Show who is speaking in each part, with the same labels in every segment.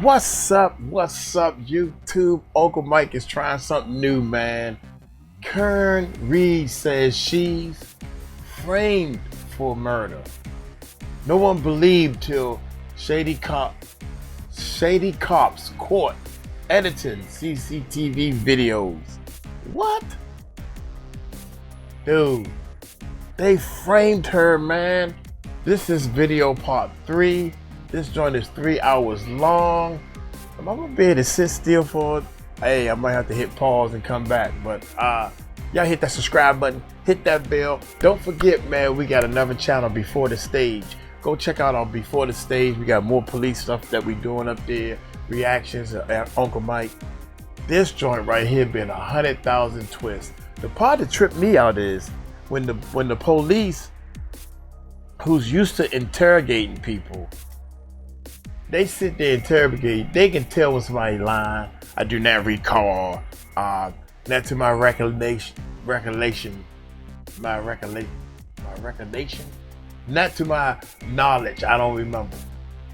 Speaker 1: What's up, YouTube? Uncle Mike is trying something new, man. Kern Reed says she's framed for murder. No one believed till shady cops caught editing CCTV videos. What? Dude, they framed her, man. This is video part 3. This joint is 3 hours long. Am I gonna be able to sit still for it? Hey, I might have to hit pause and come back. But y'all hit that subscribe button, hit that bell. Don't forget, man, we got another channel, Before the Stage. Go check out our Before the Stage. We got more police stuff that we doing up there. Reactions at Uncle Mike. This joint right here been 100,000 twists. The part that tripped me out is when the police, who's used to interrogating people, they sit there interrogate. They can tell when somebody lying. I do not recall. Not to my recollection. Not to my knowledge. I don't remember.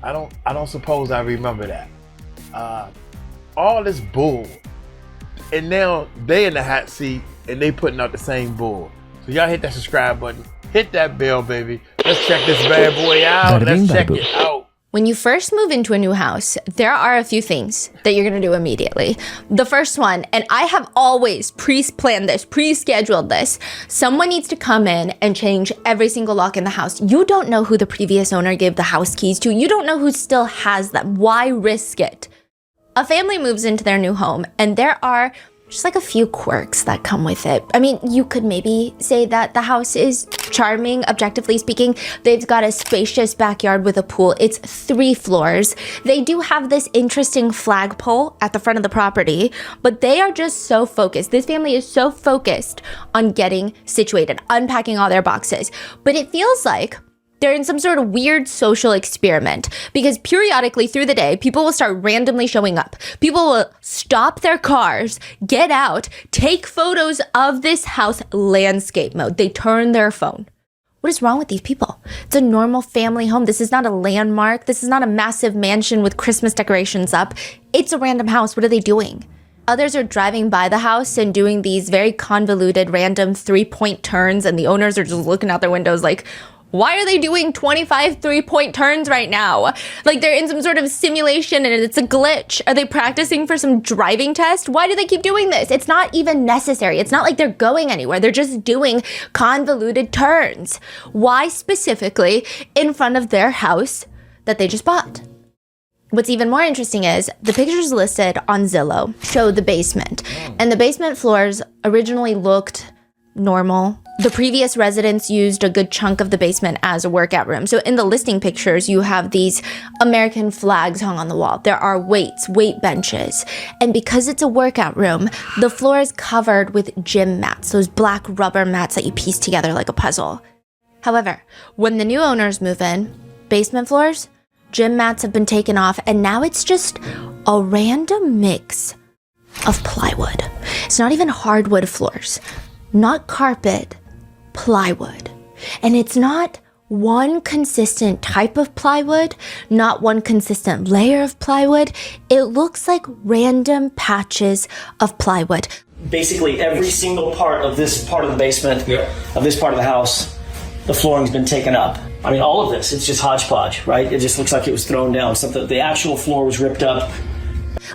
Speaker 1: I don't suppose I remember that. All this bull, and now they in the hot seat and they putting out the same bull. So y'all hit that subscribe button, hit that bell, baby. Let's check this bad boy out. Let's check it out.
Speaker 2: When you first move into a new house, there are a few things that you're gonna do immediately. The first one, and I have always pre-planned this, pre-scheduled this, someone needs to come in and change every single lock in the house. You don't know who the previous owner gave the house keys to. You don't know who still has them. Why risk it? A family moves into their new home, and there are just like a few quirks that come with it. I mean, you could maybe say that the house is charming, objectively speaking. They've got a spacious backyard with a pool. It's 3 floors. They do have this interesting flagpole at the front of the property, but they are just so focused. This family is so focused on getting situated, unpacking all their boxes. But it feels like they're in some sort of weird social experiment, because periodically through the day, people will start randomly showing up. People will stop their cars, get out, take photos of this house landscape mode. They turn their phone. What is wrong with these people? It's a normal family home. This is not a landmark. This is not a massive mansion with Christmas decorations up. It's a random house. What are they doing? Others are driving by the house and doing these very convoluted random 3-point turns, and the owners are just looking out their windows like, why are they doing 25 3-point turns right now? Like they're in some sort of simulation and it's a glitch. Are they practicing for some driving test? Why do they keep doing this? It's not even necessary. It's not like they're going anywhere. They're just doing convoluted turns. Why specifically in front of their house that they just bought? What's even more interesting is the pictures listed on Zillow show the basement, and the basement floors originally looked normal. The previous residents used a good chunk of the basement as a workout room. So in the listing pictures, you have these American flags hung on the wall. There are weight benches. And because it's a workout room, the floor is covered with gym mats, those black rubber mats that you piece together like a puzzle. However, when the new owners move in, basement floors, gym mats have been taken off, and now it's just a random mix of plywood. It's not even hardwood floors, not carpet, plywood. And it's not one consistent type of plywood, not one consistent layer of plywood. It looks like random patches of plywood.
Speaker 3: Basically every single part of this part of the basement, of this part of the house, the flooring's been taken up. I mean, all of this, it's just hodgepodge, right? It just looks like it was thrown down. Something, the actual floor was ripped up.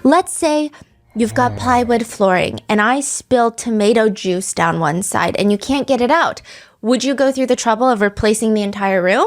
Speaker 2: Let's say you've got plywood flooring and I spilled tomato juice down one side and you can't get it out. Would you go through the trouble of replacing the entire room?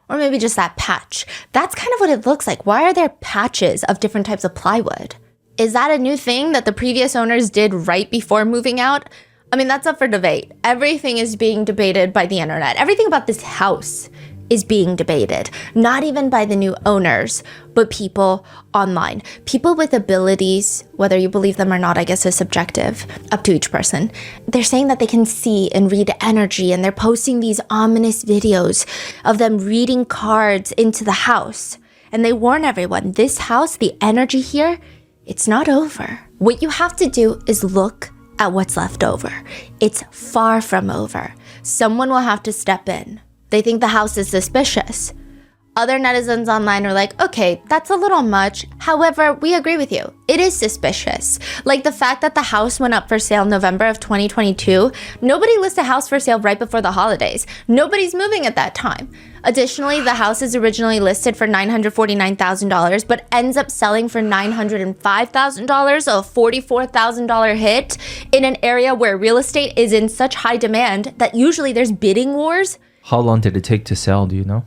Speaker 2: Or maybe just that patch? That's kind of what it looks like. Why are there patches of different types of plywood? Is that a new thing that the previous owners did right before moving out? I mean, that's up for debate. Everything is being debated by the internet. Everything about this house is being debated, not even by the new owners, but people online. People with abilities, whether you believe them or not, I guess is subjective, up to each person. They're saying that they can see and read energy, and they're posting these ominous videos of them reading cards into the house. And they warn everyone, this house, the energy here, it's not over. What you have to do is look at what's left over. It's far from over. Someone will have to step in. They think the house is suspicious. Other netizens online are like, okay, that's a little much. However, we agree with you. It is suspicious. Like the fact that the house went up for sale November of 2022. Nobody lists a house for sale right before the holidays. Nobody's moving at that time. Additionally, the house is originally listed for $949,000, but ends up selling for $905,000, a $44,000 hit in an area where real estate is in such high demand that usually there's bidding wars.
Speaker 4: How long did it take to sell? Do you know?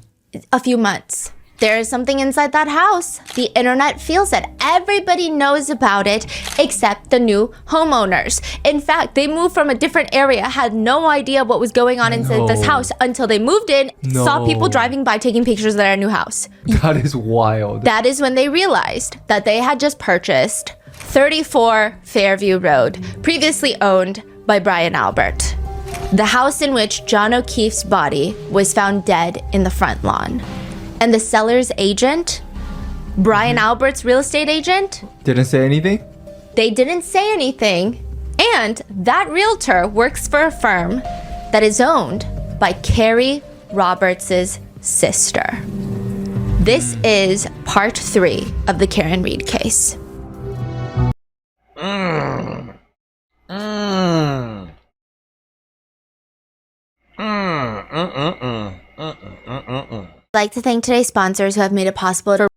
Speaker 2: A few months. There is something inside that house. The internet feels it. Everybody knows about it except the new homeowners. In fact, they moved from a different area, had no idea what was going on inside this house until they moved in, saw people driving by taking pictures of their new house.
Speaker 4: That is wild.
Speaker 2: That is when they realized that they had just purchased 34 Fairview Road, previously owned by Brian Albert. The house in which John O'Keefe's body was found dead in the front lawn. And the seller's agent, Brian Albert's real estate agent,
Speaker 4: Didn't say anything?
Speaker 2: they didn't say anything. And that realtor works for a firm that is owned by Carrie Roberts' sister. This is part 3 of the Karen Reed case. I'd like to thank today's sponsors who have made it possible to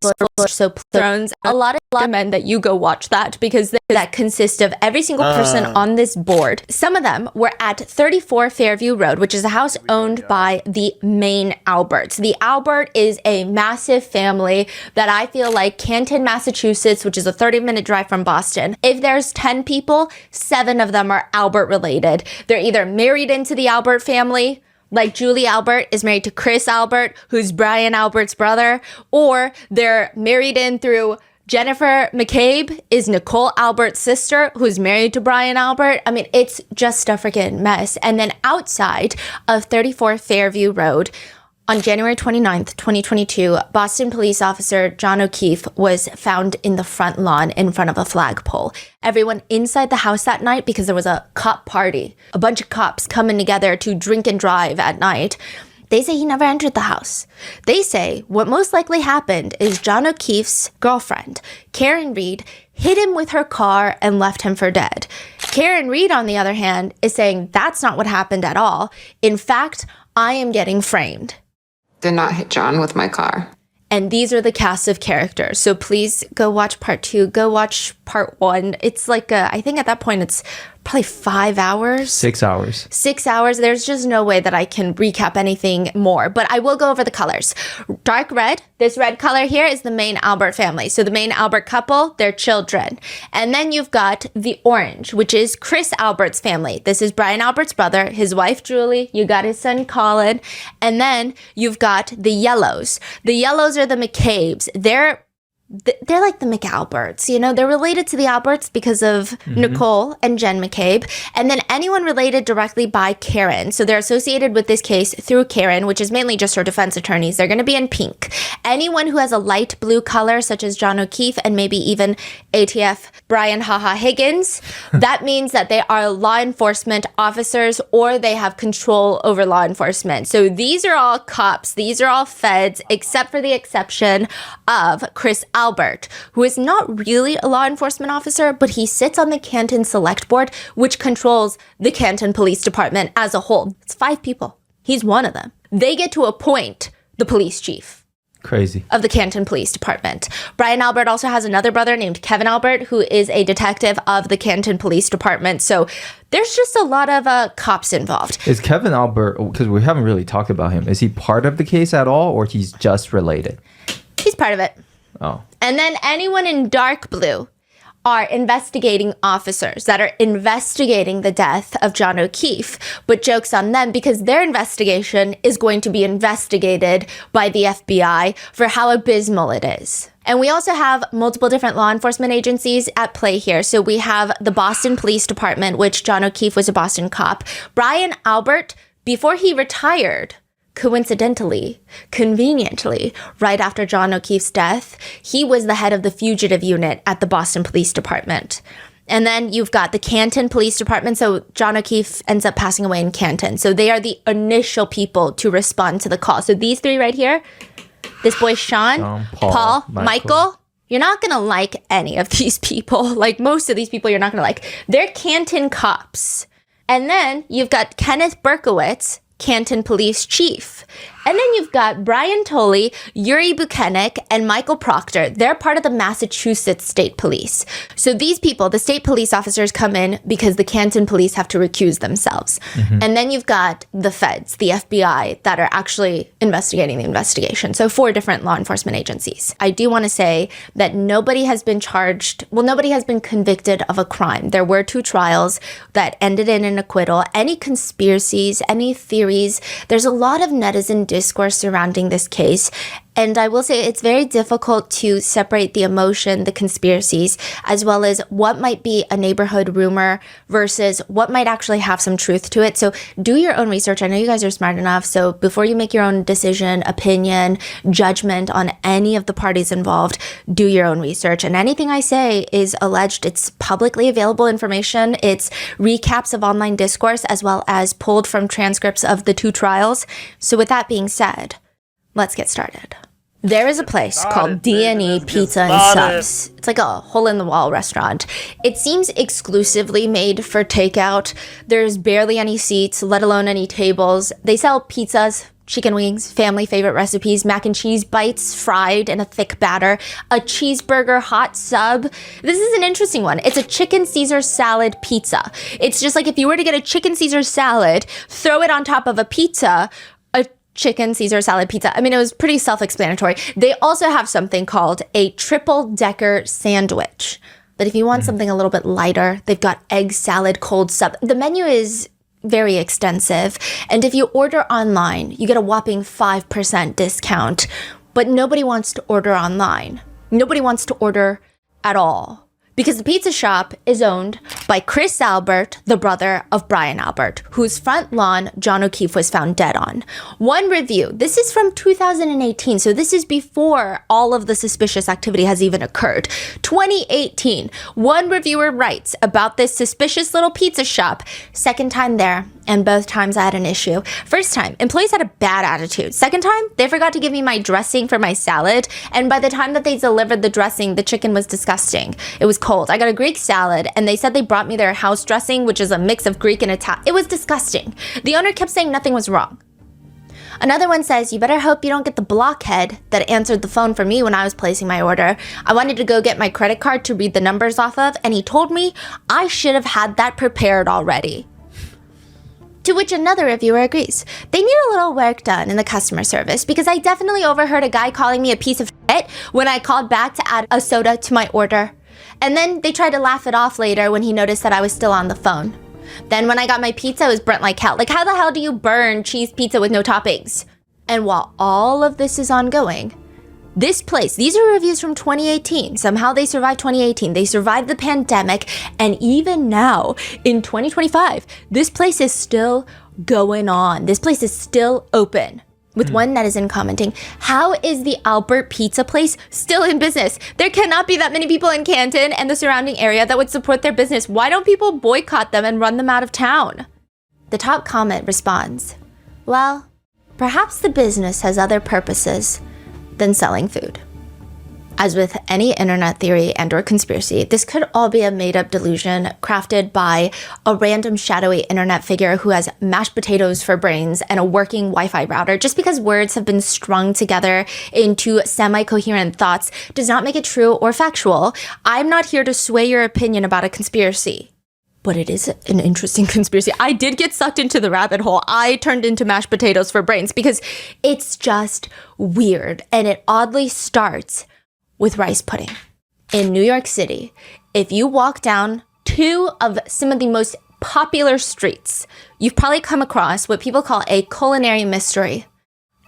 Speaker 2: so Thrones. A lot of recommend that you go watch that because that consists of every single person on this board. Some of them were at 34 Fairview Road, which is a house owned by the main Alberts. The Albert is a massive family that I feel like Canton, Massachusetts, which is a 30-minute drive from Boston. If there's 10 people, 7 of them are Albert related. They're either married into the Albert family, like Julie Albert is married to Chris Albert, who's Brian Albert's brother, or they're married in through Jennifer McCabe is Nicole Albert's sister, who's married to Brian Albert. I mean, it's just a freaking mess. And then outside of 34 Fairview Road, on January 29th, 2022, Boston police officer John O'Keefe was found in the front lawn in front of a flagpole. Everyone inside the house that night, because there was a cop party, a bunch of cops coming together to drink and drive at night, they say he never entered the house. They say what most likely happened is John O'Keefe's girlfriend, Karen Reed, hit him with her car and left him for dead. Karen Reed, on the other hand, is saying that's not what happened at all. In fact, I am getting framed.
Speaker 5: Did not hit John with my car.
Speaker 2: And these are the cast of characters. So please go watch part 2. Go watch part 1. It's like, I think at that point it's probably 5 hours.
Speaker 4: 6 hours.
Speaker 2: 6 hours. There's just no way that I can recap anything more. But I will go over the colors. Dark red. This red color here is the main Albert family. So the main Albert couple, their children. And then you've got the orange, which is Chris Albert's family. This is Brian Albert's brother, his wife, Julie. You got his son, Colin. And then you've got the yellows. The yellows are the McCabes. They're like the McAlberts, you know, they're related to the Alberts because of Nicole and Jen McCabe, and then anyone related directly by Karen. So they're associated with this case through Karen, which is mainly just her defense attorneys. They're going to be in pink. Anyone who has a light blue color, such as John O'Keefe and maybe even ATF Brian Haha Higgins, that means that they are law enforcement officers or they have control over law enforcement. So these are all cops. These are all feds, except for the exception of Chris Albert, who is not really a law enforcement officer, but he sits on the Canton Select Board, which controls the Canton Police Department as a whole. It's 5 people. He's one of them. They get to appoint the police chief.
Speaker 4: Crazy.
Speaker 2: Of the Canton Police Department. Brian Albert also has another brother named Kevin Albert, who is a detective of the Canton Police Department. So there's just a lot of cops involved.
Speaker 4: Is Kevin Albert, because we haven't really talked about him, is he part of the case at all, or he's just related?
Speaker 2: He's part of it.
Speaker 4: Oh.
Speaker 2: And then anyone in dark blue are investigating officers that are investigating the death of John O'Keefe. But joke's on them because their investigation is going to be investigated by the FBI for how abysmal it is. And we also have multiple different law enforcement agencies at play here. So we have the Boston Police Department, which John O'Keefe was a Boston cop. Brian Albert, before he retired, coincidentally, conveniently, right after John O'Keefe's death, he was the head of the fugitive unit at the Boston Police Department. And then you've got the Canton Police Department. So John O'Keefe ends up passing away in Canton. So they are the initial people to respond to the call. So these 3 right here, this boy Sean, Paul, Michael. You're not going to like any of these people. Like most of these people you're not going to like. They're Canton cops. And then you've got Kenneth Berkowitz, Canton Police Chief. And then you've got Brian Tolley, Yuri Buchanek, and Michael Proctor. They're part of the Massachusetts State Police. So these people, the state police officers, come in because the Canton police have to recuse themselves. And then you've got the feds, the FBI, that are actually investigating the investigation. So 4 different law enforcement agencies. I do want to say that nobody has been charged, well, nobody has been convicted of a crime. There were 2 trials that ended in an acquittal. Any conspiracies, any theories, there's a lot of netizen discourse surrounding this case. And I will say it's very difficult to separate the emotion, the conspiracies, as well as what might be a neighborhood rumor versus what might actually have some truth to it. So do your own research. I know you guys are smart enough. So before you make your own decision, opinion, judgment on any of the parties involved, do your own research. And anything I say is alleged. It's publicly available information. It's recaps of online discourse as well as pulled from transcripts of the 2 trials. So with that being said, let's get started. There is a place called D&E Pizza and Subs. It's like a hole-in-the-wall restaurant. It seems exclusively made for takeout. There's barely any seats, let alone any tables. They sell pizzas, chicken wings, family favorite recipes, mac and cheese bites fried in a thick batter, a cheeseburger hot sub. This is an interesting one. It's a chicken Caesar salad pizza. It's just like if you were to get a chicken Caesar salad, throw it on top of a pizza, chicken Caesar salad pizza. I mean, it was pretty self-explanatory. They also have something called a triple-decker sandwich. But if you want something a little bit lighter, they've got egg salad, cold sub. The menu is very extensive. And if you order online, you get a whopping 5% discount. But nobody wants to order online. Nobody wants to order at all. Because the pizza shop is owned by Chris Albert, the brother of Brian Albert, whose front lawn John O'Keefe was found dead on. One review, this is from 2018, so this is before all of the suspicious activity has even occurred. 2018, one reviewer writes about this suspicious little pizza shop. Second time there, and both times I had an issue. First time, employees had a bad attitude. Second time, they forgot to give me my dressing for my salad, and by the time that they delivered the dressing, the chicken was disgusting. It was cold. I got a Greek salad, and they said they brought me their house dressing, which is a mix of Greek and Italian. It was disgusting. The owner kept saying nothing was wrong. Another one says, you better hope you don't get the blockhead that answered the phone for me when I was placing my order. I wanted to go get my credit card to read the numbers off of, and he told me I should have had that prepared already. To which another reviewer agrees. They need a little work done in the customer service because I definitely overheard a guy calling me a piece of shit when I called back to add a soda to my order. And then they tried to laugh it off later when he noticed that I was still on the phone. Then when I got my pizza, it was burnt like hell. Like, how the hell do you burn cheese pizza with no toppings? And while all of this is ongoing, this place, these are reviews from 2018. Somehow they survived 2018. They survived the pandemic. And even now, in 2025, this place is still going on. This place is still open. With one netizen commenting, how is the Albert Pizza place still in business? There cannot be that many people in Canton and the surrounding area that would support their business. Why don't people boycott them and run them out of town? The top comment responds, well, perhaps the business has other purposes than selling food. As with any internet theory and or conspiracy, this could all be a made-up delusion crafted by a random shadowy internet figure who has mashed potatoes for brains and a working Wi-Fi router. Just because words have been strung together into semi-coherent thoughts does not make it true or factual. I'm not here to sway your opinion about a conspiracy. But it is an interesting conspiracy. I did get sucked into the rabbit hole. I turned into mashed potatoes for brains because it's just weird. And it oddly starts with rice pudding. In New York City, if you walk down 2 of some of the most popular streets, you've probably come across what people call a culinary mystery.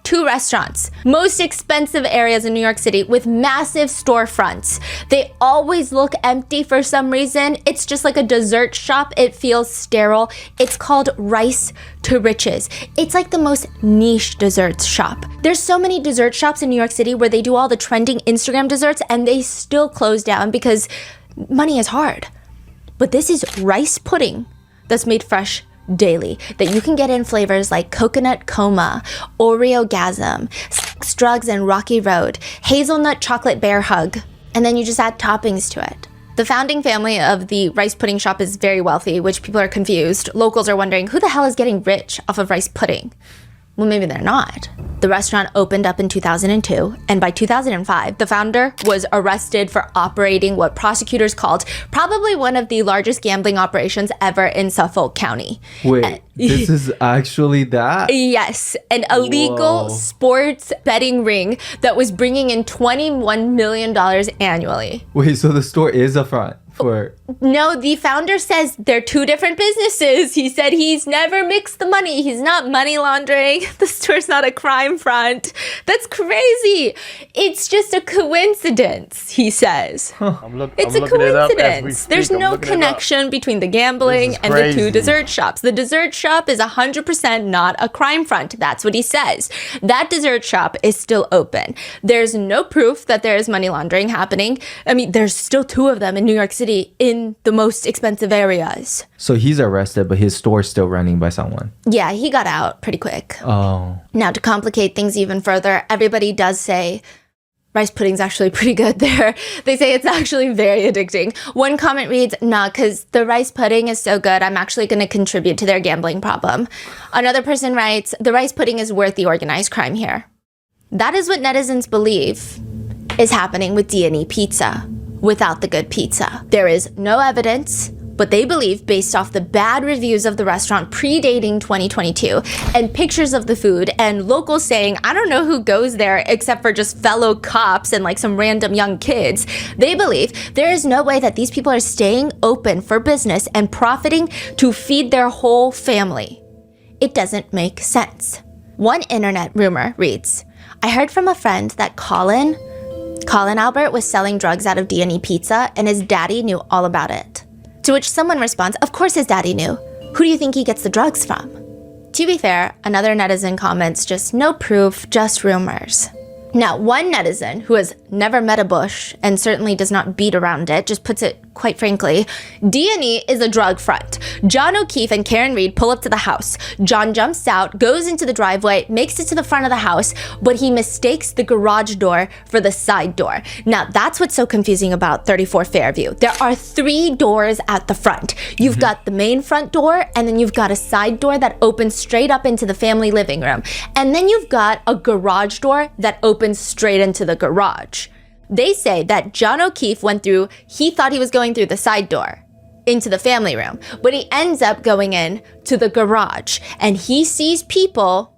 Speaker 2: 2 restaurants, most expensive areas in New York City with massive storefronts. They always look empty for some reason. It's just like a dessert shop. It feels sterile. It's called Rice to Riches. It's like the most niche desserts shop. There's so many dessert shops in New York City where they do all the trending Instagram desserts and they still close down because money is hard. But this is rice pudding that's made fresh daily that you can get in flavors like coconut coma, Oreo-gasm, sex, drugs, and rocky road, hazelnut chocolate bear hug, and then you just add toppings to it. The founding family of the rice pudding shop is very wealthy, which people are confused. Locals are wondering, who the hell is getting rich off of rice pudding? Well, maybe they're not. The restaurant opened up in 2002, and by 2005, the founder was arrested for operating what prosecutors called probably one of the largest gambling operations ever in Suffolk County.
Speaker 4: Wait, this is actually that?
Speaker 2: Yes, an illegal sports betting ring that was bringing in $21 million annually.
Speaker 4: Wait, so the store is a front for...
Speaker 2: No, the founder says they're two different businesses. He said he's never mixed the money. He's not money laundering. The store's not a crime front. That's crazy. It's just a coincidence, he says. It's a coincidence. There's no connection between the gambling and the two dessert shops. The dessert shop is 100% not a crime front. That's what he says. That dessert shop is still open. There's no proof that there is money laundering happening. I mean, there's still two of them in New York City in the most expensive areas.
Speaker 4: So he's arrested, but his store's still running by someone.
Speaker 2: Yeah, he got out pretty quick.
Speaker 4: Oh.
Speaker 2: Now, to complicate things even further, everybody does say rice pudding's actually pretty good there. They say it's actually very addicting. One comment reads, nah, because the rice pudding is so good, I'm actually going to contribute to their gambling problem. Another person writes, the rice pudding is worth the organized crime here. That is what netizens believe is happening with D&E Pizza without the good pizza. There is no evidence, but they believe, based off the bad reviews of the restaurant predating 2022 and pictures of the food and locals saying, I don't know who goes there except for just fellow cops and like some random young kids. They believe there is no way that these people are staying open for business and profiting to feed their whole family. It doesn't make sense. One internet rumor reads, I heard from a friend that Colin Albert was selling drugs out of D&E Pizza and his daddy knew all about it. To which someone responds, of course his daddy knew. Who do you think he gets the drugs from? To be fair, another netizen comments, just no proof, just rumors. Now, one netizen who has never met a bush and certainly does not beat around it, just puts it quite frankly, D&E is a drug front. John O'Keefe and Karen Reed pull up to the house. John jumps out, goes into the driveway, makes it to the front of the house, but he mistakes the garage door for the side door. Now, that's what's so confusing about 34 Fairview. There are 3 doors at the front. You've got the main front door, and then you've got a side door that opens straight up into the family living room. And then you've got a garage door that opens straight into the garage. They say that John O'Keefe he thought he was going through the side door into the family room, but he ends up going in to the garage and he sees people,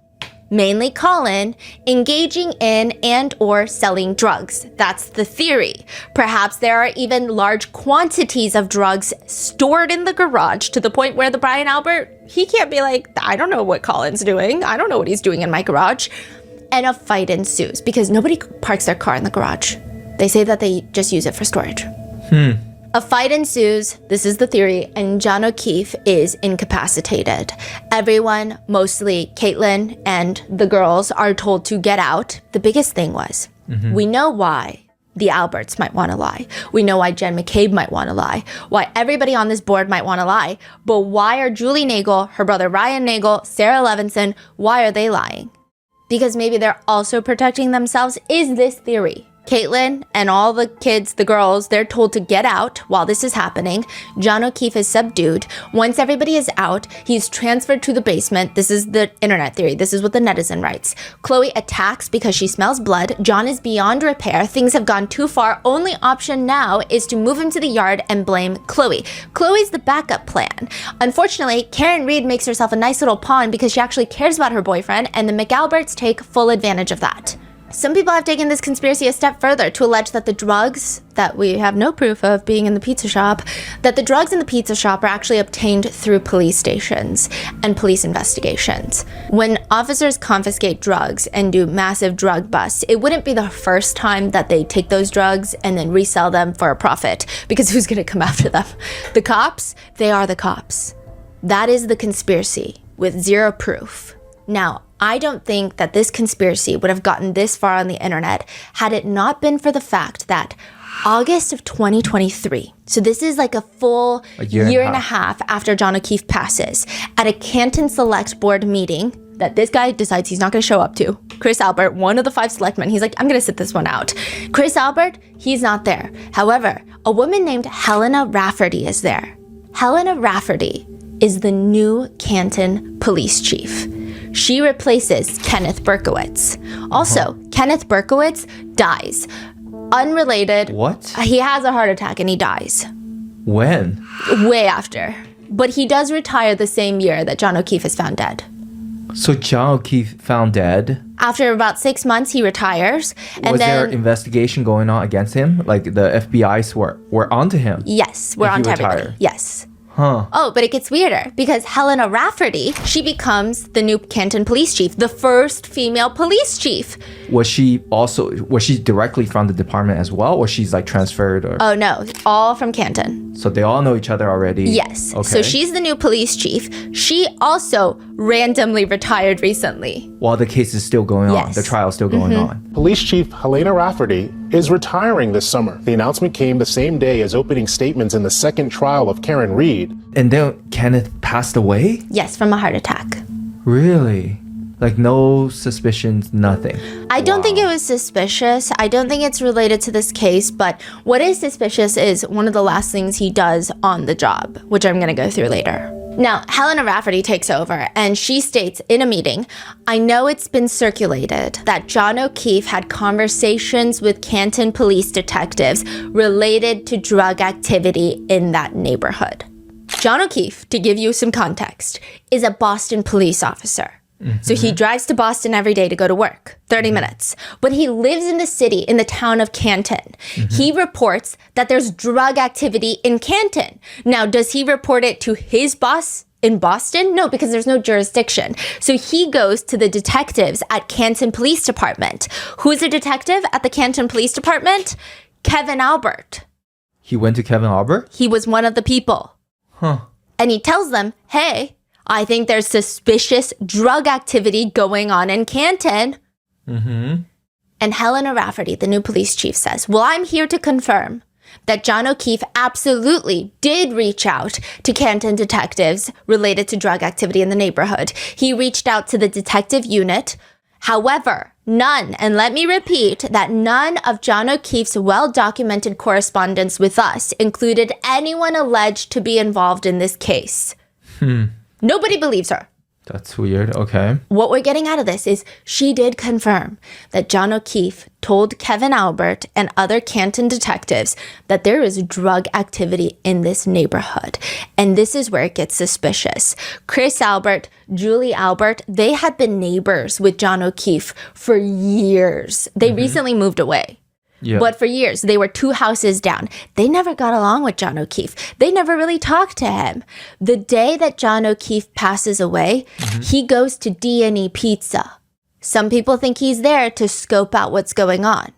Speaker 2: mainly Colin, engaging in and or selling drugs. That's the theory. Perhaps there are even large quantities of drugs stored in the garage to the point where the Brian Albert, he can't be like, I don't know what Colin's doing. I don't know what he's doing in my garage. And a fight ensues because nobody parks their car in the garage. They say that they just use it for storage. A fight ensues, this is the theory, and John O'Keefe is incapacitated. Everyone, mostly Caitlin and the girls, are told to get out. The biggest thing was, we know why the Alberts might want to lie. We know why Jen McCabe might want to lie. Why everybody on this board might want to lie. But why are Julie Nagel, her brother Ryan Nagel, Sarah Levinson, why are they lying? Because maybe they're also protecting themselves, is this theory. Caitlin and all the kids, the girls, they're told to get out while this is happening. John O'Keefe is subdued. Once everybody is out, he's transferred to the basement. This is the internet theory. This is what the netizen writes. Chloe attacks because she smells blood. John is beyond repair. Things have gone too far. Only option now is to move him to the yard and blame Chloe. Chloe's the backup plan. Unfortunately, Karen Reed makes herself a nice little pawn because she actually cares about her boyfriend, and the McAlberts take full advantage of that. Some people have taken this conspiracy a step further to allege that the drugs that we have no proof of being in the pizza shop, that the drugs in the pizza shop are actually obtained through police stations and police investigations. When officers confiscate drugs and do massive drug busts, it wouldn't be the first time that they take those drugs and then resell them for a profit, because who's going to come after them? The cops? They are the cops. That is the conspiracy with zero proof. Now, I don't think that this conspiracy would have gotten this far on the internet had it not been for the fact that August of 2023. So this is like a full year and a half after John O'Keefe passes. At a Canton Select Board meeting that this guy decides he's not going to show up to. Chris Albert, one of the 5 selectmen, he's like, I'm going to sit this one out. Chris Albert, he's not there. However, a woman named Helena Rafferty is there. Helena Rafferty is the new Canton police chief. She replaces Kenneth Berkowitz. Also, Kenneth Berkowitz dies. Unrelated.
Speaker 4: What?
Speaker 2: He has a heart attack and he dies.
Speaker 4: When?
Speaker 2: Way after. But he does retire the same year that John O'Keefe is found dead.
Speaker 4: So John O'Keefe found dead.
Speaker 2: After about 6 months, he retires. And
Speaker 4: Was there
Speaker 2: then,
Speaker 4: investigation going on against him? Like the FBI's were onto him?
Speaker 2: yes, we're
Speaker 4: When
Speaker 2: on
Speaker 4: he
Speaker 2: to everything.
Speaker 4: retired.
Speaker 2: Yes.
Speaker 4: Huh.
Speaker 2: Oh, but it gets weirder because Helena Rafferty, she becomes the new Canton police chief, the first female police chief.
Speaker 4: Was she directly from the department as well, or she's like transferred? Or
Speaker 2: Oh no, all from Canton.
Speaker 4: so they all know each other already?
Speaker 2: Yes.
Speaker 4: Okay.
Speaker 2: So she's the new police chief. She also randomly retired recently.
Speaker 4: While the case is still going on,
Speaker 2: Yes.
Speaker 4: the trial is still going on.
Speaker 6: Police Chief Helena Rafferty is retiring this summer. The announcement came the same day as opening statements in the second trial of Karen Reed.
Speaker 4: And then Kenneth passed away?
Speaker 2: Yes, from a heart attack.
Speaker 4: Really? Like no suspicions, nothing.
Speaker 2: I don't think it was suspicious. I don't think it's related to this case, but what is suspicious is one of the last things he does on the job, which I'm going to go through later. Now, Helena Rafferty takes over and she states in a meeting, I know it's been circulated that John O'Keefe had conversations with Canton police detectives related to drug activity in that neighborhood. John O'Keefe, to give you some context, is a Boston police officer. So he drives to Boston every day to go to work, 30 minutes. But he lives in the city, in the town of Canton. He reports that there's drug activity in Canton. Now, does he report it to his boss in Boston? No, because there's no jurisdiction. So he goes to the detectives at Canton Police Department. Who's a detective at the Canton Police Department? Kevin Albert.
Speaker 4: He went to Kevin Albert?
Speaker 2: He was one of the people.
Speaker 4: Huh.
Speaker 2: And he tells them, hey, I think there's suspicious drug activity going on in Canton. And Helena Rafferty, the new police chief, says, well, I'm here to confirm that John O'Keefe absolutely did reach out to Canton detectives related to drug activity in the neighborhood. He reached out to the detective unit. However, none, and let me repeat that none of John O'Keefe's well-documented correspondence with us included anyone alleged to be involved in this case. Nobody believes her.
Speaker 4: That's weird. Okay.
Speaker 2: What we're getting out of this is she did confirm that John O'Keefe told Kevin Albert and other Canton detectives that there is drug activity in this neighborhood. And this is where it gets suspicious. Chris Albert, Julie Albert, they had been neighbors with John O'Keefe for years. They recently moved away.
Speaker 4: Yeah.
Speaker 2: But for years, they were 2 houses down. They never got along with John O'Keefe. They never really talked to him. The day that John O'Keefe passes away, he goes to D&E Pizza. Some people think he's there to scope out what's going on.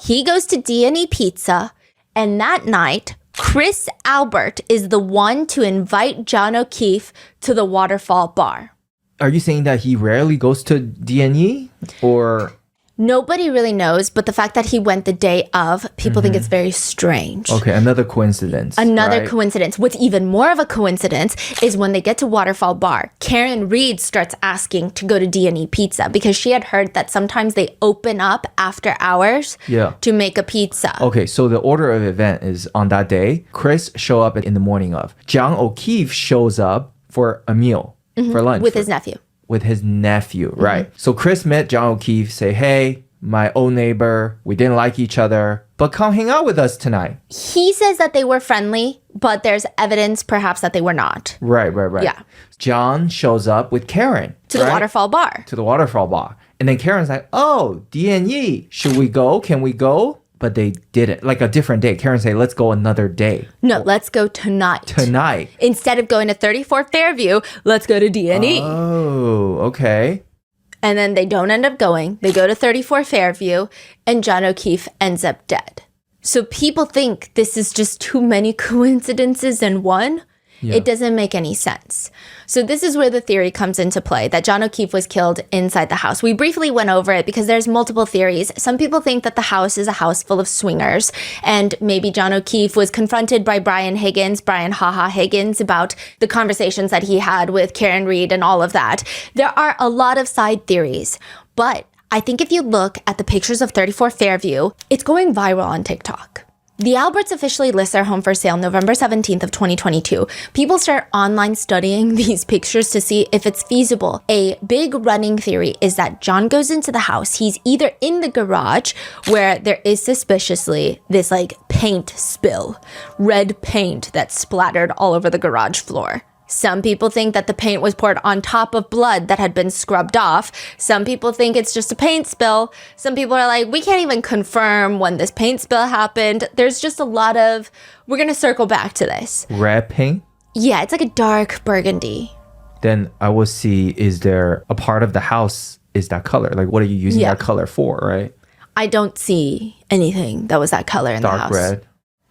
Speaker 2: He goes to D&E Pizza, and that night, Chris Albert is the one to invite John O'Keefe to the Waterfall Bar.
Speaker 4: Are you saying that he rarely goes to D&E or?
Speaker 2: Nobody really knows, but the fact that he went the day of, people think it's very strange.
Speaker 4: Okay, another coincidence.
Speaker 2: Another
Speaker 4: right?
Speaker 2: coincidence. What's even more of a coincidence is when they get to Waterfall Bar, Karen Reed starts asking to go to D&E Pizza because she had heard that sometimes they open up after hours to make a pizza.
Speaker 4: Okay, so the order of event is on that day, Chris show up in the morning of. John O'Keefe shows up for a meal, for lunch.
Speaker 2: With his nephew.
Speaker 4: With his nephew, right. So Chris met John O'Keefe, say, hey, my old neighbor, we didn't like each other, but come hang out with us tonight.
Speaker 2: He says that they were friendly, but there's evidence perhaps that they were not.
Speaker 4: Right.
Speaker 2: Yeah.
Speaker 4: John shows up with Karen.
Speaker 2: To the Waterfall Bar.
Speaker 4: To the Waterfall Bar. And then Karen's like, oh, D&E, should we go? Can we go? But they didn't. Like a different day. Karen say, let's go another day.
Speaker 2: No, let's go tonight.
Speaker 4: Tonight.
Speaker 2: Instead of going to 34th Fairview, let's go to D&E.
Speaker 4: Oh, okay.
Speaker 2: And then they don't end up going. They go to 34 Fairview, and John O'Keefe ends up dead. So people think this is just too many coincidences in one. It doesn't make any sense. So this is where the theory comes into play, that John O'Keefe was killed inside the house. We briefly went over it because there's multiple theories. Some people think that the house is a house full of swingers, and maybe John O'Keefe was confronted by Brian Haha Higgins, about the conversations that he had with Karen Reed and all of that. There are a lot of side theories, but I think if you look at the pictures of 34 Fairview, it's going viral on TikTok. The Alberts officially list their home for sale November 17th of 2022. People start online studying these pictures to see if it's feasible. A big running theory is that John goes into the house. He's either in the garage, where there is suspiciously this like paint spill, red paint that splattered all over the garage floor. Some people think that the paint was poured on top of blood that had been scrubbed off. Some people think it's just a paint spill. Some people are like, we can't even confirm when this paint spill happened. There's just a lot of, we're going to circle back to this.
Speaker 4: Red paint?
Speaker 2: Yeah, it's like a dark burgundy.
Speaker 4: Then I will see, is there a part of the house is that color? Like, what are you using that color for, right?
Speaker 2: I don't see anything that was that color in the house.
Speaker 4: Dark red.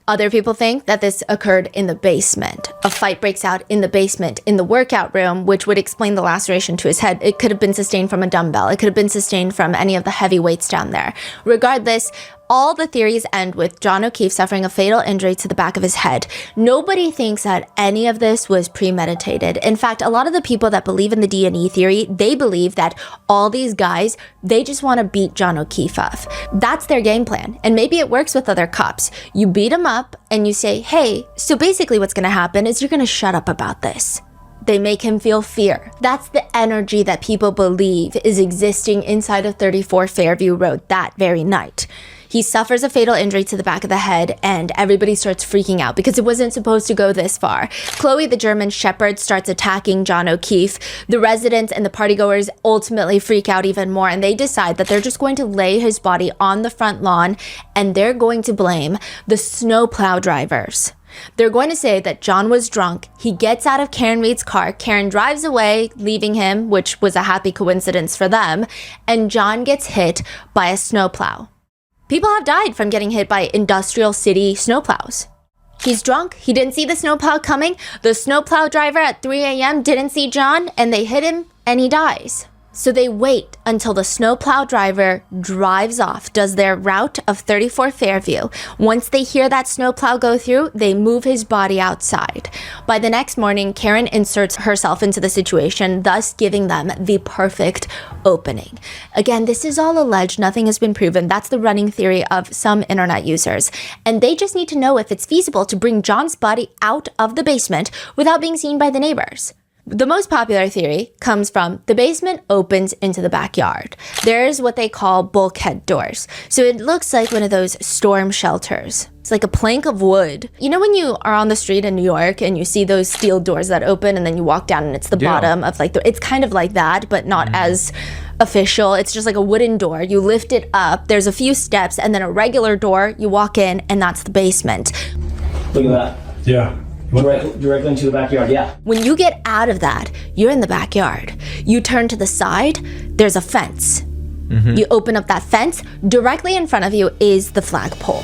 Speaker 2: Other people think that this occurred in the basement. A fight breaks out in the basement, in the workout room, which would explain the laceration to his head. It could have been sustained from a dumbbell. It could have been sustained from any of the heavy weights down there. Regardless, all the theories end with John O'Keefe suffering a fatal injury to the back of his head. Nobody thinks that any of this was premeditated. In fact, a lot of the people that believe in the D&E theory, they believe that all these guys, they just want to beat John O'Keefe up. That's their game plan. And maybe it works with other cops. You beat him up and you say, hey, so basically what's going to happen is you're going to shut up about this. They make him feel fear. That's the energy that people believe is existing inside of 34 Fairview Road that very night. He suffers a fatal injury to the back of the head, and everybody starts freaking out because it wasn't supposed to go this far. Chloe, the German Shepherd, starts attacking John O'Keefe. The residents and the partygoers ultimately freak out even more, and they decide that they're just going to lay his body on the front lawn, and they're going to blame the snowplow drivers. They're going to say that John was drunk. He gets out of Karen Reed's car. Karen drives away, leaving him, which was a happy coincidence for them, and John gets hit by a snowplow. People have died from getting hit by industrial city snowplows. He's drunk. He didn't see the snowplow coming. The snowplow driver at 3 a.m. didn't see John, and they hit him, and he dies. So they wait until the snowplow driver drives off, does their route of 34 Fairview. Once they hear that snowplow go through, they move his body outside. By the next morning, Karen inserts herself into the situation, thus giving them the perfect opening. Again, this is all alleged. Nothing has been proven. That's the running theory of some internet users. And they just need to know if it's feasible to bring John's body out of the basement without being seen by the neighbors. The most popular theory comes from the basement opens into the backyard. There's what they call bulkhead doors. So it looks like one of those storm shelters. It's like a plank of wood. You know when you are on the street in New York and you see those steel doors that open and then you walk down and it's the bottom of like it's kind of like that, but not as official. It's just like a wooden door. You lift it up, there's a few steps, and then a regular door, you walk in, and that's the basement.
Speaker 3: Look at that.
Speaker 1: Yeah.
Speaker 3: Directly into the backyard, yeah.
Speaker 2: When you get out of that, you're in the backyard. You turn to the side, there's a fence. You open up that fence, directly in front of you is the flagpole.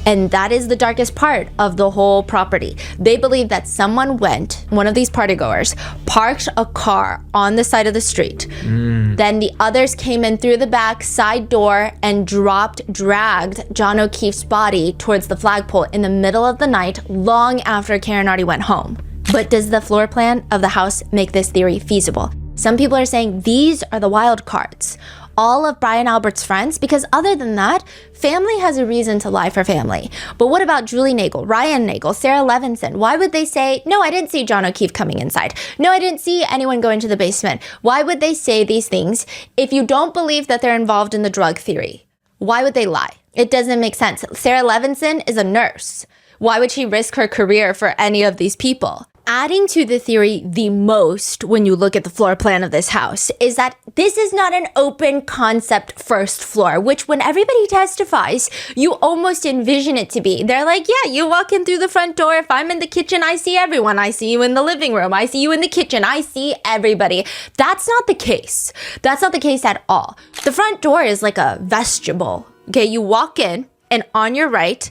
Speaker 2: And that is the darkest part of the whole property. They believe that someone went, one of these partygoers, parked a car on the side of the street. Then the others came in through the back side door and dragged John O'Keefe's body towards the flagpole in the middle of the night, long after Karen already went home. But does the floor plan of the house make this theory feasible? Some people are saying these are the wild cards. All of Brian Albert's friends, because other than that, family has a reason to lie for family. But what about Julie Nagel, Ryan Nagel, Sarah Levinson? Why would they say, no, I didn't see John O'Keefe coming inside. No, I didn't see anyone go into the basement. Why would they say these things if you don't believe that they're involved in the drug theory? Why would they lie? It doesn't make sense. Sarah Levinson is a nurse. Why would she risk her career for any of these people? Adding to the theory the most when you look at the floor plan of this house is that this is not an open concept first floor, which when everybody testifies, you almost envision it to be. They're like, yeah, you walk in through the front door. If I'm in the kitchen, I see everyone. I see you in the living room. I see you in the kitchen. I see everybody. That's not the case. That's not the case at all. The front door is like a vestibule. Okay, you walk in and on your right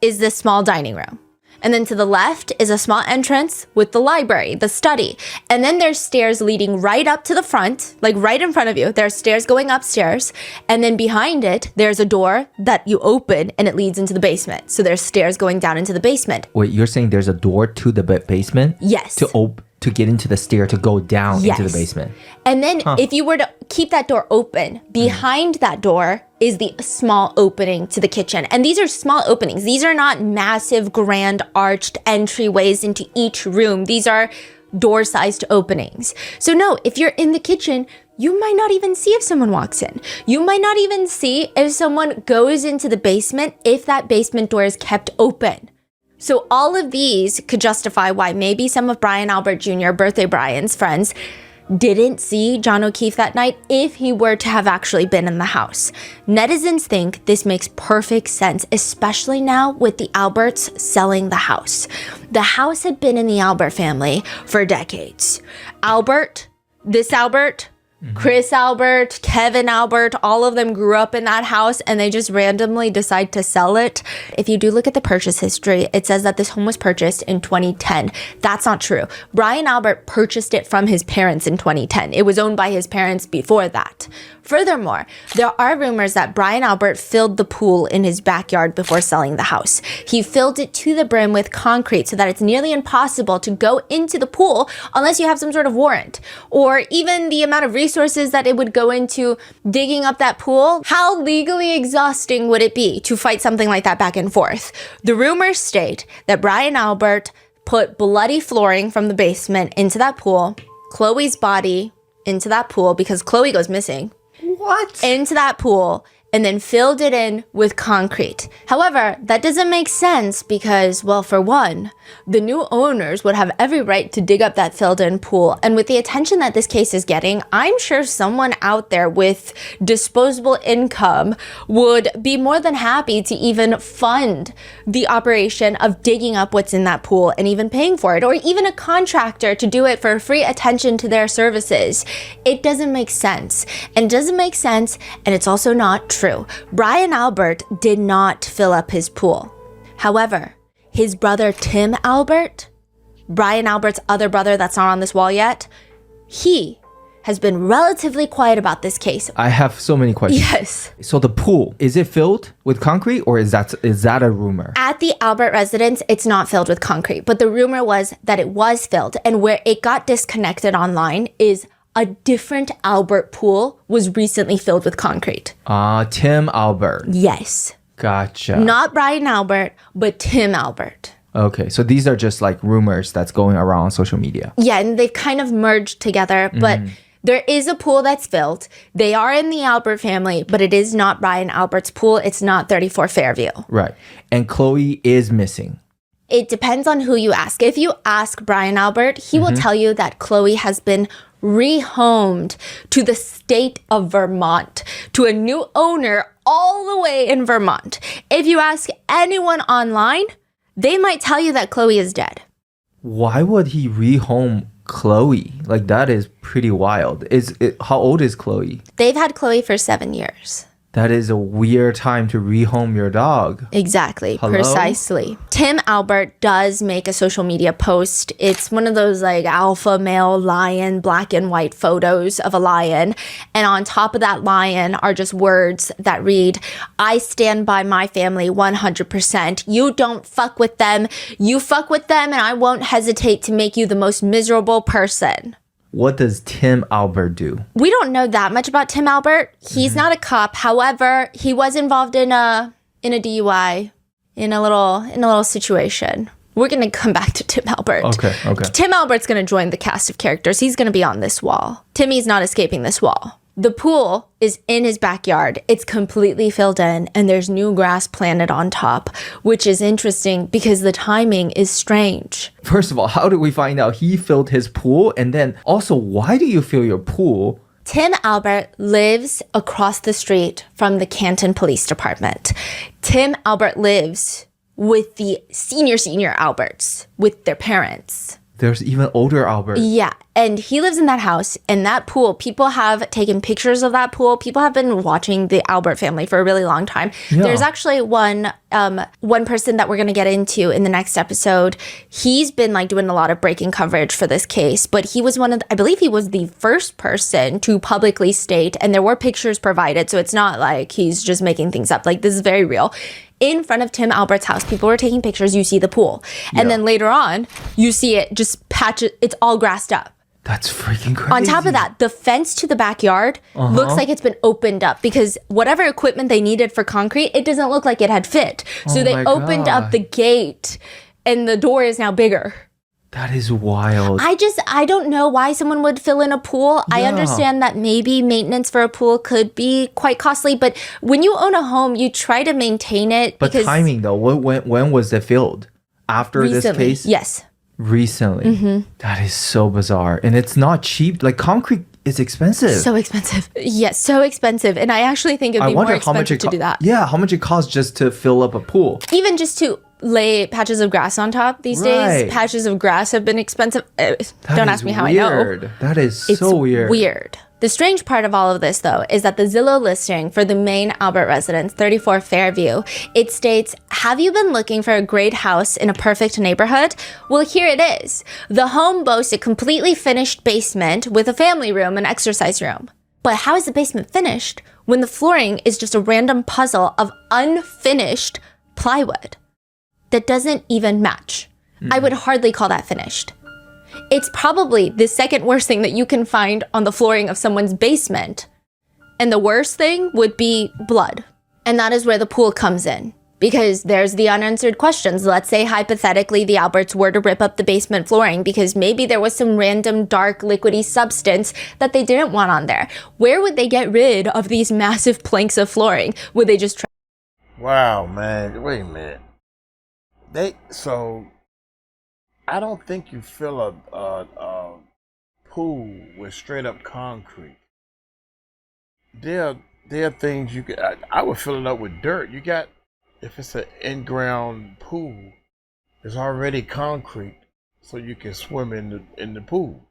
Speaker 2: is this small dining room. And then to the left is a small entrance with the library, the study. And then there's stairs leading right up to the front, like right in front of you. There's stairs going upstairs. And then behind it, there's a door that you open and it leads into the basement. So there's stairs going down into the basement.
Speaker 4: Wait, you're saying there's a door to the basement?
Speaker 2: Yes.
Speaker 4: To get into the stair to go down into the basement.
Speaker 2: And then if you were to keep that door open, behind that door is the small opening to the kitchen. And these are small openings. These are not massive, grand, arched entryways into each room. These are door-sized openings. So no, if you're in the kitchen, you might not even see if someone walks in. You might not even see if someone goes into the basement if that basement door is kept open. So all of these could justify why maybe some of Brian Albert Jr., Birthday Brian's friends, didn't see John O'Keefe that night if he were to have actually been in the house. Netizens think this makes perfect sense, especially now with the Alberts selling the house. The house had been in the Albert family for decades. Albert, this Albert, Chris Albert, Kevin Albert, all of them grew up in that house and they just randomly decide to sell it. If you do look at the purchase history, it says that this home was purchased in 2010. That's not true. Brian Albert purchased it from his parents in 2010. It was owned by his parents before that. Furthermore, there are rumors that Brian Albert filled the pool in his backyard before selling the house. He filled it to the brim with concrete so that it's nearly impossible to go into the pool unless you have some sort of warrant, or even the amount of resources that it would go into digging up that pool. How legally exhausting would it be to fight something like that back and forth? The rumors state that Brian Albert put bloody flooring from the basement into that pool, Chloe's body into that pool because Chloe goes missing.
Speaker 4: What?
Speaker 2: Into that pool, and then filled it in with concrete. However, that doesn't make sense because, well, for one, the new owners would have every right to dig up that filled-in pool. And with the attention that this case is getting, I'm sure someone out there with disposable income would be more than happy to even fund the operation of digging up what's in that pool and even paying for it, or even a contractor to do it for free attention to their services. It doesn't make sense. And it doesn't make sense, and it's also not true. Brian Albert did not fill up his pool. However, his brother Tim Albert, Brian Albert's other brother that's not on this wall yet, he has been relatively quiet about this case.
Speaker 4: I have so many questions.
Speaker 2: Yes.
Speaker 4: So the pool, is it filled with concrete or is that a rumor?
Speaker 2: At the Albert residence, it's not filled with concrete, but the rumor was that it was filled, and where it got disconnected online is a different Albert pool was recently filled with concrete.
Speaker 4: Tim Albert.
Speaker 2: Yes.
Speaker 4: Gotcha.
Speaker 2: Not Brian Albert, but Tim Albert.
Speaker 4: Okay, so these are just like rumors that's going around on social media.
Speaker 2: Yeah, and they've kind of merged together, but there is a pool that's filled. They are in the Albert family, but it is not Brian Albert's pool. It's not 34 Fairview.
Speaker 4: Right. And Chloe is missing.
Speaker 2: It depends on who you ask. If you ask Brian Albert, he will tell you that Chloe has been rehomed to the state of Vermont, to a new owner all the way in Vermont. If you ask anyone online, they might tell you that Chloe is dead.
Speaker 4: Why would he rehome Chloe? Like, that is pretty wild. How old is Chloe?
Speaker 2: They've had Chloe for 7 years.
Speaker 4: That is a weird time to rehome your dog.
Speaker 2: Exactly.
Speaker 4: Hello?
Speaker 2: Precisely. Tim Albert does make a social media post. It's one of those like alpha male lion, black and white photos of a lion. And on top of that lion are just words that read, "I stand by my family 100%. You don't fuck with them. You fuck with them and I won't hesitate to make you the most miserable person."
Speaker 4: What does Tim Albert do?
Speaker 2: We don't know that much about Tim Albert. He's not a cop. However, he was involved in a DUI, in a little situation. We're going to come back to Tim Albert.
Speaker 4: Okay.
Speaker 2: Tim Albert's going to join the cast of characters. He's going to be on this wall. Timmy's not escaping this wall. The pool is in his backyard. It's completely filled in, and there's new grass planted on top, which is interesting because the timing is strange.
Speaker 4: First of all, how did we find out he filled his pool? And then also, why do you fill your pool?
Speaker 2: Tim Albert lives across the street from the Canton Police Department. Tim Albert lives with the senior Alberts, with their parents.
Speaker 4: There's even older Albert.
Speaker 2: Yeah, and he lives in that house, and that pool, people have taken pictures of that pool. People have been watching the Albert family for a really long time.
Speaker 4: Yeah.
Speaker 2: There's actually one person that we're going to get into in the next episode. He's been like doing a lot of breaking coverage for this case, but he was I believe he was the first person to publicly state, and there were pictures provided, so it's not like he's just making things up. Like, this is very real. In front of Tim Albert's house, people were taking pictures. You see the pool. And then later on, you see it just patches. It's all grassed up.
Speaker 4: That's freaking crazy.
Speaker 2: On top of that, the fence to the backyard looks like it's been opened up because whatever equipment they needed for concrete, it doesn't look like it had fit. So they opened up the gate and the door is now bigger.
Speaker 4: That is wild.
Speaker 2: I don't know why someone would fill in a pool. I understand that maybe maintenance for a pool could be quite costly, but when you own a home, you try to maintain it.
Speaker 4: But timing though, when was it filled? After
Speaker 2: recently,
Speaker 4: this case?
Speaker 2: Yes.
Speaker 4: Recently. That is so bizarre. And it's not cheap. Like, concrete is expensive.
Speaker 2: So expensive. Yes, so expensive. And I actually think it'd be more expensive to do that.
Speaker 4: Yeah, how much it costs just to fill up a pool.
Speaker 2: Even just to lay patches of grass on top these days. Patches of grass have been expensive. Don't ask me how I know.
Speaker 4: That is so weird.
Speaker 2: It's weird. The strange part of all of this, though, is that the Zillow listing for the main Albert residence, 34 Fairview, it states, have you been looking for a great house in a perfect neighborhood? Well, here it is. The home boasts a completely finished basement with a family room and exercise room. But how is the basement finished when the flooring is just a random puzzle of unfinished plywood that doesn't even match? I would hardly call that finished. It's probably the second worst thing that you can find on the flooring of someone's basement. And the worst thing would be blood. And that is where the pool comes in. Because there's the unanswered questions. Let's say hypothetically the Alberts were to rip up the basement flooring because maybe there was some random dark liquidy substance that they didn't want on there. Where would they get rid of these massive planks of flooring? Would they just try?
Speaker 1: Wow, man. Wait a minute. So I don't think you fill a pool with straight up concrete. There are things you could. I would fill it up with dirt. You got, if it's an in-ground pool, it's already concrete, so you can swim in the pool.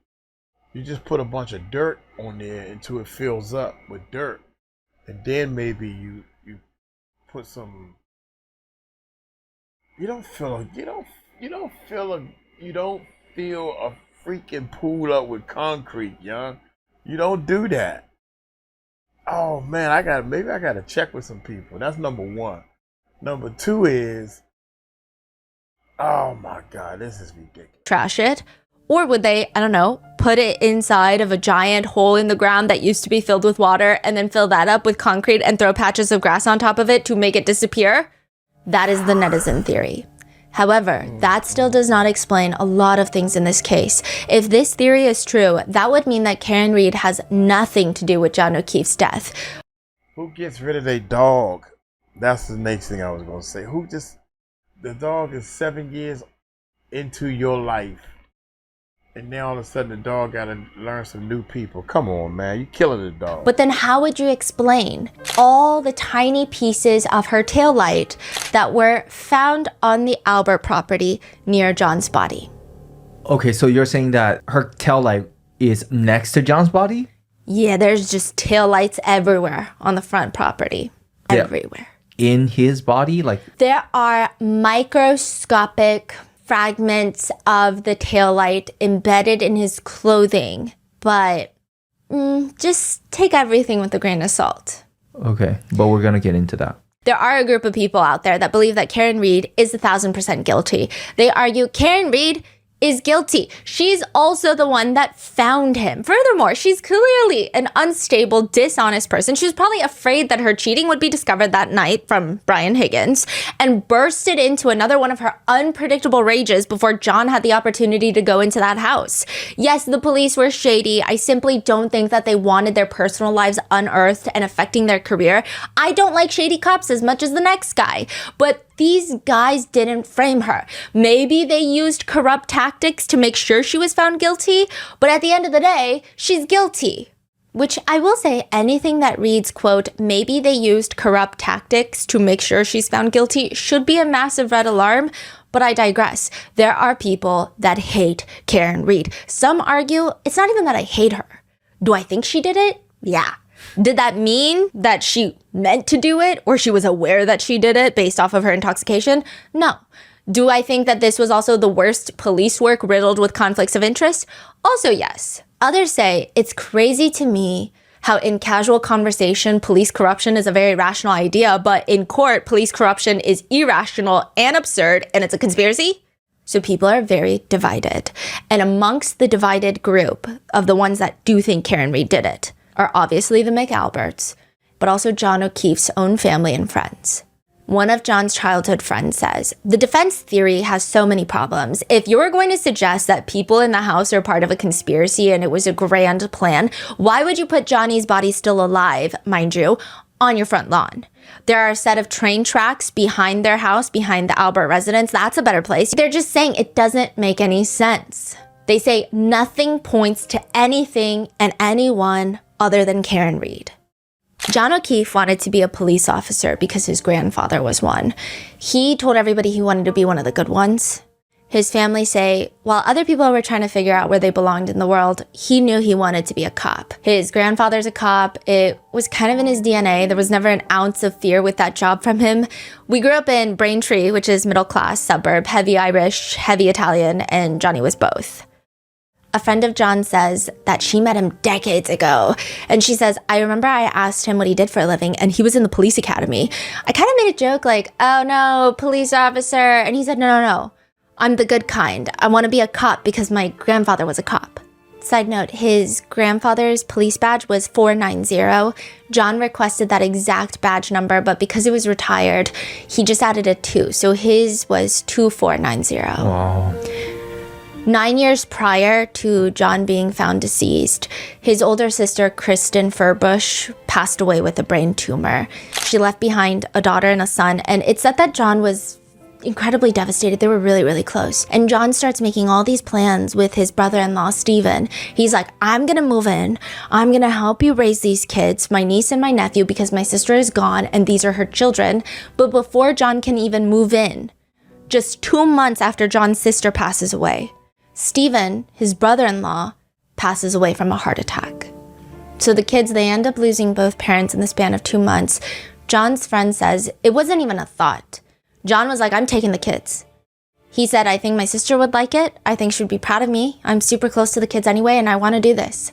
Speaker 1: You just put a bunch of dirt on there until it fills up with dirt, and then maybe you put some. You don't fill a freaking pool up with concrete, young. You don't do that. Oh man, maybe I gotta check with some people. That's number one. Number two is, oh my God, this is ridiculous.
Speaker 2: Trash it? Or would they, I don't know, put it inside of a giant hole in the ground that used to be filled with water and then fill that up with concrete and throw patches of grass on top of it to make it disappear? That is the netizen theory. However, that still does not explain a lot of things in this case. If this theory is true, that would mean that Karen Reed has nothing to do with John O'Keefe's death.
Speaker 1: Who gets rid of their dog? That's the next thing I was going to say. The dog is 7 years into your life, and now all of a sudden the dog got to learn some new people. Come on, man. You're killing the dog.
Speaker 2: But then how would you explain all the tiny pieces of her taillight that were found on the Albert property near John's body?
Speaker 4: Okay, so you're saying that her taillight is next to John's body?
Speaker 2: Yeah, there's just taillights everywhere on the front property.
Speaker 4: Yeah.
Speaker 2: Everywhere.
Speaker 4: In his body?
Speaker 2: There are microscopic fragments of the taillight embedded in his clothing, but just take everything with a grain of salt.
Speaker 4: Okay, but we're gonna get into that.
Speaker 2: There are a group of people out there that believe that Karen Reed is 1,000% guilty. They argue Karen Reed is guilty. She's also the one that found him. Furthermore, she's clearly an unstable, dishonest person. She was probably afraid that her cheating would be discovered that night from Brian Higgins and bursted into another one of her unpredictable rages before John had the opportunity to go into that house. Yes, the police were shady. I simply don't think that they wanted their personal lives unearthed and affecting their career. I don't like shady cops as much as the next guy, but these guys didn't frame her. Maybe they used corrupt tactics to make sure she was found guilty, but at the end of the day, she's guilty. Which I will say, anything that reads, quote, maybe they used corrupt tactics to make sure she's found guilty should be a massive red alarm. But I digress. There are people that hate Karen Reed. Some argue it's not even that I hate her. Do I think she did it? Yeah. Did that mean that she meant to do it or she was aware that she did it based off of her intoxication? No. Do I think that this was also the worst police work riddled with conflicts of interest? Also, yes. Others say it's crazy to me how in casual conversation, police corruption is a very rational idea, but in court, police corruption is irrational and absurd, and it's a conspiracy. So people are very divided. And amongst the divided group of the ones that do think Karen Reed did it are obviously the McAlberts, but also John O'Keefe's own family and friends. One of John's childhood friends says, the defense theory has so many problems. If you're going to suggest that people in the house are part of a conspiracy and it was a grand plan, why would you put Johnny's body still alive, mind you, on your front lawn? There are a set of train tracks behind their house, behind the Albert residence. That's a better place. They're just saying it doesn't make any sense. They say nothing points to anything and anyone other than Karen Reed. John O'Keefe wanted to be a police officer because his grandfather was one. He told everybody he wanted to be one of the good ones. His family say, while other people were trying to figure out where they belonged in the world, he knew he wanted to be a cop. His grandfather's a cop. It was kind of in his DNA. There was never an ounce of fear with that job from him. We grew up in Braintree, which is middle-class suburb, heavy Irish, heavy Italian, and Johnny was both. A friend of John says that she met him decades ago. And she says, I remember I asked him what he did for a living and he was in the police academy. I kind of made a joke like, oh no, police officer. And he said, no. I'm the good kind. I want to be a cop because my grandfather was a cop. Side note, his grandfather's police badge was 490. John requested that exact badge number, but because he was retired, he just added a 2. So his was 2490.
Speaker 4: Wow.
Speaker 2: 9 years prior to John being found deceased, his older sister, Kristen Furbush, passed away with a brain tumor. She left behind a daughter and a son, and it's said that John was incredibly devastated. They were really, really close. And John starts making all these plans with his brother-in-law, Steven. He's like, I'm gonna move in. I'm gonna help you raise these kids, my niece and my nephew, because my sister is gone and these are her children. But before John can even move in, just 2 months after John's sister passes away, Steven, his brother-in-law, passes away from a heart attack. So the kids, they end up losing both parents in the span of 2 months. John's friend says it wasn't even a thought. John was like, I'm taking the kids. He said, I think my sister would like it. I think she would be proud of me. I'm super close to the kids anyway, and I want to do this.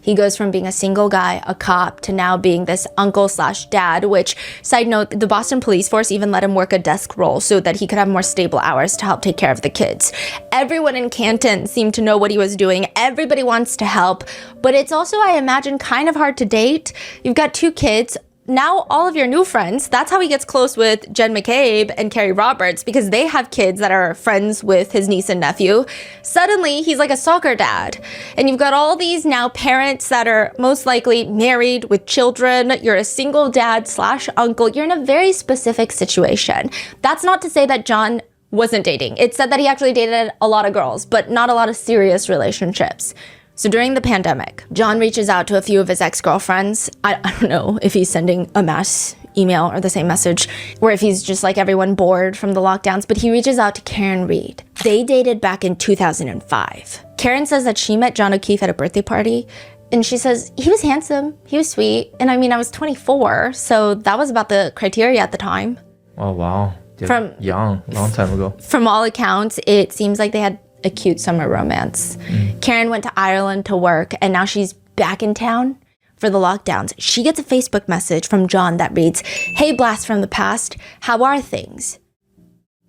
Speaker 2: He goes from being a single guy, a cop, to now being this uncle/dad, which, side note, the Boston police force even let him work a desk role so that he could have more stable hours to help take care of the kids. Everyone in Canton seemed to know what he was doing. Everybody wants to help, but it's also, I imagine, kind of hard to date. You've got 2 kids. Now all of your new friends, that's how he gets close with Jen McCabe and Carrie Roberts, because they have kids that are friends with his niece and nephew. Suddenly, he's like a soccer dad. And you've got all these now parents that are most likely married with children. You're a single dad/uncle. You're in a very specific situation. That's not to say that John wasn't dating. It said that he actually dated a lot of girls, but not a lot of serious relationships. So during the pandemic, John reaches out to a few of his ex-girlfriends. I don't know if he's sending a mass email or the same message, or if he's just like everyone bored from the lockdowns, but he reaches out to Karen Reed. They dated back in 2005. Karen says that she met John O'Keefe at a birthday party, and she says, he was handsome, he was sweet, and I mean, I was 24, so that was about the criteria at the time.
Speaker 4: Oh, wow.
Speaker 2: From
Speaker 4: young, long time ago.
Speaker 2: From all accounts, it seems like they had a cute summer romance. Karen went to Ireland to work, and now she's back in town for the lockdowns. She gets a Facebook message from John that reads, hey, blast from the past, how are things?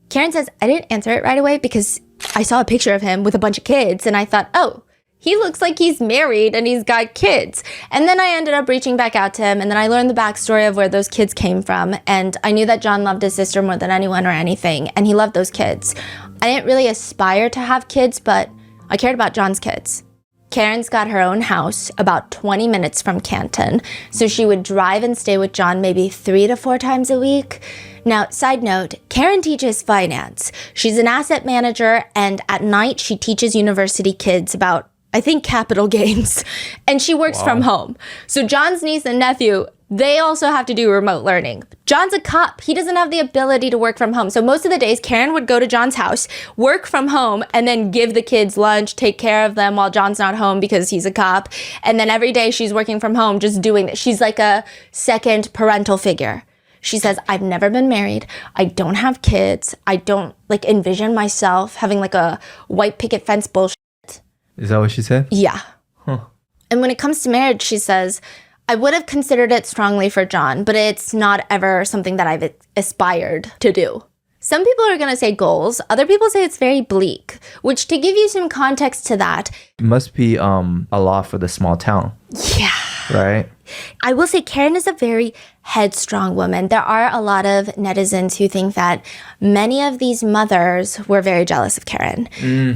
Speaker 2: Karen says, I didn't answer it right away because I saw a picture of him with a bunch of kids, and I thought, oh, he looks like he's married and he's got kids. And then I ended up reaching back out to him, and then I learned the backstory of where those kids came from, and I knew that John loved his sister more than anyone or anything, and he loved those kids. I didn't really aspire to have kids, but I cared about John's kids. Karen's got her own house about 20 minutes from Canton, so she would drive and stay with John maybe 3 to 4 times a week. Now, side note, Karen teaches finance. She's an asset manager, and at night she teaches university kids about, I think, capital gains, and she works from home. So John's niece and nephew, they also have to do remote learning. John's a cop. He doesn't have the ability to work from home. So most of the days, Karen would go to John's house, work from home, and then give the kids lunch, take care of them while John's not home because he's a cop. And then every day she's working from home, just doing this. She's like a second parental figure. She says, I've never been married. I don't have kids. I don't like envision myself having like a white picket fence bullshit.
Speaker 4: Is that what she said?
Speaker 2: Yeah. And when it comes to marriage, she says, I would have considered it strongly for John, but it's not ever something that I've aspired to do. Some people are going to say goals. Other people say it's very bleak, which to give you some context to that.
Speaker 4: It must be a lot for the small town.
Speaker 2: Yeah.
Speaker 4: Right?
Speaker 2: I will say Karen is a very headstrong woman. There are a lot of netizens who think that many of these mothers were very jealous of Karen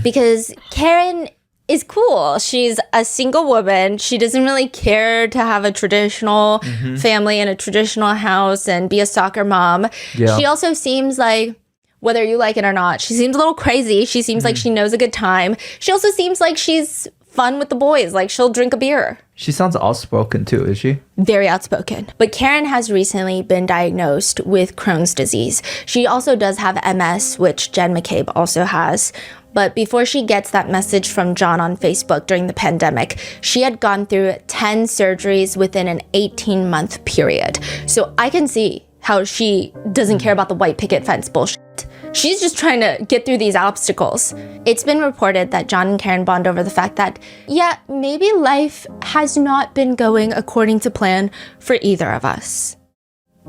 Speaker 2: because Karen is cool. She's a single woman. She doesn't really care to have a traditional family in a traditional house and be a soccer mom.
Speaker 4: Yeah.
Speaker 2: She also seems like, whether you like it or not, she seems a little crazy. She seems like she knows a good time. She also seems like she's fun with the boys. Like she'll drink a beer.
Speaker 4: She sounds outspoken too, is she?
Speaker 2: Very outspoken. But Karen has recently been diagnosed with Crohn's disease. She also does have MS, which Jen McCabe also has. But before she gets that message from John on Facebook during the pandemic, she had gone through 10 surgeries within an 18-month period. So I can see how she doesn't care about the white picket fence bullshit. She's just trying to get through these obstacles. It's been reported that John and Karen bond over the fact that, yeah, maybe life has not been going according to plan for either of us.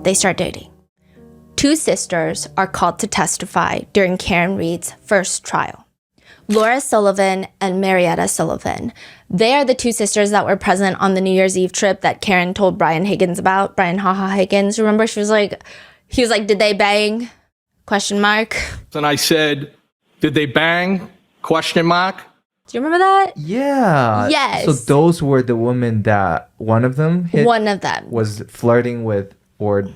Speaker 2: They start dating. 2 sisters are called to testify during Karen Reed's first trial. Laura Sullivan and Marietta Sullivan. They are the 2 sisters that were present on the New Year's Eve trip that Karen told Brian Higgins about. Brian Haha Higgins. Remember, he was like, did they bang? Question mark.
Speaker 7: And I said, did they bang? Question mark.
Speaker 2: Do you remember that?
Speaker 4: Yeah.
Speaker 2: Yes.
Speaker 4: So those were the women that one of them was flirting with or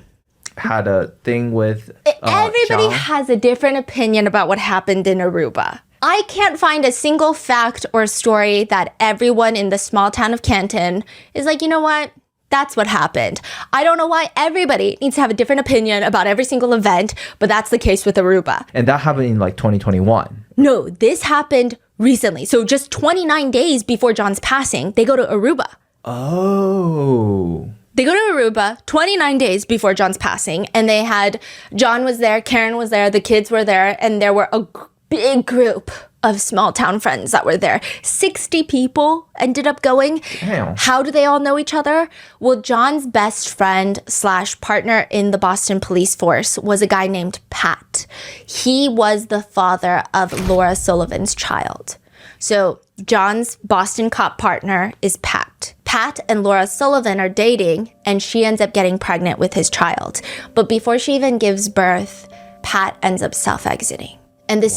Speaker 4: had a thing with.
Speaker 2: Everybody
Speaker 4: John.
Speaker 2: has a different opinion about what happened in Aruba. I can't find a single fact or story that everyone in the small town of Canton is like, you know what? That's what happened. I don't know why everybody needs to have a different opinion about every single event, but that's the case with Aruba.
Speaker 4: And that happened in like 2021.
Speaker 2: No, this happened recently. So just 29 days before John's passing, they go to Aruba.
Speaker 4: Oh.
Speaker 2: They go to Aruba 29 days before John's passing, and they had, John was there, Karen was there, the kids were there, and there were a big group of small town friends that were there. 60 people ended up going.
Speaker 4: Damn.
Speaker 2: How do they all know each other? Well, John's best friend / partner in the Boston police force was a guy named Pat. He was the father of Laura Sullivan's child. So John's Boston cop partner is Pat. Pat and Laura Sullivan are dating, and she ends up getting pregnant with his child. But before she even gives birth, Pat ends up self-exiting. And this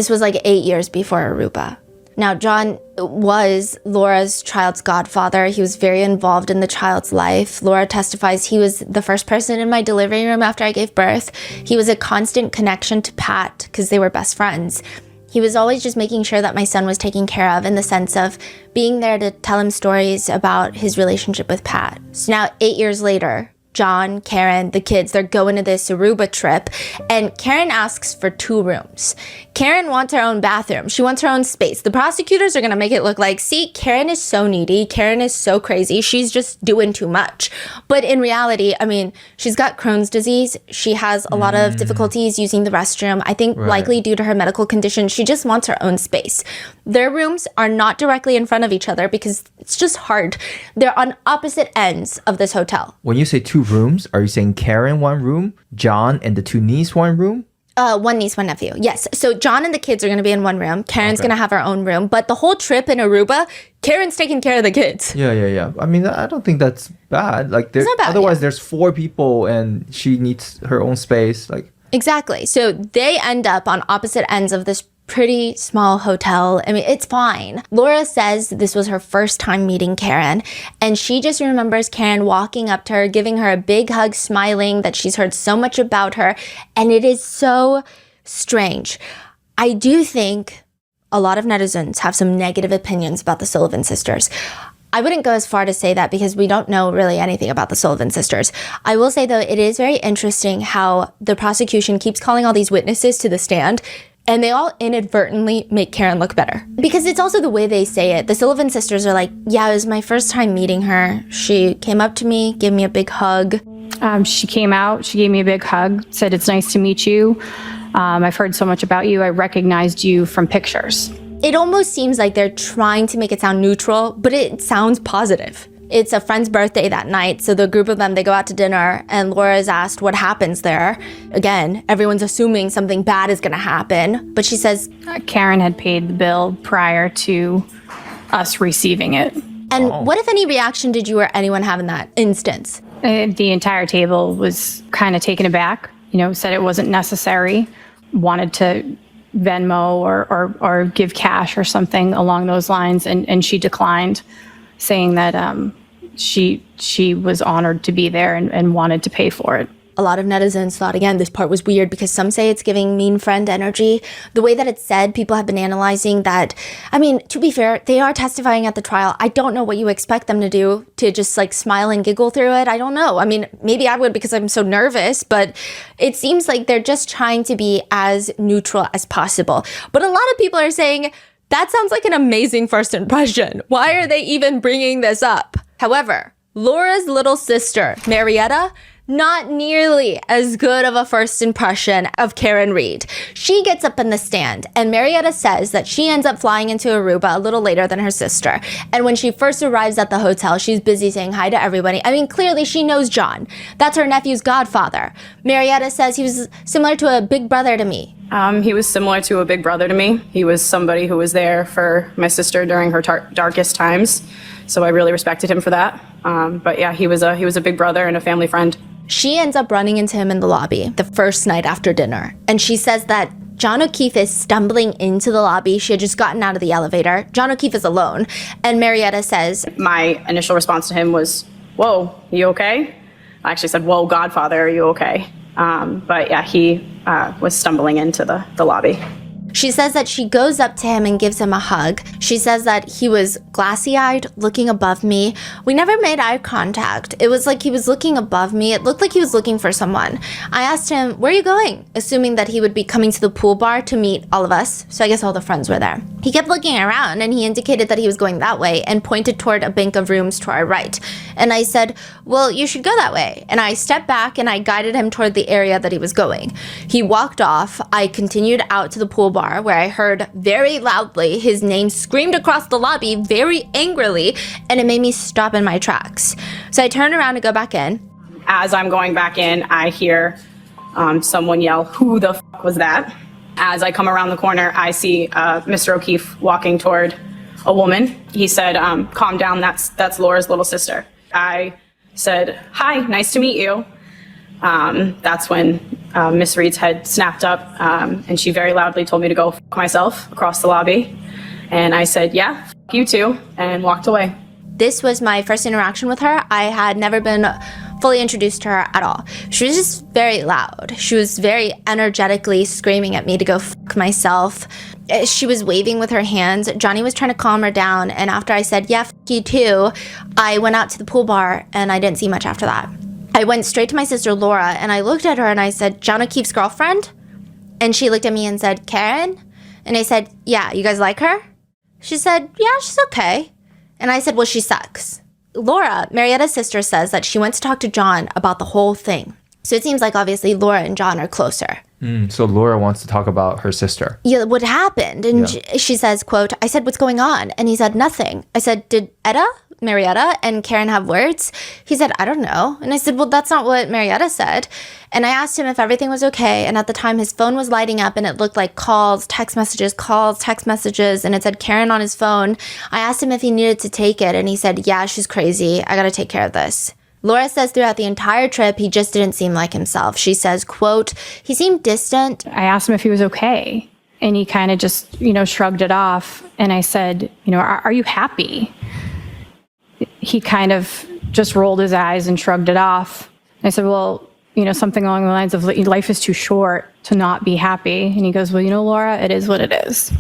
Speaker 2: was like 8 years before Aruba. Now, John was Laura's child's godfather. He was very involved in the child's life. Laura testifies he was the first person in my delivery room after I gave birth. He was a constant connection to Pat because they were best friends. He was always just making sure that my son was taken care of in the sense of being there to tell him stories about his relationship with Pat. So now 8 years later, John, Karen, the kids, they're going to this Aruba trip, and Karen asks for 2 rooms. Karen wants her own bathroom. She wants her own space. The prosecutors are going to make it look like, see, Karen is so needy. Karen is so crazy. She's just doing too much. But in reality, I mean, she's got Crohn's disease. She has a lot of difficulties using the restroom. I think likely due to her medical condition, she just wants her own space. Their rooms are not directly in front of each other because it's just hard. They're on opposite ends of this hotel.
Speaker 4: When you say 2 rooms, are you saying Karen 1 room, John and the 2 niece 1 room?
Speaker 2: 1 niece, 1 nephew. Yes. So John and the kids are going to be in 1 room. Karen's going to have her own room. But the whole trip in Aruba, Karen's taking care of the kids.
Speaker 4: Yeah. I mean, I don't think that's bad. Like,
Speaker 2: it's not bad,
Speaker 4: otherwise,
Speaker 2: yeah.
Speaker 4: There's 4 people and she needs her own space. Like,
Speaker 2: exactly. So they end up on opposite ends of this pretty small hotel. I mean, it's fine. Laura says this was her first time meeting Karen, and she just remembers Karen walking up to her, giving her a big hug, smiling that she's heard so much about her, and it is so strange. I do think a lot of netizens have some negative opinions about the Sullivan sisters. I wouldn't go as far to say that because we don't know really anything about the Sullivan sisters. I will say, though, it is very interesting how the prosecution keeps calling all these witnesses to the stand, and they all inadvertently make Karen look better. Because it's also the way they say it. The Sullivan sisters are like, yeah, it was my first time meeting her. She came up to me, gave me a big hug.
Speaker 8: She came out, she gave me a big hug, said, it's nice to meet you. I've heard so much about you. I recognized you from pictures.
Speaker 2: It almost seems like they're trying to make it sound neutral, but it sounds positive. It's a friend's birthday that night, so the group of them, they go out to dinner, and Laura is asked what happens there. Again, everyone's assuming something bad is gonna happen, but she says,
Speaker 8: Karen had paid the bill prior to us receiving it.
Speaker 2: And what, if any, reaction did you or anyone have in that instance?
Speaker 8: The entire table was kind of taken aback, said it wasn't necessary, wanted to Venmo or give cash or something along those lines, and she declined, saying that she was honored to be there and wanted to pay for it.
Speaker 2: A lot of netizens thought, again, this part was weird because some say it's giving mean friend energy. The way that it's said, people have been analyzing that. I mean, to be fair, they are testifying at the trial. I don't know what you expect them to do, to just like smile and giggle through it. I don't know. I mean, maybe I would because I'm so nervous, but it seems like they're just trying to be as neutral as possible. But a lot of people are saying, that sounds like an amazing first impression. Why are they even bringing this up? However, Laura's little sister, Marietta, not nearly as good of a first impression of Karen Reed. She gets up in the stand, and Marietta says that she ends up flying into Aruba a little later than her sister. And when she first arrives at the hotel, she's busy saying hi to everybody. I mean, clearly she knows John. That's her nephew's godfather. Marietta says he was similar to a big brother to me.
Speaker 8: He was similar to a big brother to me. He was somebody who was there for my sister during her darkest times. So I really respected him for that. But yeah, he was a big brother and a family friend.
Speaker 2: She ends up running into him in the lobby the first night after dinner. And she says that John O'Keefe is stumbling into the lobby. She had just gotten out of the elevator. John O'Keefe is alone. And Marietta says,
Speaker 8: my initial response to him was, whoa, you okay? I actually said, whoa, Godfather, are you okay? But yeah, he was stumbling into the lobby.
Speaker 2: She says that she goes up to him and gives him a hug. She says that he was glassy-eyed, looking above me. We never made eye contact. It was like he was looking above me. It looked like he was looking for someone. I asked him, where are you going? Assuming that he would be coming to the pool bar to meet all of us. So I guess all the friends were there. He kept looking around and he indicated that he was going that way and pointed toward a bank of rooms to our right. And I said, well, you should go that way. And I stepped back and I guided him toward the area that he was going. He walked off. I continued out to the pool bar where I heard very loudly his name screamed across the lobby very angrily, and it made me stop in my tracks. So I turned around to go back in.
Speaker 8: As I'm going back in, I hear someone yell, who the f*** was that? As I come around the corner, I see Mr. O'Keefe walking toward a woman. He said, calm down, that's Laura's little sister. I said, hi, nice to meet you. That's when Miss Reed's head snapped up, and she very loudly told me to go f*** myself across the lobby. And I said, yeah, f*** you too, and walked away.
Speaker 2: This was my first interaction with her. I had never been fully introduced to her at all. She was just very loud. She was very energetically screaming at me to go f*** myself. She was waving with her hands. Johnny was trying to calm her down, and after I said, yeah, f*** you too, I went out to the pool bar, and I didn't see much after that. I went straight to my sister Laura, and I looked at her and I said, John O'Keefe's girlfriend? And she looked at me and said, Karen? And I said, yeah, you guys like her? She said, yeah, she's okay. And I said, well, she sucks. Laura, Marietta's sister, says that she went to talk to John about the whole thing. So it seems like obviously Laura and John are closer.
Speaker 4: So Laura wants to talk about her sister.
Speaker 2: Yeah, what happened? And she says, quote, I said, what's going on? And he said, nothing. I said, did Marietta and Karen have words? He said, I don't know. And I said, well, that's not what Marietta said. And I asked him if everything was okay. And at the time, his phone was lighting up and it looked like calls, text messages. And it said Karen on his phone. I asked him if he needed to take it. And he said, yeah, she's crazy. I got to take care of this. Laura says throughout the entire trip, he just didn't seem like himself. She says, quote, he seemed distant.
Speaker 8: I asked him if he was okay. And he kind of just, shrugged it off. And I said, are you happy? He kind of just rolled his eyes and shrugged it off. And I said, well, something along the lines of life is too short to not be happy. And he goes, well, Laura, it is what it is.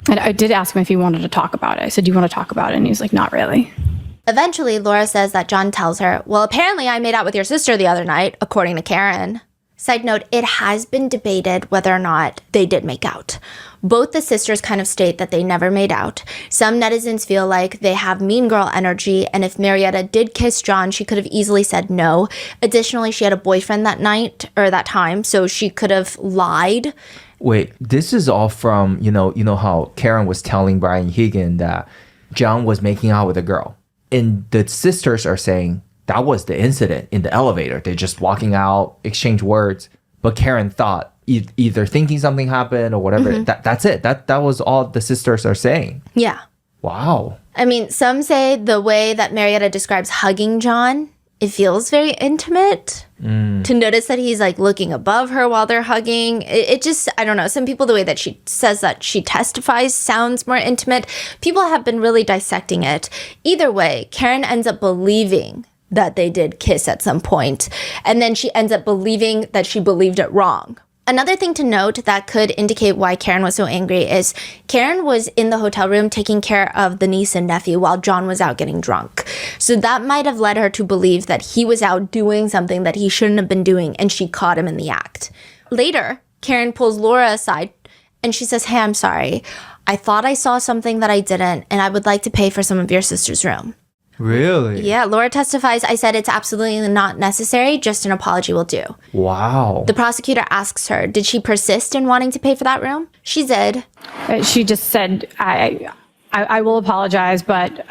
Speaker 8: I did ask him if he wanted to talk about it. I said, do you want to talk about it? And he was like, not really.
Speaker 2: Eventually, Laura says that John tells her, well, apparently I made out with your sister the other night, according to Karen. Side note, it has been debated whether or not they did make out. Both the sisters kind of state that they never made out. Some netizens feel like they have mean girl energy, and if Marietta did kiss John, she could have easily said no. Additionally, she had a boyfriend that night, or that time, so she could have lied.
Speaker 4: Wait, this is all from, you know how Karen was telling Brian Higgin that John was making out with a girl. And the sisters are saying that was the incident in the elevator. They're just walking out, exchange words. But Karen thought either thinking something happened or whatever. That's it. That was all the sisters are saying.
Speaker 2: Yeah.
Speaker 4: Wow.
Speaker 2: I mean, some say the way that Marietta describes hugging John, it feels very intimate. To notice that he's like looking above her while they're hugging. It just, I don't know. Some people, the way that she says that she testifies sounds more intimate. People have been really dissecting it. Either way, Karen ends up believing that they did kiss at some point. And then she ends up believing that she believed it wrong. Another thing to note that could indicate why Karen was so angry is Karen was in the hotel room taking care of the niece and nephew while John was out getting drunk. So that might have led her to believe that he was out doing something that he shouldn't have been doing, and she caught him in the act. Later, Karen pulls Laura aside and she says, hey, I'm sorry. I thought I saw something that I didn't, and I would like to pay for some of your sister's room.
Speaker 4: Really?
Speaker 2: Yeah, Laura testifies, I said it's absolutely not necessary, just an apology will do.
Speaker 4: Wow.
Speaker 2: The prosecutor asks her, did she persist in wanting to pay for that room? She did.
Speaker 8: She just said, I will apologize, but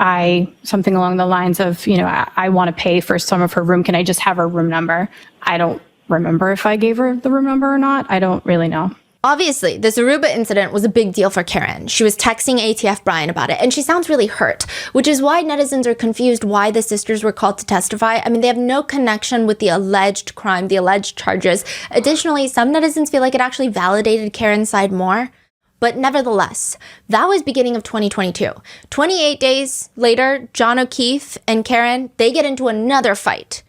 Speaker 8: something along the lines of, I want to pay for some of her room. Can I just have her room number? I don't remember if I gave her the room number or not. I don't really know.
Speaker 2: Obviously, this Aruba incident was a big deal for Karen. She was texting ATF Brian about it, and she sounds really hurt, which is why netizens are confused why the sisters were called to testify. I mean, they have no connection with the alleged crime, the alleged charges. Additionally, some netizens feel like it actually validated Karen's side more. But nevertheless, that was beginning of 2022. 28 days later, John O'Keefe and Karen, they get into another fight.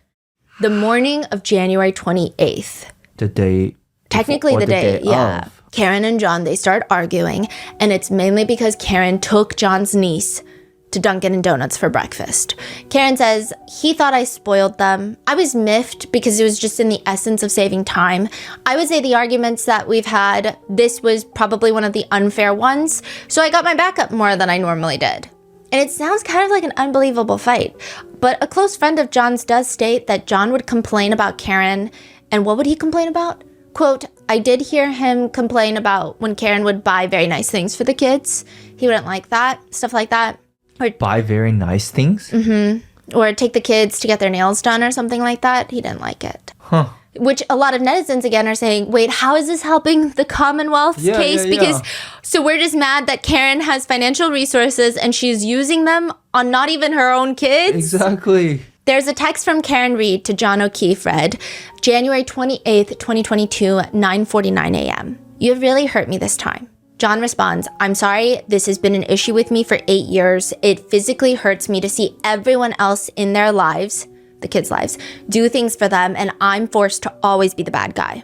Speaker 2: The morning of January 28th.
Speaker 4: The day...
Speaker 2: Technically the day, yeah.
Speaker 4: Of.
Speaker 2: Karen and John, they start arguing, and it's mainly because Karen took John's niece to Dunkin' & Donuts for breakfast. Karen says, he thought I spoiled them. I was miffed because it was just in the essence of saving time. I would say the arguments that we've had, this was probably one of the unfair ones, so I got my back up more than I normally did. And it sounds kind of like an unbelievable fight, but a close friend of John's does state that John would complain about Karen, and what would he complain about? Quote, I did hear him complain about when Karen would buy very nice things for the kids. He wouldn't like that, stuff like that. Or
Speaker 4: buy very nice things?
Speaker 2: Mm-hmm. Or take the kids to get their nails done or something like that. He didn't like it.
Speaker 4: Huh.
Speaker 2: Which a lot of netizens, again, are saying, wait, how is this helping the Commonwealth's case? Because, so we're just mad that Karen has financial resources and she's using them on not even her own kids?
Speaker 4: Exactly.
Speaker 2: There's a text from Karen Reed to John O'Keefe read, January 28th, 2022, 9:49 a.m. You have really hurt me this time. John responds, I'm sorry, this has been an issue with me for 8 years. It physically hurts me to see everyone else in their lives, the kids' lives, do things for them, and I'm forced to always be the bad guy.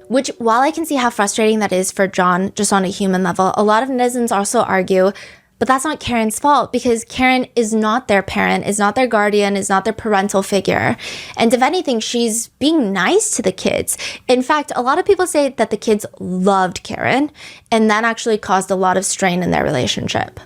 Speaker 2: Which, while I can see how frustrating that is for John, just on a human level, a lot of netizens also argue, but that's not Karen's fault because Karen is not their parent, is not their guardian, is not their parental figure. And if anything, she's being nice to the kids. In fact, a lot of people say that the kids loved Karen, and that actually caused a lot of strain in their relationship.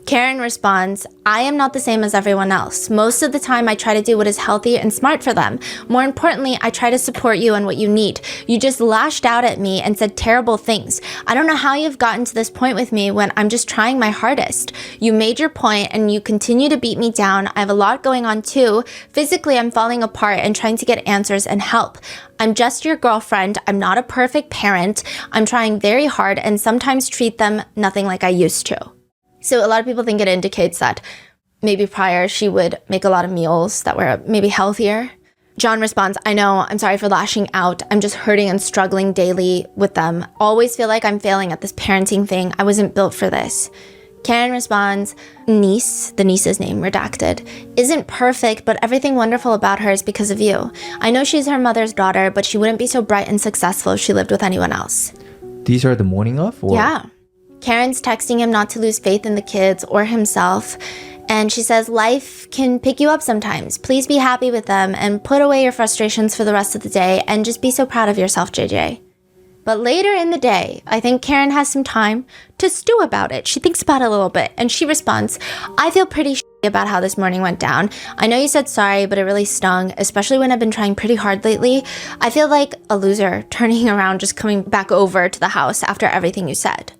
Speaker 2: Karen responds, I am not the same as everyone else. Most of the time, I try to do what is healthy and smart for them. More importantly, I try to support you and what you need. You just lashed out at me and said terrible things. I don't know how you've gotten to this point with me when I'm just trying my hardest. You made your point and you continue to beat me down. I have a lot going on too. Physically, I'm falling apart and trying to get answers and help. I'm just your girlfriend. I'm not a perfect parent. I'm trying very hard and sometimes treat them nothing like I used to. So a lot of people think it indicates that maybe prior she would make a lot of meals that were maybe healthier. John responds, I know, I'm sorry for lashing out. I'm just hurting and struggling daily with them. Always feel like I'm failing at this parenting thing. I wasn't built for this. Karen responds, niece, the niece's name redacted, isn't perfect, but everything wonderful about her is because of you. I know she's her mother's daughter, but she wouldn't be so bright and successful if she lived with anyone else.
Speaker 4: These are the morning of? Or?
Speaker 2: Yeah. Karen's texting him not to lose faith in the kids or himself. And she says, life can pick you up sometimes. Please be happy with them and put away your frustrations for the rest of the day and just be so proud of yourself, JJ. But later in the day, I think Karen has some time to stew about it. She thinks about it a little bit and she responds, I feel pretty about how this morning went down. I know you said sorry, but it really stung, especially when I've been trying pretty hard lately. I feel like a loser turning around, just coming back over to the house after everything you said.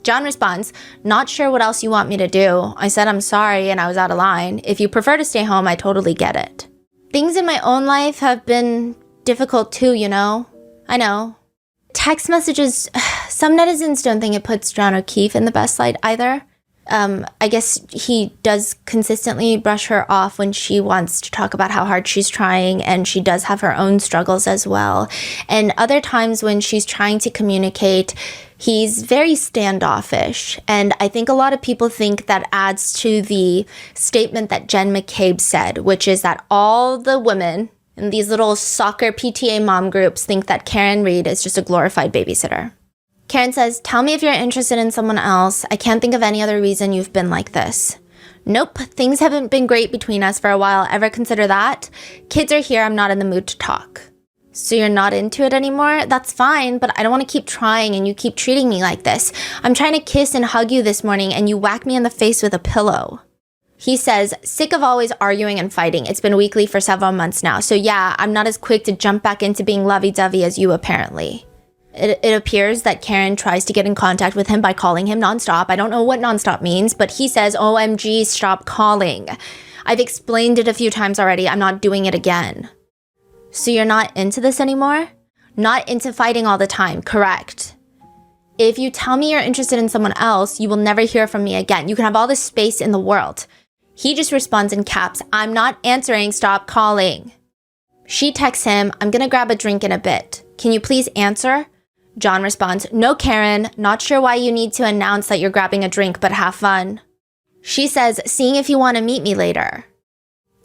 Speaker 2: John responds, not sure what else you want me to do. I said I'm sorry and I was out of line. If you prefer to stay home, I totally get it. Things in my own life have been difficult too, you know? I know. Text messages, some netizens don't think it puts John O'Keefe in the best light either. I guess he does consistently brush her off when she wants to talk about how hard she's trying, and she does have her own struggles as well. And other times when she's trying to communicate, he's very standoffish. And I think a lot of people think that adds to the statement that Jen McCabe said, which is that all the women in these little soccer PTA mom groups think that Karen Reed is just a glorified babysitter. Karen says, tell me if you're interested in someone else. I can't think of any other reason you've been like this. Nope, things haven't been great between us for a while. Ever consider that? Kids are here. I'm not in the mood to talk. So you're not into it anymore? That's fine, but I don't want to keep trying and you keep treating me like this. I'm trying to kiss and hug you this morning and you whack me in the face with a pillow. He says, sick of always arguing and fighting. It's been weekly for several months now. So yeah, I'm not as quick to jump back into being lovey-dovey as you apparently. It appears that Karen tries to get in contact with him by calling him nonstop. I don't know what nonstop means, but he says, OMG, stop calling. I've explained it a few times already. I'm not doing it again. So you're not into this anymore? Not into fighting all the time, correct? If you tell me you're interested in someone else, you will never hear from me again. You can have all the space in the world. He just responds in caps, I'm not answering, stop calling. She texts him, I'm gonna grab a drink in a bit. Can you please answer? John responds, no, Karen, not sure why you need to announce that you're grabbing a drink, but have fun. She says, seeing if you want to meet me later.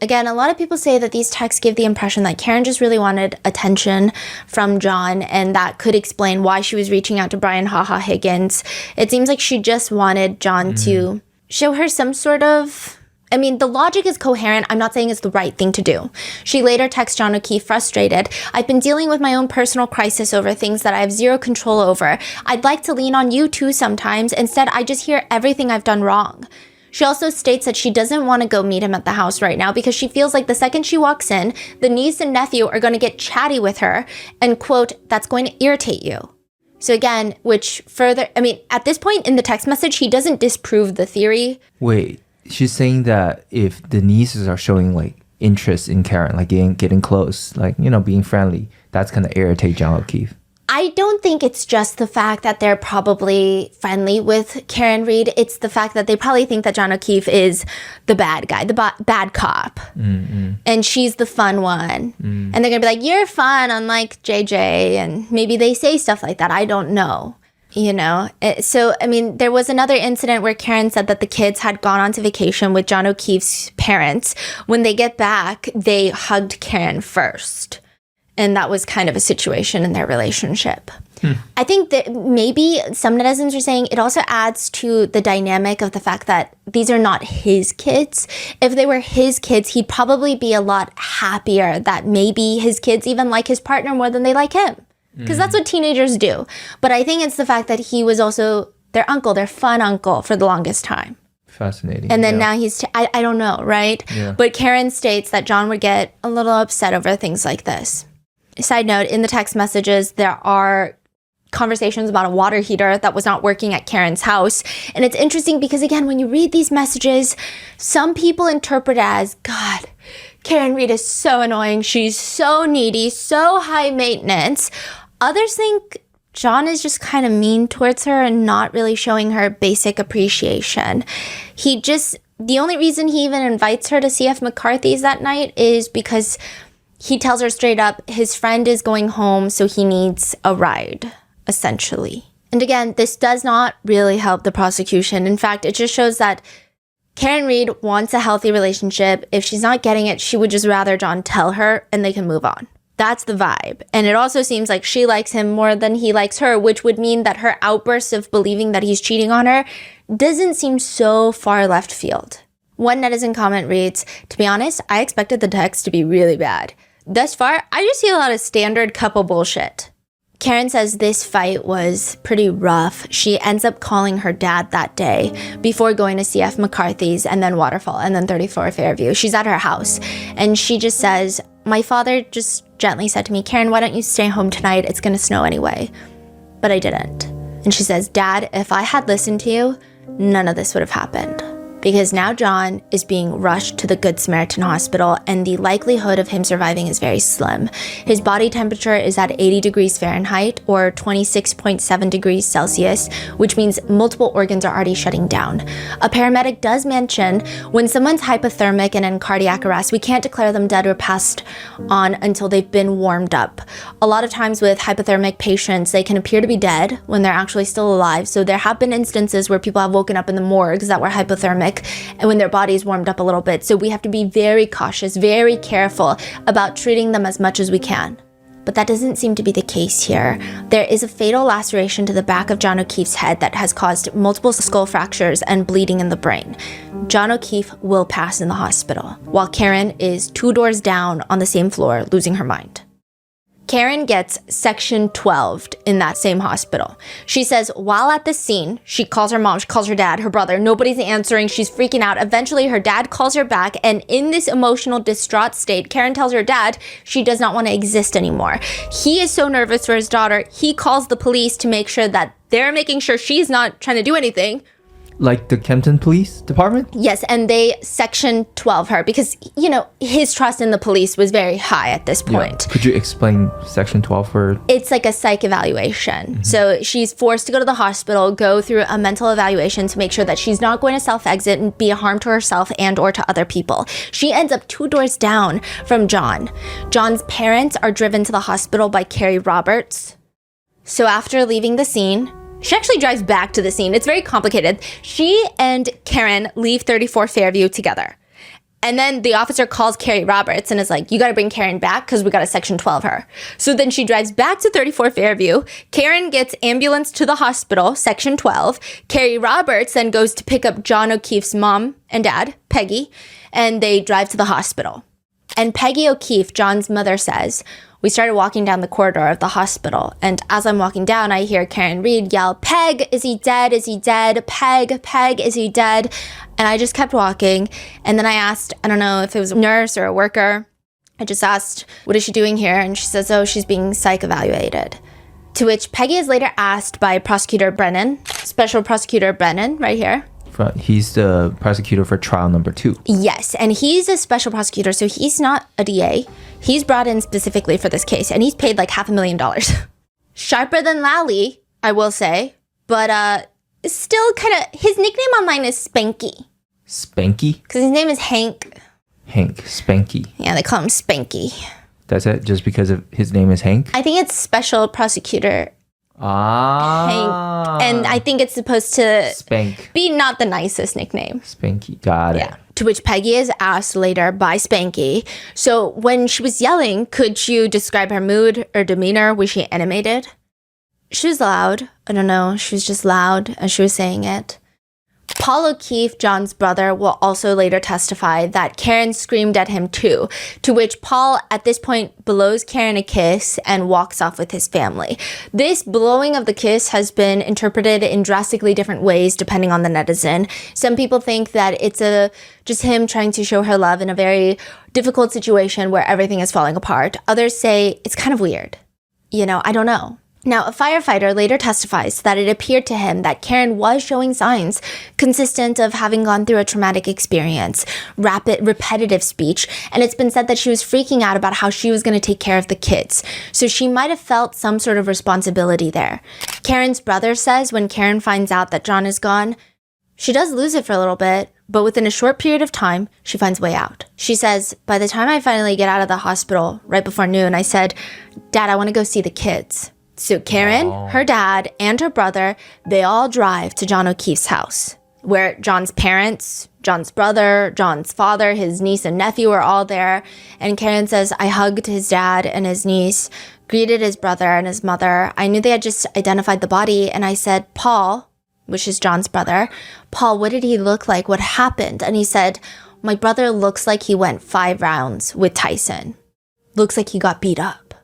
Speaker 2: Again, a lot of people say that these texts give the impression that Karen just really wanted attention from John, and that could explain why she was reaching out to Brian Haha Higgins. It seems like she just wanted John to show her some sort of... I mean, the logic is coherent. I'm not saying it's the right thing to do. She later texts John O'Keefe frustrated. I've been dealing with my own personal crisis over things that I have zero control over. I'd like to lean on you too sometimes. Instead, I just hear everything I've done wrong. She also states that she doesn't want to go meet him at the house right now because she feels like the second she walks in, the niece and nephew are going to get chatty with her and, quote, that's going to irritate you. So again, which further, I mean, at this point in the text message, he doesn't disprove the theory.
Speaker 4: Wait. She's saying that if the nieces are showing like interest in Karen, like getting close, like, you know, being friendly, that's going to irritate John O'Keefe.
Speaker 2: I don't think it's just the fact that they're probably friendly with Karen Reed. It's the fact that they probably think that John O'Keefe is the bad guy, the bad cop. And she's the fun one. And they're going to be like, you're fun, unlike JJ. And maybe they say stuff like that. I don't know. You know, so, I mean, there was another incident where Karen said that the kids had gone on to vacation with John O'Keefe's parents. When they get back, they hugged Karen first. And that was kind of a situation in their relationship. I think that maybe some netizens are saying it also adds to the dynamic of the fact that these are not his kids. If they were his kids, he'd probably be a lot happier that maybe his kids even like his partner more than they like him. Because that's what teenagers do. But I think it's the fact that he was also their uncle, their fun uncle for the longest time.
Speaker 4: Fascinating.
Speaker 2: And then now he's, I don't know, right?
Speaker 4: Yeah.
Speaker 2: But Karen states that John would get a little upset over things like this. Side note, in the text messages, there are conversations about a water heater that was not working at Karen's house. And it's interesting because, again, when you read these messages, some people interpret it as, God, Karen Reed is so annoying. She's so needy, so high maintenance. Others think John is just kind of mean towards her and not really showing her basic appreciation. The only reason he even invites her to CF McCarthy's that night is because he tells her straight up his friend is going home, so he needs a ride, essentially. And again, this does not really help the prosecution. In fact, it just shows that Karen Reed wants a healthy relationship. If she's not getting it, she would just rather John tell her and they can move on. That's the vibe. And it also seems like she likes him more than he likes her, which would mean that her outbursts of believing that he's cheating on her doesn't seem so far left field. One netizen comment reads, "To be honest, I expected the text to be really bad. Thus far, I just see a lot of standard couple bullshit." Karen says this fight was pretty rough. She ends up calling her dad that day before going to CF McCarthy's and then Waterfall and then 34 Fairview. She's at her house and she just says, "My father just gently said to me, 'Karen, why don't you stay home tonight? It's gonna snow anyway.' But I didn't." And she says, "Dad, if I had listened to you, none of this would have happened." Because now John is being rushed to the Good Samaritan Hospital and the likelihood of him surviving is very slim. His body temperature is at 80 degrees Fahrenheit or 26.7 degrees Celsius, which means multiple organs are already shutting down. A paramedic does mention when someone's hypothermic and in cardiac arrest, we can't declare them dead or passed on until they've been warmed up. A lot of times with hypothermic patients, they can appear to be dead when they're actually still alive. So there have been instances where people have woken up in the morgues that were hypothermic and when their bodies warmed up a little bit. So we have to be very cautious, very careful about treating them as much as we can. But that doesn't seem to be the case here. There is a fatal laceration to the back of John O'Keefe's head that has caused multiple skull fractures and bleeding in the brain. John O'Keefe will pass in the hospital, while Karen is 2 doors down on the same floor, losing her mind. Karen gets section 12'd in that same hospital. She says while at the scene, she calls her mom, she calls her dad, her brother, nobody's answering, she's freaking out. Eventually her dad calls her back and in this emotional distraught state, Karen tells her dad she does not want to exist anymore. He is so nervous for his daughter, he calls the police to make sure that they're making sure she's not trying to do anything.
Speaker 4: Like the Kempton Police Department?
Speaker 2: Yes, and they section 12 her because, you know, his trust in the police was very high at this point.
Speaker 4: Yeah. Could you explain section 12 for?
Speaker 2: It's like a psych evaluation. So she's forced to go to the hospital, go through a mental evaluation to make sure that she's not going to self-exit and be a harm to herself and or to other people. She ends up 2 doors down from John. John's parents are driven to the hospital by Carrie Roberts. So after leaving the scene, she actually drives back to the scene. It's very complicated. She and Karen leave 34 Fairview together. And then the officer calls Carrie Roberts and is like, you gotta bring Karen back because we gotta section 12 her. So then she drives back to 34 Fairview. Karen gets ambulance to the hospital, section 12. Carrie Roberts then goes to pick up John O'Keefe's mom and dad, Peggy, and they drive to the hospital. And Peggy O'Keefe, John's mother, says, we started walking down the corridor of the hospital, and as I'm walking down, I hear Karen Reed yell, "Peg, is he dead? Is he dead? Peg, Peg, is he dead?" And I just kept walking, and then I asked, I don't know if it was a nurse or a worker, I just asked, what is she doing here? And she says, oh, she's being psych evaluated. To which Peggy is later asked by Prosecutor Brennan, Special Prosecutor Brennan, right here.
Speaker 4: He's the prosecutor for trial number 2.
Speaker 2: Yes, and he's a special prosecutor, so he's not a DA. He's brought in specifically for this case, and he's paid like $500,000. Sharper than Lally, I will say, but still kind of, his nickname online is Spanky.
Speaker 4: Spanky?
Speaker 2: Because his name is Hank.
Speaker 4: Hank, Spanky.
Speaker 2: Yeah, they call him Spanky.
Speaker 4: That's it? Just because of his name is Hank?
Speaker 2: I think it's Special Prosecutor
Speaker 4: Hank.
Speaker 2: And I think it's supposed to
Speaker 4: Spank.
Speaker 2: be not the nicest nickname.
Speaker 4: Spanky, got it.
Speaker 2: Yeah. To which Peggy is asked later by Spanky, so when she was yelling, could you describe her mood or demeanor? Was she animated? She was loud. I don't know. She was just loud as she was saying it. Paul O'Keefe, John's brother, will also later testify that Karen screamed at him too, to which Paul at this point blows Karen a kiss and walks off with his family. This blowing of the kiss has been interpreted in drastically different ways depending on the netizen. Some people think that it's just him trying to show her love in a very difficult situation where everything is falling apart. Others say it's kind of weird. You know, I don't know. Now, a firefighter later testifies that it appeared to him that Karen was showing signs consistent of having gone through a traumatic experience, rapid, repetitive speech, and it's been said that she was freaking out about how she was going to take care of the kids. So she might have felt some sort of responsibility there. Karen's brother says when Karen finds out that John is gone, she does lose it for a little bit, but within a short period of time, she finds a way out. She says, by the time I finally get out of the hospital, right before noon, I said, Dad, I want to go see the kids. So Karen, her dad, and her brother, they all drive to John O'Keefe's house. where John's parents, John's brother, John's father, his niece and nephew were all there. And Karen says, I hugged his dad and his niece, greeted his brother and his mother. I knew they had just identified the body. And I said, Paul, which is John's brother, Paul, what did he look like? What happened? And he said, my brother looks like he went 5 rounds with Tyson. Looks like he got beat up.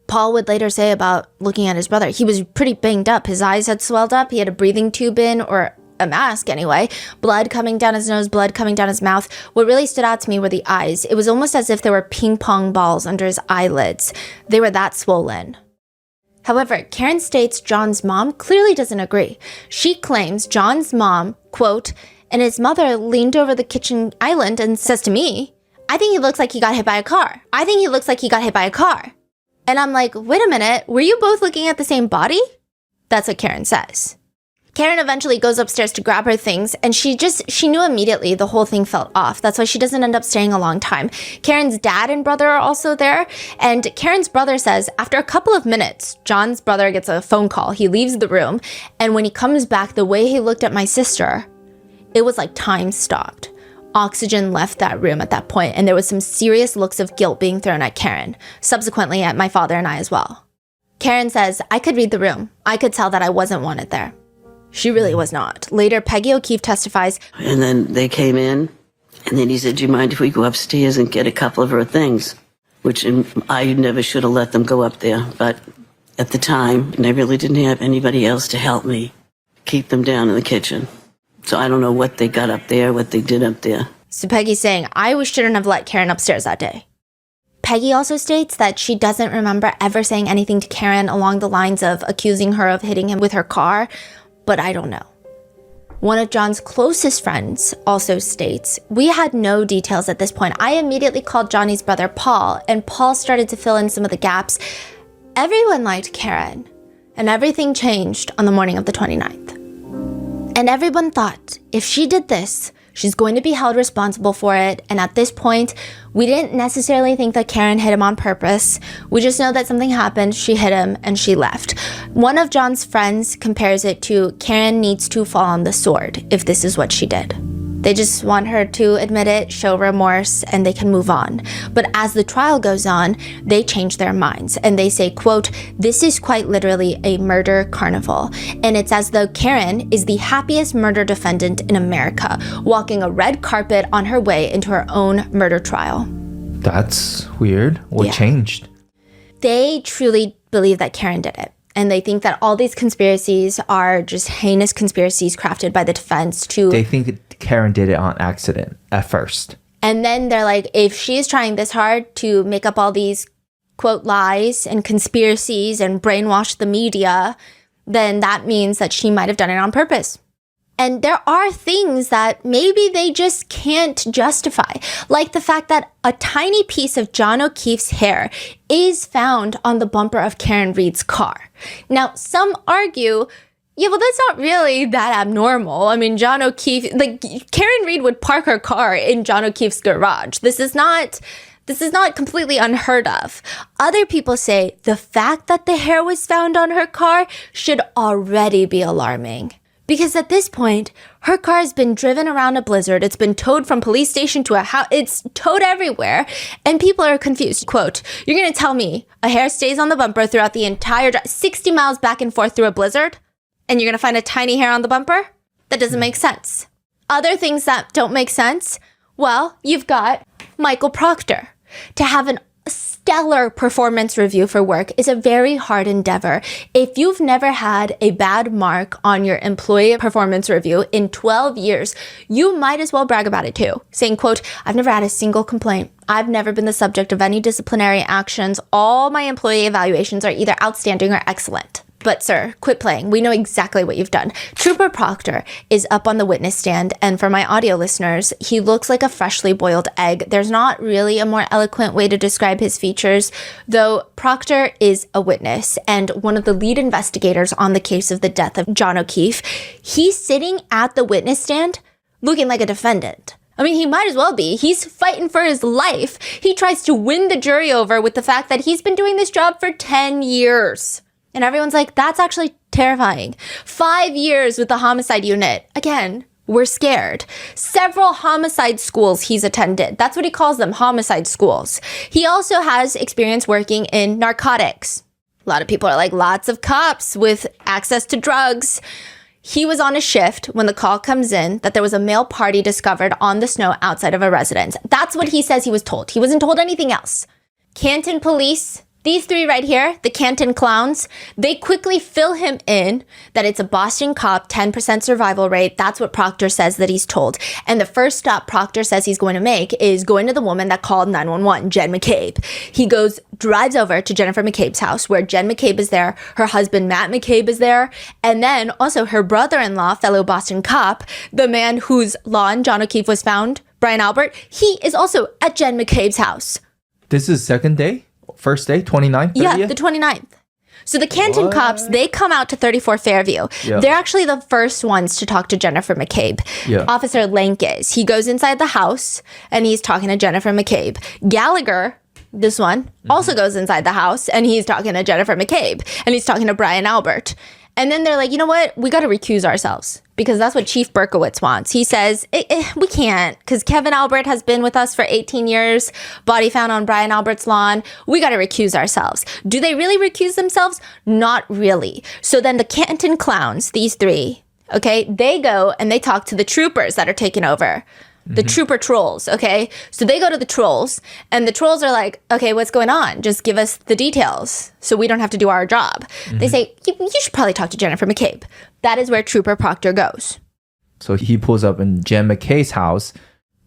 Speaker 2: Paul would later say about looking at his brother, he was pretty banged up. His eyes had swelled up. He had a breathing tube in, or a mask anyway, blood coming down his nose, blood coming down his mouth. What really stood out to me were the eyes. It was almost as if there were ping pong balls under his eyelids. They were that swollen. However, Karen states John's mom clearly doesn't agree. She claims John's mom, quote, and his mother leaned over the kitchen island and says to me, I think he looks like he got hit by a car. I think he looks like he got hit by a car. And I'm like, wait a minute, were you both looking at the same body? That's what Karen says. Karen eventually goes upstairs to grab her things, and she knew immediately the whole thing felt off. That's why she doesn't end up staying a long time. Karen's dad and brother are also there, and Karen's brother says after a couple of minutes, John's brother gets a phone call. He leaves the room, and when he comes back, the way he looked at my sister, it was like time stopped. Oxygen left that room at that point, and there was some serious looks of guilt being thrown at Karen, subsequently at my father and I as well. Karen says, I could read the room. I could tell that I wasn't wanted there. She really was not. Later, Peggy O'Keefe testifies.
Speaker 9: And then they came in, and then he said, do you mind if we go upstairs and get a couple of her things? Which I never should have let them go up there, but at the time, and I really didn't have anybody else to help me keep them down in the kitchen. So I don't know what they got up there, what they did up there.
Speaker 2: So Peggy's saying, I shouldn't have let Karen upstairs that day. Peggy also states that she doesn't remember ever saying anything to Karen along the lines of accusing her of hitting him with her car, but I don't know. One of John's closest friends also states, we had no details at this point. I immediately called Johnny's brother Paul, and Paul started to fill in some of the gaps. Everyone liked Karen, and everything changed on the morning of the 29th. And everyone thought, if she did this, she's going to be held responsible for it. And at this point, we didn't necessarily think that Karen hit him on purpose. We just know that something happened, she hit him, and she left. One of John's friends compares it to Karen needs to fall on the sword if this is what she did. They just want her to admit it, show remorse, and they can move on. But as the trial goes on, they change their minds and they say, quote, this is quite literally a murder carnival. And it's as though Karen is the happiest murder defendant in America, walking a red carpet on her way into her own murder trial.
Speaker 4: That's weird. What changed?
Speaker 2: They truly believe that Karen did it. And they think that all these conspiracies are just heinous conspiracies crafted by the defense to...
Speaker 4: They think Karen did it on accident at first.
Speaker 2: And then they're like, if she's trying this hard to make up all these, quote, lies and conspiracies and brainwash the media, then that means that she might have done it on purpose. And there are things that maybe they just can't justify, like the fact that a tiny piece of John O'Keefe's hair is found on the bumper of Karen Reed's car. Now, some argue, yeah, well, that's not really that abnormal. I mean, John O'Keefe, like, Karen Reed would park her car in John O'Keefe's garage. This is not completely unheard of. Other people say the fact that the hair was found on her car should already be alarming. Because at this point, her car has been driven around a blizzard. It's been towed from police station to a house. It's towed everywhere. And people are confused. Quote, you're going to tell me a hair stays on the bumper throughout the entire drive, 60 miles back and forth through a blizzard? And you're going to find a tiny hair on the bumper? That doesn't make sense. Other things that don't make sense? Well, you've got Michael Proctor. To have a stellar performance review for work is a very hard endeavor. If you've never had a bad mark on your employee performance review in 12 years, you might as well brag about it too, saying, quote, I've never had a single complaint. I've never been the subject of any disciplinary actions. All my employee evaluations are either outstanding or excellent. But sir, quit playing. We know exactly what you've done. Trooper Proctor is up on the witness stand, and for my audio listeners, he looks like a freshly boiled egg. There's not really a more eloquent way to describe his features, though Proctor is a witness and one of the lead investigators on the case of the death of John O'Keefe. He's sitting at the witness stand looking like a defendant. I mean, he might as well be. He's fighting for his life. He tries to win the jury over with the fact that he's been doing this job for 10 years. And everyone's like, that's actually terrifying. 5 years with the homicide unit. Again, were scared. Several homicide schools he's attended. That's what he calls them, homicide schools. He also has experience working in narcotics. A lot of people are like, lots of cops with access to drugs. He was on a shift when the call comes in that there was a male party discovered on the snow outside of a residence. That's what he says he was told. He wasn't told anything else. Canton police, these three right here, the Canton clowns, they quickly fill him in that it's a Boston cop, 10% survival rate. That's what Proctor says that he's told. And the first stop Proctor says he's going to make is going to the woman that called 911, Jen McCabe. He drives over to Jennifer McCabe's house where Jen McCabe is there. Her husband, Matt McCabe, is there. And then also her brother-in-law, fellow Boston cop, the man whose lawn John O'Keefe was found, Brian Albert, he is also at Jen McCabe's house.
Speaker 4: This is second day? First day, 29th, 30th?
Speaker 2: Yeah, the 29th. So the Canton cops, they come out to 34 Fairview.
Speaker 4: Yeah.
Speaker 2: They're actually the first ones to talk to Jennifer McCabe.
Speaker 4: Yeah.
Speaker 2: Officer Lank is. He goes inside the house and he's talking to Jennifer McCabe. Gallagher, this one, also goes inside the house and he's talking to Jennifer McCabe. And he's talking to Brian Albert. And then they're like, you know what? We got to recuse ourselves because that's what Chief Berkowitz wants. He says, we can't because Kevin Albert has been with us for 18 years. Body found on Brian Albert's lawn. We got to recuse ourselves. Do they really recuse themselves? Not really. So then the Canton clowns, these three, okay, they go and they talk to the troopers that are taking over. The trooper trolls, okay? So they go to the trolls, and the trolls are like, okay, what's going on? Just give us the details so we don't have to do our job. They say, you should probably talk to Jennifer McCabe. That is where Trooper Proctor goes.
Speaker 4: So he pulls up in Jen McKay's house,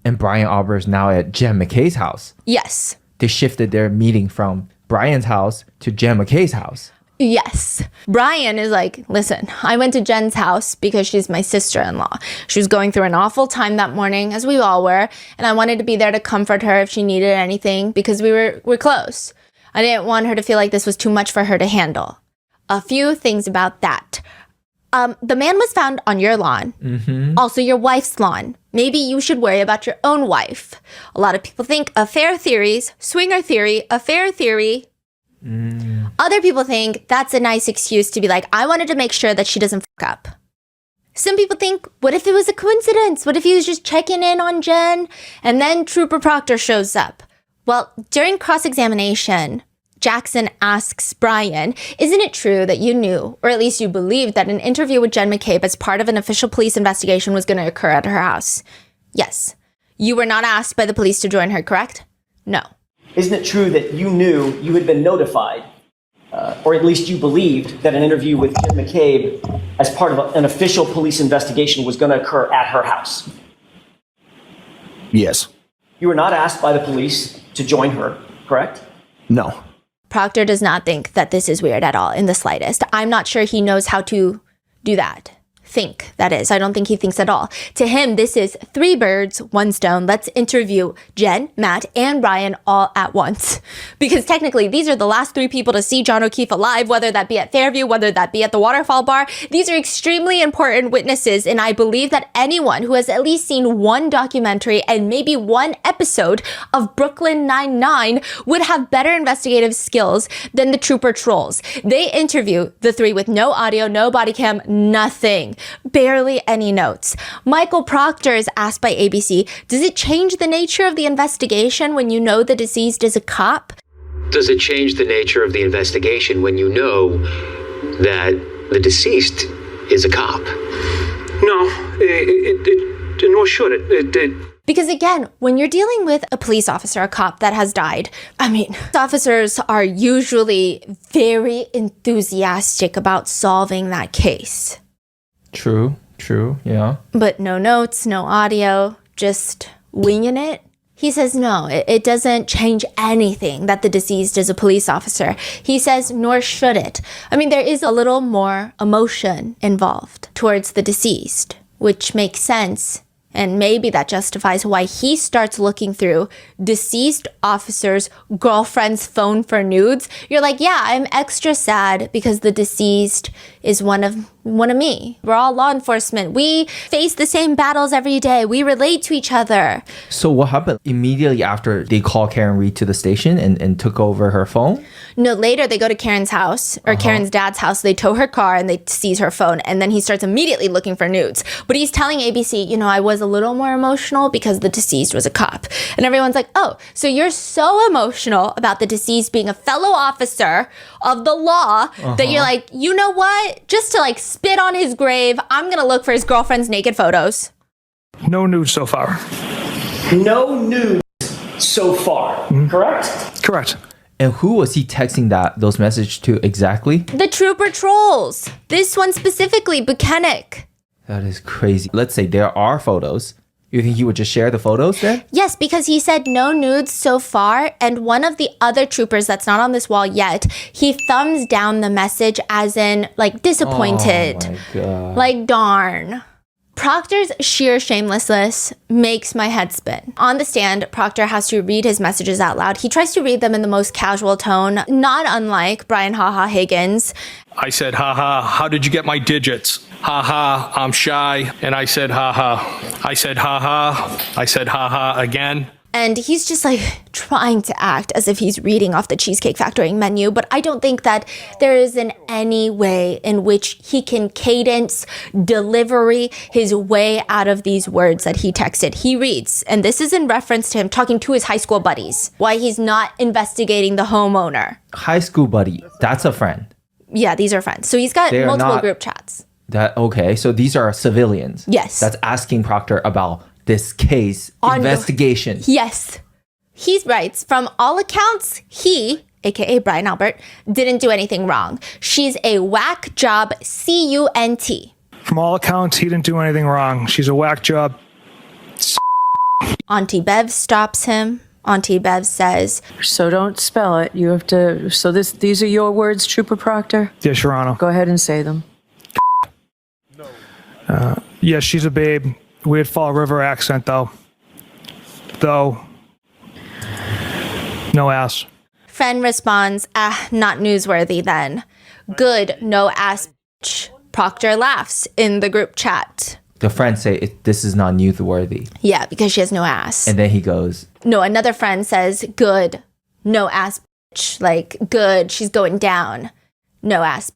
Speaker 4: and Brian Albert is now at Jen McKay's house.
Speaker 2: Yes.
Speaker 4: They shifted their meeting from Brian's house to Jen McKay's house.
Speaker 2: Yes. Brian is like, listen, I went to Jen's house because she's my sister-in-law. She was going through an awful time that morning, as we all were, and I wanted to be there to comfort her if she needed anything because we're close. I didn't want her to feel like this was too much for her to handle. A few things about that. The man was found on your lawn, also your wife's lawn. Maybe you should worry about your own wife. A lot of people think affair theories, swinger theory, affair theory. Other people think that's a nice excuse to be like, I wanted to make sure that she doesn't fuck up. Some people think, what if it was a coincidence? What if he was just checking in on Jen and then Trooper Proctor shows up? Well, during cross-examination, Jackson asks Brian, isn't it true that you knew, or at least you believed, that an interview with Jen McCabe as part of an official police investigation was going to occur at her house? Yes. You were not asked by the police to join her, correct? No.
Speaker 3: Isn't it true that you knew you had been notified, or at least you believed, that an interview with Jen McCabe as part of an official police investigation was going to occur at her house?
Speaker 10: Yes.
Speaker 3: You were not asked by the police to join her, correct?
Speaker 10: No.
Speaker 2: Proctor does not think that this is weird at all in the slightest. I'm not sure he knows how to do that. Think, that is. I don't think he thinks at all. To him, this is 3 birds, 1 stone. Let's interview Jen, Matt, and Brian all at once. Because technically, these are the last 3 people to see John O'Keefe alive, whether that be at Fairview, whether that be at the Waterfall Bar. These are extremely important witnesses, and I believe that anyone who has at least seen 1 documentary and maybe 1 episode of Brooklyn Nine-Nine would have better investigative skills than the Trooper Trolls. They interview the 3 with no audio, no body cam, nothing. Barely any notes. Michael Proctor is asked by ABC, does it change the nature of the investigation when you know the deceased is a cop?
Speaker 11: Does it change the nature of the investigation when you know that the deceased is a cop? No, nor should it.
Speaker 2: Because again, when you're dealing with a police officer, a cop that has died, officers are usually very enthusiastic about solving that case.
Speaker 4: True, yeah.
Speaker 2: But no notes, no audio, just winging it. He says no, it doesn't change anything that the deceased is a police officer. He says, nor should it. There is a little more emotion involved towards the deceased, which makes sense. And maybe that justifies why he starts looking through deceased officer's girlfriend's phone for nudes. You're like, yeah, I'm extra sad because the deceased is one of one of me. We're all law enforcement. We face the same battles every day. We relate to each other.
Speaker 4: So what happened immediately after they called Karen Reed to the station and took over her phone?
Speaker 2: No, later they go to Karen's house or Karen's dad's house. They tow her car and they seize her phone. And then he starts immediately looking for nudes. But he's telling ABC, you know, I was a little more emotional because the deceased was a cop. And everyone's like, oh, so you're so emotional about the deceased being a fellow officer of the law that you're like, you know what? Just to like spit on his grave, I'm going to look for his girlfriend's naked photos.
Speaker 10: No nudes so far.
Speaker 3: No nudes so far, correct?
Speaker 10: Correct.
Speaker 4: And who was he texting those messages to exactly?
Speaker 2: The trooper trolls. This one specifically, Buchanan.
Speaker 4: That is crazy. Let's say there are photos. You think he would just share the photos then?
Speaker 2: Yes, because he said no nudes so far. And one of the other troopers that's not on this wall yet, he thumbs down the message as in like disappointed.
Speaker 4: Oh my God.
Speaker 2: Like darn. Proctor's sheer shamelessness makes my head spin. On the stand, Proctor has to read his messages out loud. He tries to read them in the most casual tone, not unlike Brian "Haha" Higgins.
Speaker 7: I said, haha, how did you get my digits? Haha, I'm shy. And I said, haha. I said, haha. I said, haha again.
Speaker 2: And he's just like trying to act as if he's reading off the Cheesecake Factory menu. But I don't think that there is in any way in which he can cadence, delivery his way out of these words that he texted. He reads, and this is in reference to him talking to his high school buddies, why he's not investigating the homeowner.
Speaker 4: High school buddy, that's a friend.
Speaker 2: Yeah, these are friends. So he's got multiple group chats.
Speaker 4: Okay, so these are civilians.
Speaker 2: Yes.
Speaker 4: That's asking Proctor about this case investigation.
Speaker 2: Yes. He writes, from all accounts, he, aka Brian Albert, didn't do anything wrong. She's a whack job, CUNT.
Speaker 10: From all accounts, he didn't do anything wrong. She's a whack job.
Speaker 2: Auntie Bev stops him. Auntie Bev says,
Speaker 12: so don't spell it. You have to, so these are your words, Trooper Proctor?
Speaker 10: Yes, Your Honor.
Speaker 12: Go ahead and say them.
Speaker 10: Yes, she's a babe. Weird Fall River accent, though. No ass.
Speaker 2: Friend responds, not newsworthy then. Good, no ass. Proctor laughs in the group chat.
Speaker 4: The friends say, this is not newsworthy.
Speaker 2: Yeah, because she has no ass.
Speaker 4: And then he goes,
Speaker 2: no, another friend says, good, no ass. Like, good, she's going down. No ass.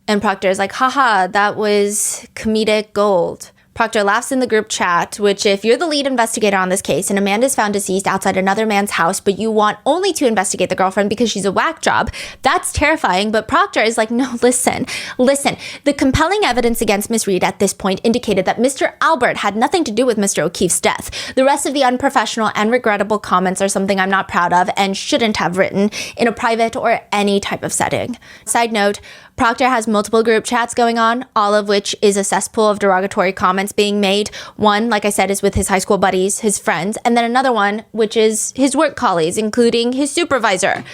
Speaker 2: And Proctor's like, haha, that was comedic gold. Proctor laughs in the group chat, which if you're the lead investigator on this case and Amanda's found deceased outside another man's house, but you want only to investigate the girlfriend because she's a whack job, that's terrifying. But Proctor is like, no, listen. The compelling evidence against Miss Reed at this point indicated that Mr. Albert had nothing to do with Mr. O'Keefe's death. The rest of the unprofessional and regrettable comments are something I'm not proud of and shouldn't have written in a private or any type of setting. Side note, Proctor has multiple group chats going on, all of which is a cesspool of derogatory comments being made. One, like I said, is with his high school buddies, his friends, and then another one, which is his work colleagues, including his supervisor.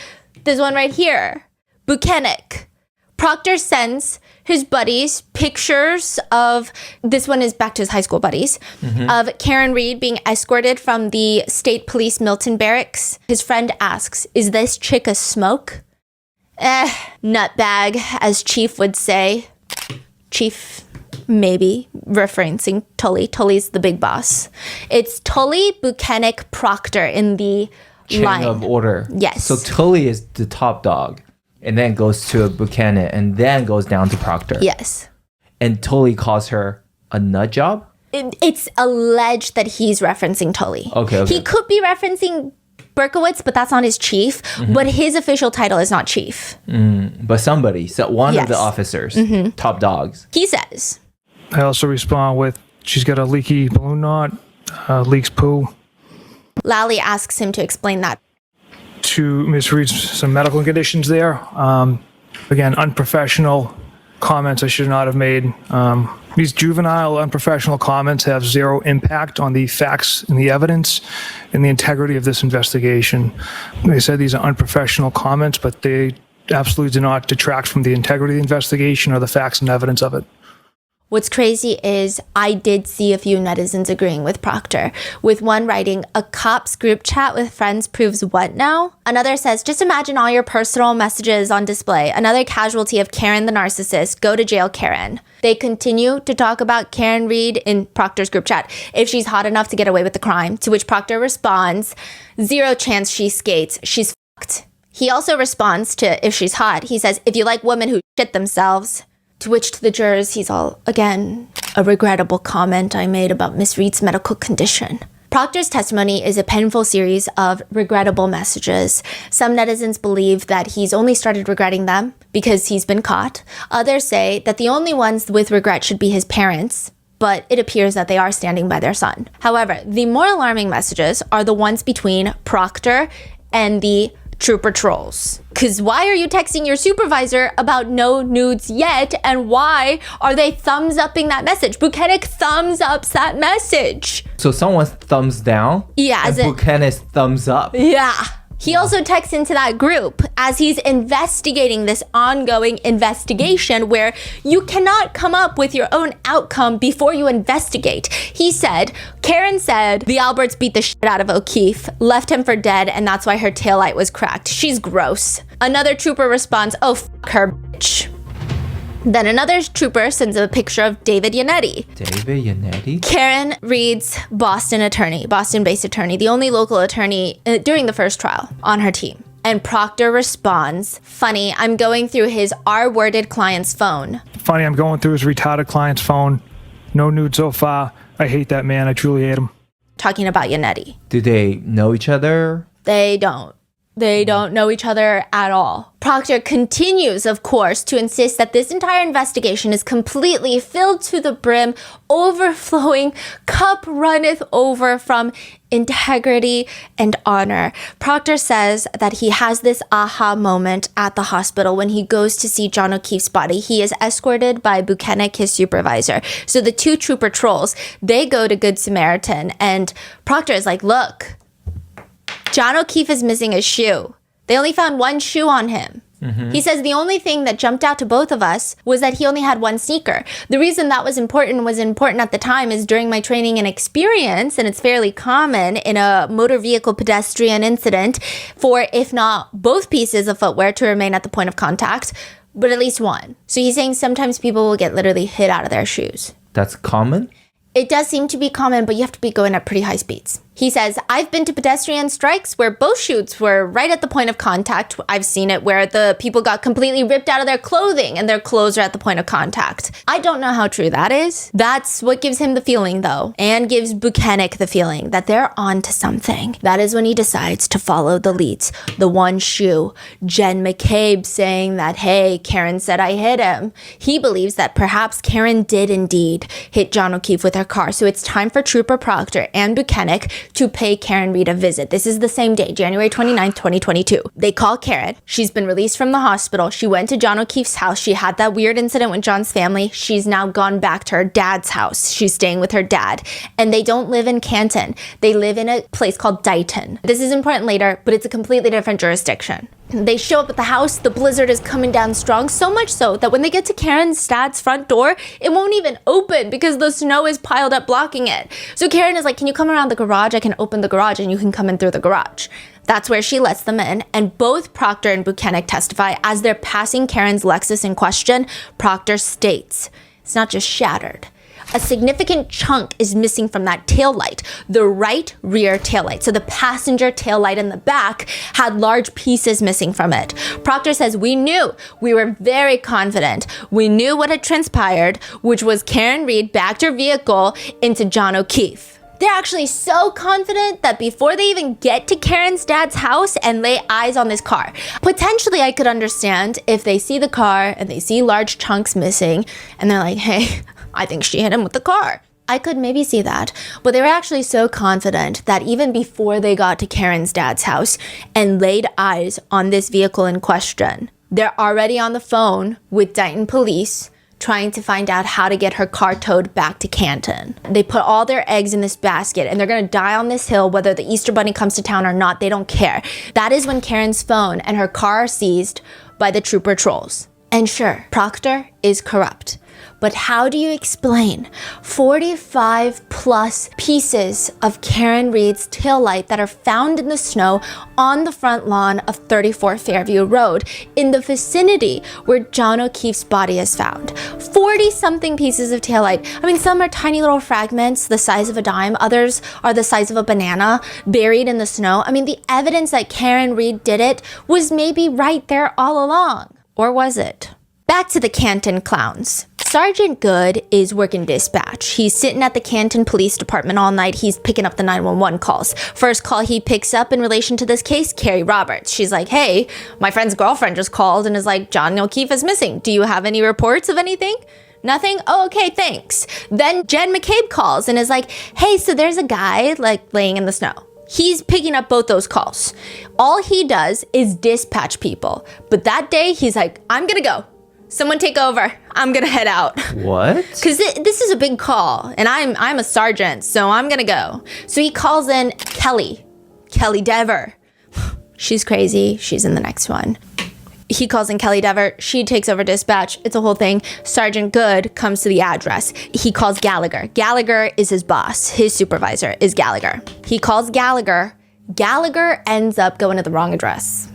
Speaker 2: This one right here, Buchanan. Proctor sends his buddies pictures of, this one is back to his high school buddies, of Karen Reed being escorted from the State Police Milton Barracks. His friend asks, is this chick a smoke? Nutbag, as Chief would say. Chief, maybe, referencing Tully. Tully's the big boss. It's Tully, Buchanan, Proctor in the
Speaker 4: chain
Speaker 2: line
Speaker 4: of order.
Speaker 2: Yes.
Speaker 4: So Tully is the top dog, and then goes to Buchanan, and then goes down to Proctor.
Speaker 2: Yes.
Speaker 4: And Tully calls her a nut job?
Speaker 2: It's alleged that he's referencing Tully.
Speaker 4: Okay.
Speaker 2: He could be referencing Berkowitz, but that's not his chief. But his official title is not chief.
Speaker 4: But somebody, so one
Speaker 2: Yes.
Speaker 4: of the officers, top dogs.
Speaker 2: He says.
Speaker 10: I also respond with, she's got a leaky balloon knot, leaks poo.
Speaker 2: Lally asks him to explain that.
Speaker 10: To Ms. Reed's some medical conditions there. Again, unprofessional comments I should not have made. These juvenile, unprofessional comments have zero impact on the facts and the evidence and the integrity of this investigation. They said these are unprofessional comments, but they absolutely do not detract from the integrity of the investigation or the facts and evidence of it.
Speaker 2: What's crazy is I did see a few netizens agreeing with Proctor, with one writing, "A cops group chat with friends proves what now?" Another says, "Just imagine all your personal messages on display. Another casualty of Karen the narcissist. Go to jail, Karen." They continue to talk about Karen Reed in Proctor's group chat, if she's hot enough to get away with the crime, to which Proctor responds, "Zero chance she skates. She's fucked." He also responds to if she's hot. He says, "If you like women who shit themselves." To which to the jurors, he's all, again, a regrettable comment I made about Miss Reed's medical condition. Proctor's testimony is a painful series of regrettable messages. Some netizens believe that he's only started regretting them because he's been caught. Others say that the only ones with regret should be his parents, but it appears that they are standing by their son. However, the more alarming messages are the ones between Proctor and the trooper trolls. Cause why are you texting your supervisor about no nudes yet? And why are they thumbs upping that message? Buchanan thumbs ups that message.
Speaker 4: So someone's thumbs down?
Speaker 2: Yeah.
Speaker 4: And Buchanan's thumbs up.
Speaker 2: Yeah. He also texts into that group as he's investigating this ongoing investigation where you cannot come up with your own outcome before you investigate. He said, Karen said the Alberts beat the shit out of O'Keefe, left him for dead, and that's why her taillight was cracked. She's gross. Another trooper responds, "Oh, f*** her, bitch." Then another trooper sends a picture of David Yannetti.
Speaker 4: David Yannetti?
Speaker 2: Karen Reed's Boston-based attorney, the only local attorney during the first trial on her team. And Proctor responds, "Funny, I'm going through his R-worded client's phone."
Speaker 10: Funny, I'm going through his retarded client's phone. No nude so far. I hate that man. I truly hate him.
Speaker 2: Talking about Yannetti.
Speaker 4: Do they know each other?
Speaker 2: They don't. They don't know each other at all. Proctor continues, of course, to insist that this entire investigation is completely filled to the brim, overflowing, cup runneth over from integrity and honor. Proctor says that he has this aha moment at the hospital when he goes to see John O'Keefe's body. He is escorted by Buchanan, his supervisor. So the two trooper trolls, they go to Good Samaritan, and Proctor is like, "Look, John O'Keefe is missing a shoe. They only found one shoe on him." He says the only thing that jumped out to both of us was that he only had one sneaker. The reason that was important at the time is during my training and experience, and it's fairly common in a motor vehicle pedestrian incident for, if not both pieces of footwear, to remain at the point of contact, but at least one. So he's saying sometimes people will get literally hit out of their shoes.
Speaker 4: That's common?
Speaker 2: It does seem to be common, but you have to be going at pretty high speeds. He says, "I've been to pedestrian strikes where both shoes were right at the point of contact. I've seen it where the people got completely ripped out of their clothing and their clothes are at the point of contact." I don't know how true that is. That's what gives him the feeling, though, and gives Buchanan the feeling that they're on to something. That is when he decides to follow the leads. The one shoe, Jen McCabe saying that, "Hey, Karen said I hit him." He believes that perhaps Karen did indeed hit John O'Keefe with her car. So it's time for Trooper Proctor and Buchanan to pay Karen Reed a visit. This is the same day, January 29th, 2022. They call Karen. She's been released from the hospital. She went to John O'Keefe's house. She had that weird incident with John's family. She's now gone back to her dad's house. She's staying with her dad. And they don't live in Canton. They live in a place called Dighton. This is important later, but it's a completely different jurisdiction. They show up at the house. The blizzard is coming down strong, so much so that when they get to Karen's dad's front door, it won't even open because the snow is piled up blocking it. So Karen is like, "Can you come around the garage? I can open the garage and you can come in through the garage." That's where she lets them in, and both Proctor and Buchanan testify as they're passing Karen's Lexus in question. Proctor states, "It's not just shattered. A significant chunk is missing from that taillight, the right rear taillight. So the passenger taillight in the back had large pieces missing from it." Proctor says, "We were very confident. We knew what had transpired, which was Karen Reed backed her vehicle into John O'Keefe." They're actually so confident that before they even get to Karen's dad's house and lay eyes on this car, potentially I could understand if they see the car and they see large chunks missing and they're like, "Hey, I think she hit him with the car." I could maybe see that, but they were actually so confident that even before they got to Karen's dad's house and laid eyes on this vehicle in question, they're already on the phone with Dighton police trying to find out how to get her car towed back to Canton. They put all their eggs in this basket and they're gonna die on this hill whether the Easter Bunny comes to town or not. They don't care. That is when Karen's phone and her car are seized by the trooper trolls. And sure, Proctor is corrupt. But how do you explain 45 plus pieces of Karen Reed's taillight that are found in the snow on the front lawn of 34 Fairview Road in the vicinity where John O'Keefe's body is found? 40 something pieces of taillight. I mean, some are tiny little fragments the size of a dime. Others are the size of a banana buried in the snow. I mean, the evidence that Karen Reed did it was maybe right there all along. Or was it? Back to the Canton clowns. Sergeant Good is working dispatch. He's sitting at the Canton Police Department all night. He's picking up the 911 calls. First call he picks up in relation to this case, Carrie Roberts. She's like, hey, my friend's girlfriend just called and is like, John O'Keefe is missing. Do you have any reports of anything? Nothing? Oh, okay, thanks. Then Jen McCabe calls and is like, hey, so there's a guy like laying in the snow. He's picking up both those calls. All he does is dispatch people. But that day, he's like, I'm gonna go. Someone take over. I'm gonna head out.
Speaker 4: What?
Speaker 2: Because this is a big call, and I'm a sergeant, so I'm gonna go. So he calls in Kelly Dever. She's crazy. She's in the next one. He calls in Kelly Dever. She takes over dispatch. It's a whole thing. Sergeant Good comes to the address. He calls Gallagher. Gallagher is his boss. His supervisor is Gallagher. He calls Gallagher. Gallagher ends up going to the wrong address.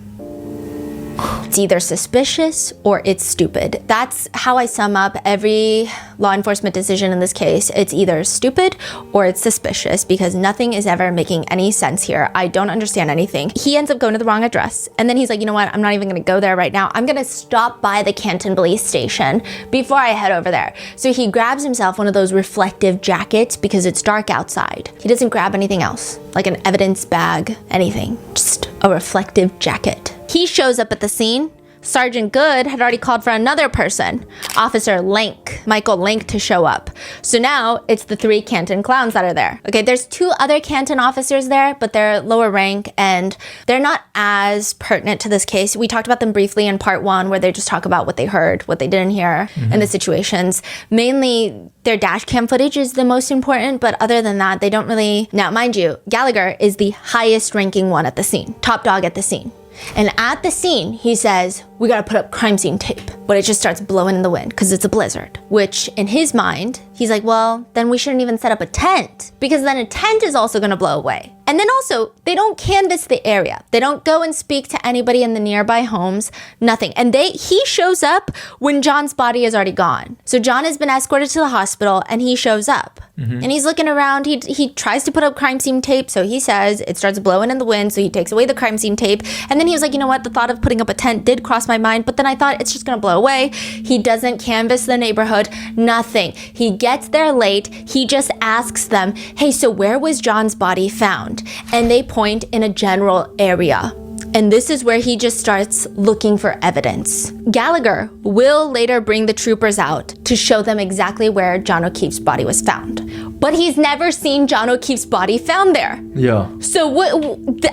Speaker 2: It's either suspicious or it's stupid. That's how I sum up every law enforcement decision in this case. It's either stupid or it's suspicious because nothing is ever making any sense here. I don't understand anything. He ends up going to the wrong address. And then he's like, you know what? I'm not even gonna go there right now. I'm gonna stop by the Canton Police Station before I head over there. So he grabs himself one of those reflective jackets because it's dark outside. He doesn't grab anything else, like an evidence bag, anything, just a reflective jacket. He shows up at the scene. Sergeant Good had already called for another person, Officer Link, Michael Link, to show up. So now it's the 3 Canton clowns that are there. Okay, there's 2 other Canton officers there, but they're lower rank and they're not as pertinent to this case. We talked about them briefly in part 1 where they just talk about what they heard, what they didn't hear, and the situations. Mainly their dash cam footage is the most important, but other than that, they don't really... Now, mind you, Gallagher is the highest ranking one at the scene, top dog at the scene. And at the scene, he says, we gotta put up crime scene tape. But it just starts blowing in the wind because it's a blizzard. Which, in his mind, he's like, well, then we shouldn't even set up a tent because then a tent is also gonna blow away. And then also, they don't canvass the area. They don't go and speak to anybody in the nearby homes, nothing. And he shows up when John's body is already gone. So John has been escorted to the hospital and he shows up. And he's looking around, he tries to put up crime scene tape, so he says it starts blowing in the wind, so he takes away the crime scene tape. And then he was like, you know what, the thought of putting up a tent did cross my mind, but then I thought it's just gonna blow away. He doesn't canvass the neighborhood, nothing. He gets there late, he just asks them, hey, so where was John's body found? And they point in a general area. And this is where he just starts looking for evidence. Gallagher will later bring the troopers out to show them exactly where John O'Keefe's body was found. But he's never seen John O'Keefe's body found there.
Speaker 4: Yeah.
Speaker 2: So what,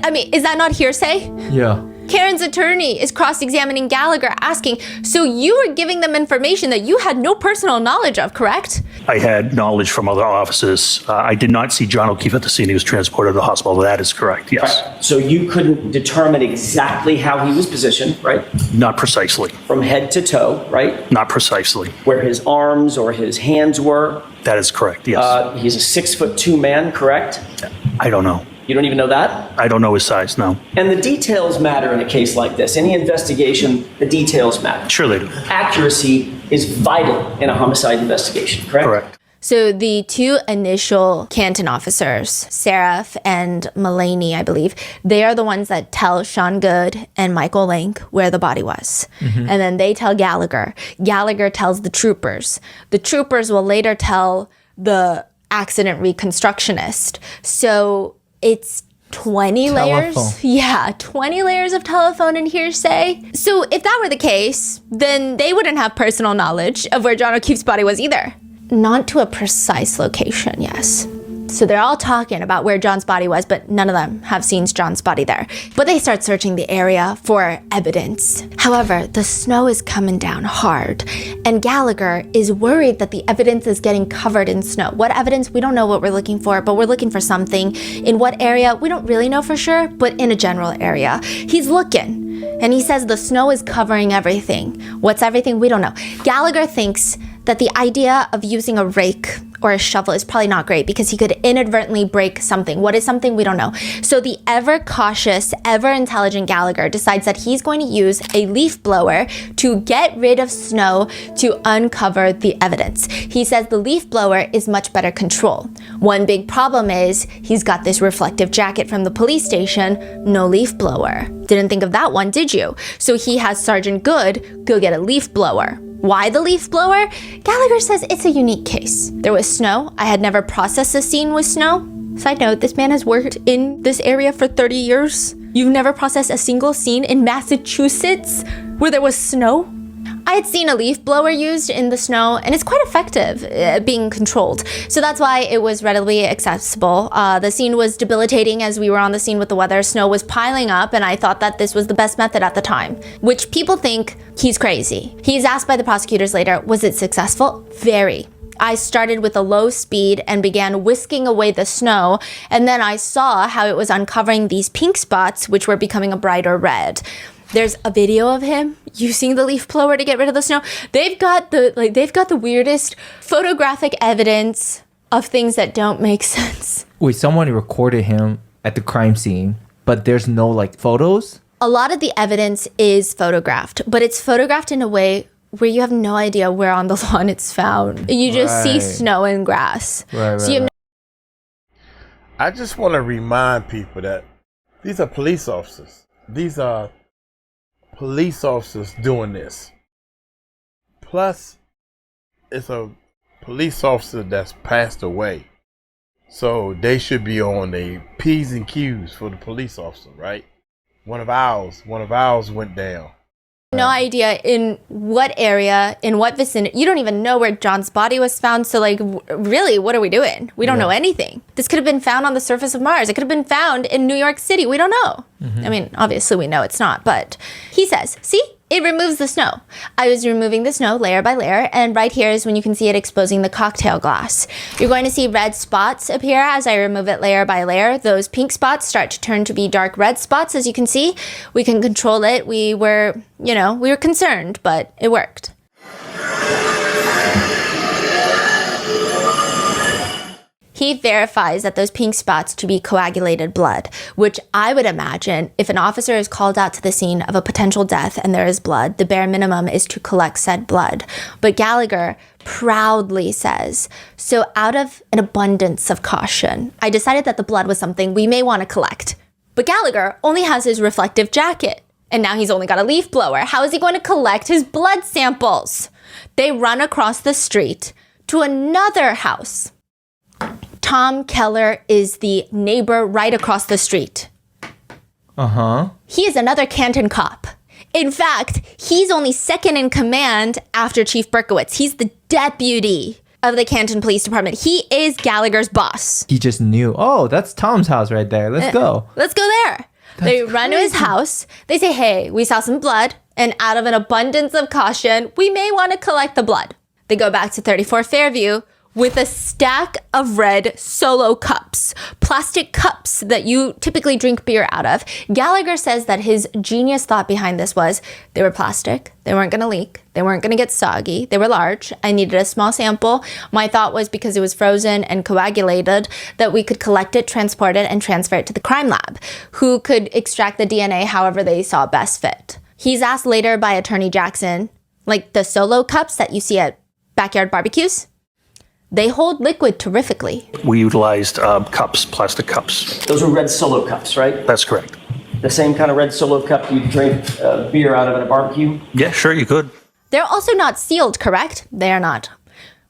Speaker 2: I mean, is that not hearsay?
Speaker 4: Yeah.
Speaker 2: Karen's attorney is cross-examining Gallagher, asking, so you were giving them information that you had no personal knowledge of, correct?
Speaker 13: I had knowledge from other officers. I did not see John O'Keefe at the scene. He was transported to the hospital. That is correct, yes.
Speaker 3: Right. So you couldn't determine exactly how he was positioned, right?
Speaker 13: Not precisely.
Speaker 3: From head to toe, right?
Speaker 13: Not precisely.
Speaker 3: Where his arms or his hands were?
Speaker 13: That is correct, yes.
Speaker 3: He's a 6'2" man, correct?
Speaker 13: I don't know.
Speaker 3: You don't even know that?
Speaker 13: I don't know his size, no.
Speaker 3: And the details matter in a case like this. Any investigation, the details matter.
Speaker 13: Sure they do.
Speaker 3: Accuracy is vital in a homicide investigation, correct?
Speaker 13: Correct.
Speaker 2: So the 2 initial Canton officers, Seraph and Mulaney, I believe, they are the ones that tell Sean Good and Michael Link where the body was. And then they tell Gallagher. Gallagher tells the troopers. The troopers will later tell the accident reconstructionist. So it's 20 layers. Yeah, 20 layers of telephone and hearsay. So if that were the case, then they wouldn't have personal knowledge of where John O'Keefe's body was either. Not to a precise location, yes. So they're all talking about where John's body was, but none of them have seen John's body there. But they start searching the area for evidence. However, the snow is coming down hard, and Gallagher is worried that the evidence is getting covered in snow. What evidence? We don't know what we're looking for, but we're looking for something. In what area? We don't really know for sure, but in a general area. He's looking, and he says the snow is covering everything. What's everything? We don't know. Gallagher thinks that the idea of using a rake or a shovel is probably not great because he could inadvertently break something. What is something? We don't know. So the ever cautious, ever intelligent Gallagher decides that he's going to use a leaf blower to get rid of snow to uncover the evidence. He says the leaf blower is much better control. One big problem is he's got this reflective jacket from the police station, no leaf blower. Didn't think of that one, did you? So he has Sergeant Good go get a leaf blower. Why the leaf blower? Gallagher says it's a unique case. There was snow. I had never processed a scene with snow. Side note, this man has worked in this area for 30 years. You've never processed a single scene in Massachusetts where there was snow? I had seen a leaf blower used in the snow, and it's quite effective being controlled. So that's why it was readily accessible. The scene was debilitating as we were on the scene with the weather. Snow was piling up, and I thought that this was the best method at the time, which people think he's crazy. He's asked by the prosecutors later, was it successful? Very. I started with a low speed and began whisking away the snow, and then I saw how it was uncovering these pink spots, which were becoming a brighter red. There's a video of him using the leaf blower to get rid of the snow. They've got the weirdest photographic evidence of things that don't make sense.
Speaker 4: Wait, someone recorded him at the crime scene, but there's no like photos?
Speaker 2: A lot of the evidence is photographed, but it's photographed in a way where you have no idea where on the lawn it's found. You just see snow and grass.
Speaker 1: I just want to remind people that these are police officers. These are police officers doing this. Plus, it's a police officer that's passed away. So they should be on the P's and Q's for the police officer, right? One of ours went down.
Speaker 2: No idea in what area, in what vicinity. You don't even know where John's body was found. So like, really, what are we doing? We don't know anything. This could have been found on the surface of Mars. It could have been found in New York City. We don't know. I mean, obviously we know it's not, but he says, see, it removes the snow. I was removing the snow layer by layer, and right here is when you can see it exposing the cocktail glass. You're going to see red spots appear as I remove it layer by layer. Those pink spots start to turn to be dark red spots, as you can see. We can control it. We were concerned, but it worked. He verifies that those pink spots to be coagulated blood, which I would imagine if an officer is called out to the scene of a potential death and there is blood, the bare minimum is to collect said blood. But Gallagher proudly says, so out of an abundance of caution, I decided that the blood was something we may want to collect. But Gallagher only has his reflective jacket, and now he's only got a leaf blower. How is he going to collect his blood samples? They run across the street to another house. Tom Keller is the neighbor right across the street. He is another Canton cop. In fact, he's only second in command after Chief Berkowitz. He's the deputy of the Canton Police Department. He is Gallagher's boss.
Speaker 4: He just knew, oh, that's Tom's house right there. Let's go.
Speaker 2: Let's go there. They run to his house. They say, hey, we saw some blood, and out of an abundance of caution, we may want to collect the blood. They go back to 34 Fairview with a stack of red Solo cups, plastic cups that you typically drink beer out of. Gallagher says that his genius thought behind this was they were plastic, they weren't gonna leak, they weren't gonna get soggy, they were large, I needed a small sample. My thought was because it was frozen and coagulated that we could collect it, transport it, and transfer it to the crime lab, who could extract the DNA however they saw best fit. He's asked later by Attorney Jackson, like the Solo cups that you see at backyard barbecues, they hold liquid terrifically.
Speaker 13: We utilized cups, plastic cups.
Speaker 3: Those were red Solo cups, right?
Speaker 13: That's correct.
Speaker 3: The same kind of red Solo cup you drink beer out of at a barbecue?
Speaker 13: Yeah, sure, you could.
Speaker 2: They're also not sealed, correct? They are not.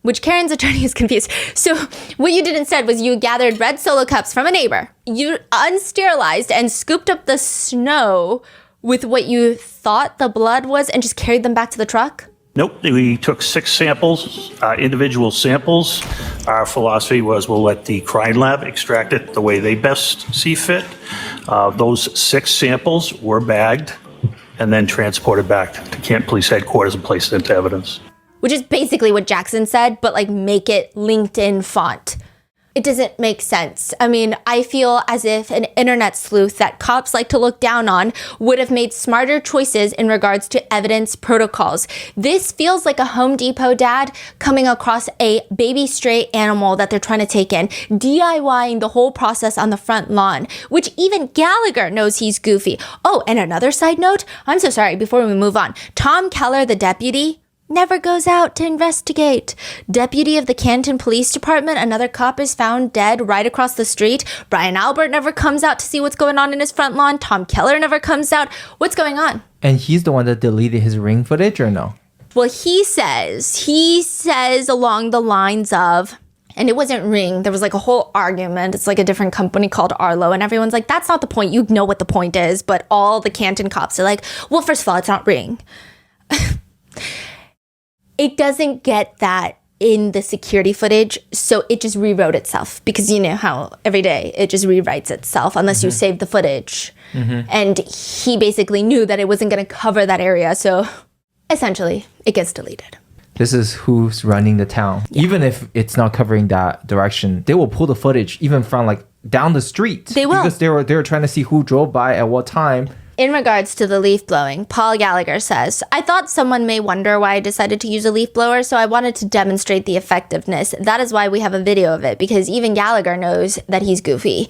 Speaker 2: Which Karen's attorney is confused. So what you did instead was you gathered red Solo cups from a neighbor. You unsterilized and scooped up the snow with what you thought the blood was and just carried them back to the truck?
Speaker 13: Nope, we took 6 samples, individual samples. Our philosophy was we'll let the crime lab extract it the way they best see fit. Those 6 samples were bagged and then transported back to Canton Police Headquarters and placed into evidence.
Speaker 2: Which is basically what Jackson said, but like make it LinkedIn font. It doesn't make sense. I mean, I feel as if an internet sleuth that cops like to look down on would have made smarter choices in regards to evidence protocols. This feels like a Home Depot dad coming across a baby stray animal that they're trying to take in, DIYing the whole process on the front lawn, which even Gallagher knows he's goofy. Oh, and another side note, I'm so sorry, before we move on, Tom Keller, the deputy, never goes out to investigate. Deputy of the Canton Police Department, another cop is found dead right across the street. Brian Albert never comes out to see what's going on in his front lawn. Tom Keller never comes out. What's going on?
Speaker 4: And he's the one that deleted his Ring footage, or no?
Speaker 2: Well, he says along the lines of, and it wasn't Ring, there was like a whole argument. It's like a different company called Arlo, and everyone's like, that's not the point. You know what the point is. But all the Canton cops are like, well, first of all, it's not Ring. It doesn't get that in the security footage, so it just rewrote itself, because you know how every day it just rewrites itself unless you save the footage. And he basically knew that it wasn't going to cover that area, so essentially it gets deleted.
Speaker 4: This is who's running the town. Yeah. Even if it's not covering that direction, they will pull the footage even from like down the street.
Speaker 2: They will.
Speaker 4: Because they were trying to see who drove by at what time.
Speaker 2: In regards to the leaf blowing, Paul Gallagher says, I thought someone may wonder why I decided to use a leaf blower, so I wanted to demonstrate the effectiveness. That is why we have a video of it, because even Gallagher knows that he's goofy.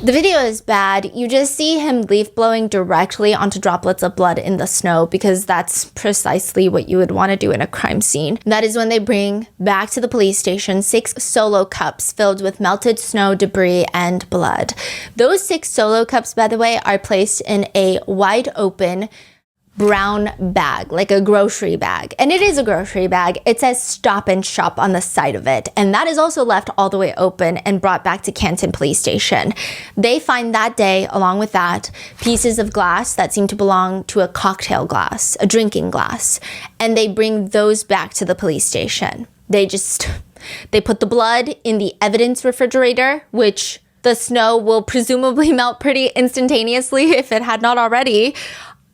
Speaker 2: The video is bad. You just see him leaf blowing directly onto droplets of blood in the snow, because that's precisely what you would want to do in a crime scene. That is when they bring back to the police station 6 solo cups filled with melted snow, debris, and blood. Those 6 solo cups, by the way, are placed in a wide open brown bag, like a grocery bag. And it is a grocery bag. It says Stop and Shop on the side of it. And that is also left all the way open and brought back to Canton Police Station. They find that day, along with that, pieces of glass that seem to belong to a cocktail glass, a drinking glass. And they bring those back to the police station. They put the blood in the evidence refrigerator, which the snow will presumably melt pretty instantaneously if it had not already.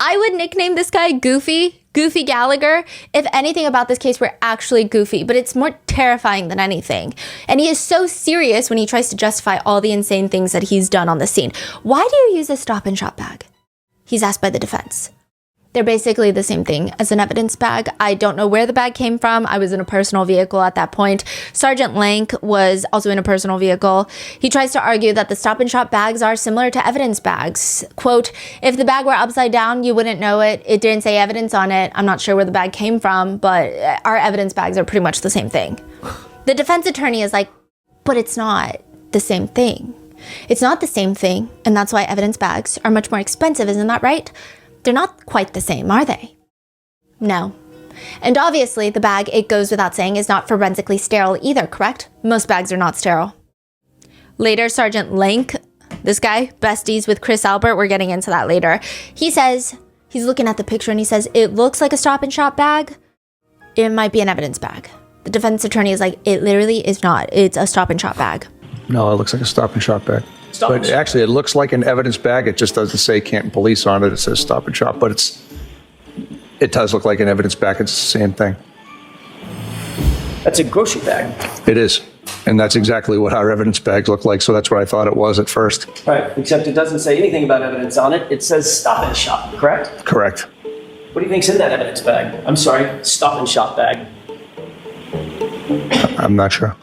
Speaker 2: I would nickname this guy Goofy Gallagher. If anything about this case were actually goofy, but it's more terrifying than anything. And he is so serious when he tries to justify all the insane things that he's done on the scene. Why do you use a Stop and Shop bag? He's asked by the defense. They're basically the same thing as an evidence bag. I don't know where the bag came from. I was in a personal vehicle at that point. Sergeant Lank was also in a personal vehicle. He tries to argue that the Stop and Shop bags are similar to evidence bags. Quote, if the bag were upside down, you wouldn't know it. It didn't say evidence on it. I'm not sure where the bag came from, but our evidence bags are pretty much the same thing. The defense attorney is like, but it's not the same thing. It's not the same thing, and that's why evidence bags are much more expensive, isn't that right? They're not quite the same, are they? No. And obviously, the bag, it goes without saying, is not forensically sterile either, correct? Most bags are not sterile. Later, Sergeant Lank, this guy, besties with Chris Albert, we're getting into that later. He says, he's looking at the picture and he says, it looks like a Stop and Shop bag. It might be an evidence bag. The defense attorney is like, it literally is not. It's a Stop and Shop bag.
Speaker 14: No, it looks like a Stop and Shop bag. But actually, it looks like an evidence bag. It just doesn't say Canton Police on it. It says Stop and Shop, but it does look like an evidence bag. It's the same thing.
Speaker 3: That's a grocery bag.
Speaker 14: It is. And that's exactly what our evidence bags look like. So that's what I thought it was at first.
Speaker 3: Right, except it doesn't say anything about evidence on it. It says Stop and Shop, correct?
Speaker 14: Correct.
Speaker 3: What do you think's in that evidence bag? I'm sorry, Stop and Shop bag.
Speaker 14: I'm not sure.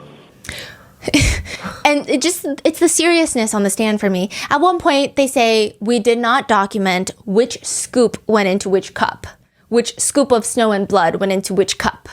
Speaker 2: And it's the seriousness on the stand for me. At one point, they say, we did not document which scoop went into which cup. Which scoop of snow and blood went into which cup.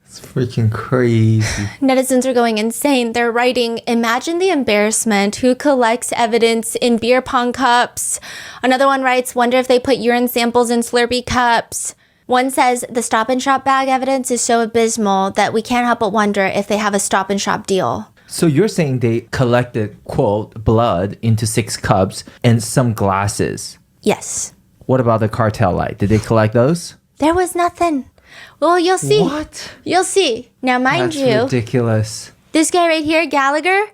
Speaker 4: It's freaking crazy.
Speaker 2: Netizens are going insane. They're writing, imagine the embarrassment. Who collects evidence in beer pong cups? Another one writes, wonder if they put urine samples in Slurpee cups. One says, the Stop and Shop bag evidence is so abysmal that we can't help but wonder if they have a Stop and Shop deal.
Speaker 4: So you're saying they collected, quote, blood into 6 cups and some glasses?
Speaker 2: Yes.
Speaker 4: What about the cartel light? Did they collect those?
Speaker 2: There was nothing. Well, you'll see.
Speaker 4: What?
Speaker 2: You'll see. Now, mind you.
Speaker 4: That's ridiculous.
Speaker 2: This guy right here, Gallagher,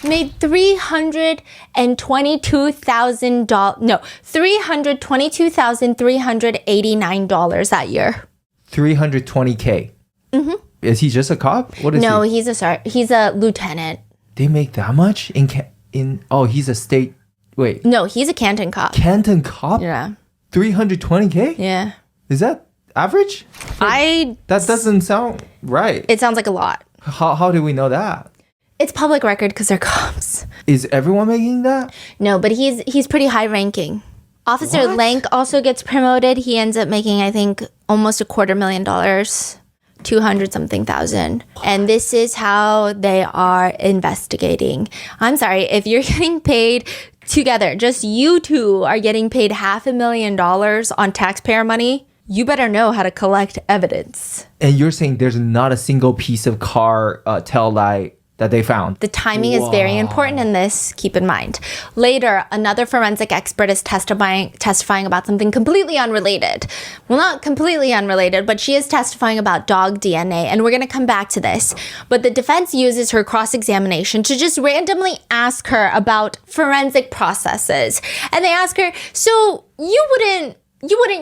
Speaker 2: made $322,389 that year.
Speaker 4: $320K.
Speaker 2: Mm-hmm.
Speaker 4: Is he just a cop? What is
Speaker 2: no,
Speaker 4: he?
Speaker 2: he's a lieutenant.
Speaker 4: They make that much in oh, he's a state. Wait.
Speaker 2: No, he's a Canton cop.
Speaker 4: Canton cop?
Speaker 2: Yeah.
Speaker 4: 320K?
Speaker 2: Yeah.
Speaker 4: Is that average? That doesn't sound right.
Speaker 2: It sounds like a lot.
Speaker 4: How do we know that?
Speaker 2: It's public record because they're cops.
Speaker 4: Is everyone making that?
Speaker 2: No, but he's pretty high ranking. Officer
Speaker 4: What?
Speaker 2: Lank also gets promoted. He ends up making, I think, almost $250,000. 200-something thousand. And this is how they are investigating. I'm sorry, if you're getting paid together, just you two are getting paid $500,000 on taxpayer money, you better know how to collect evidence.
Speaker 4: And you're saying there's not a single piece of car tail light that they found?
Speaker 2: The timing is very important in this, keep in mind. Later, another forensic expert is testifying about something completely unrelated. Well, not completely unrelated, but she is testifying about dog DNA, and we're going to come back to this. But the defense uses her cross-examination to just randomly ask her about forensic processes. And they ask her, so you wouldn't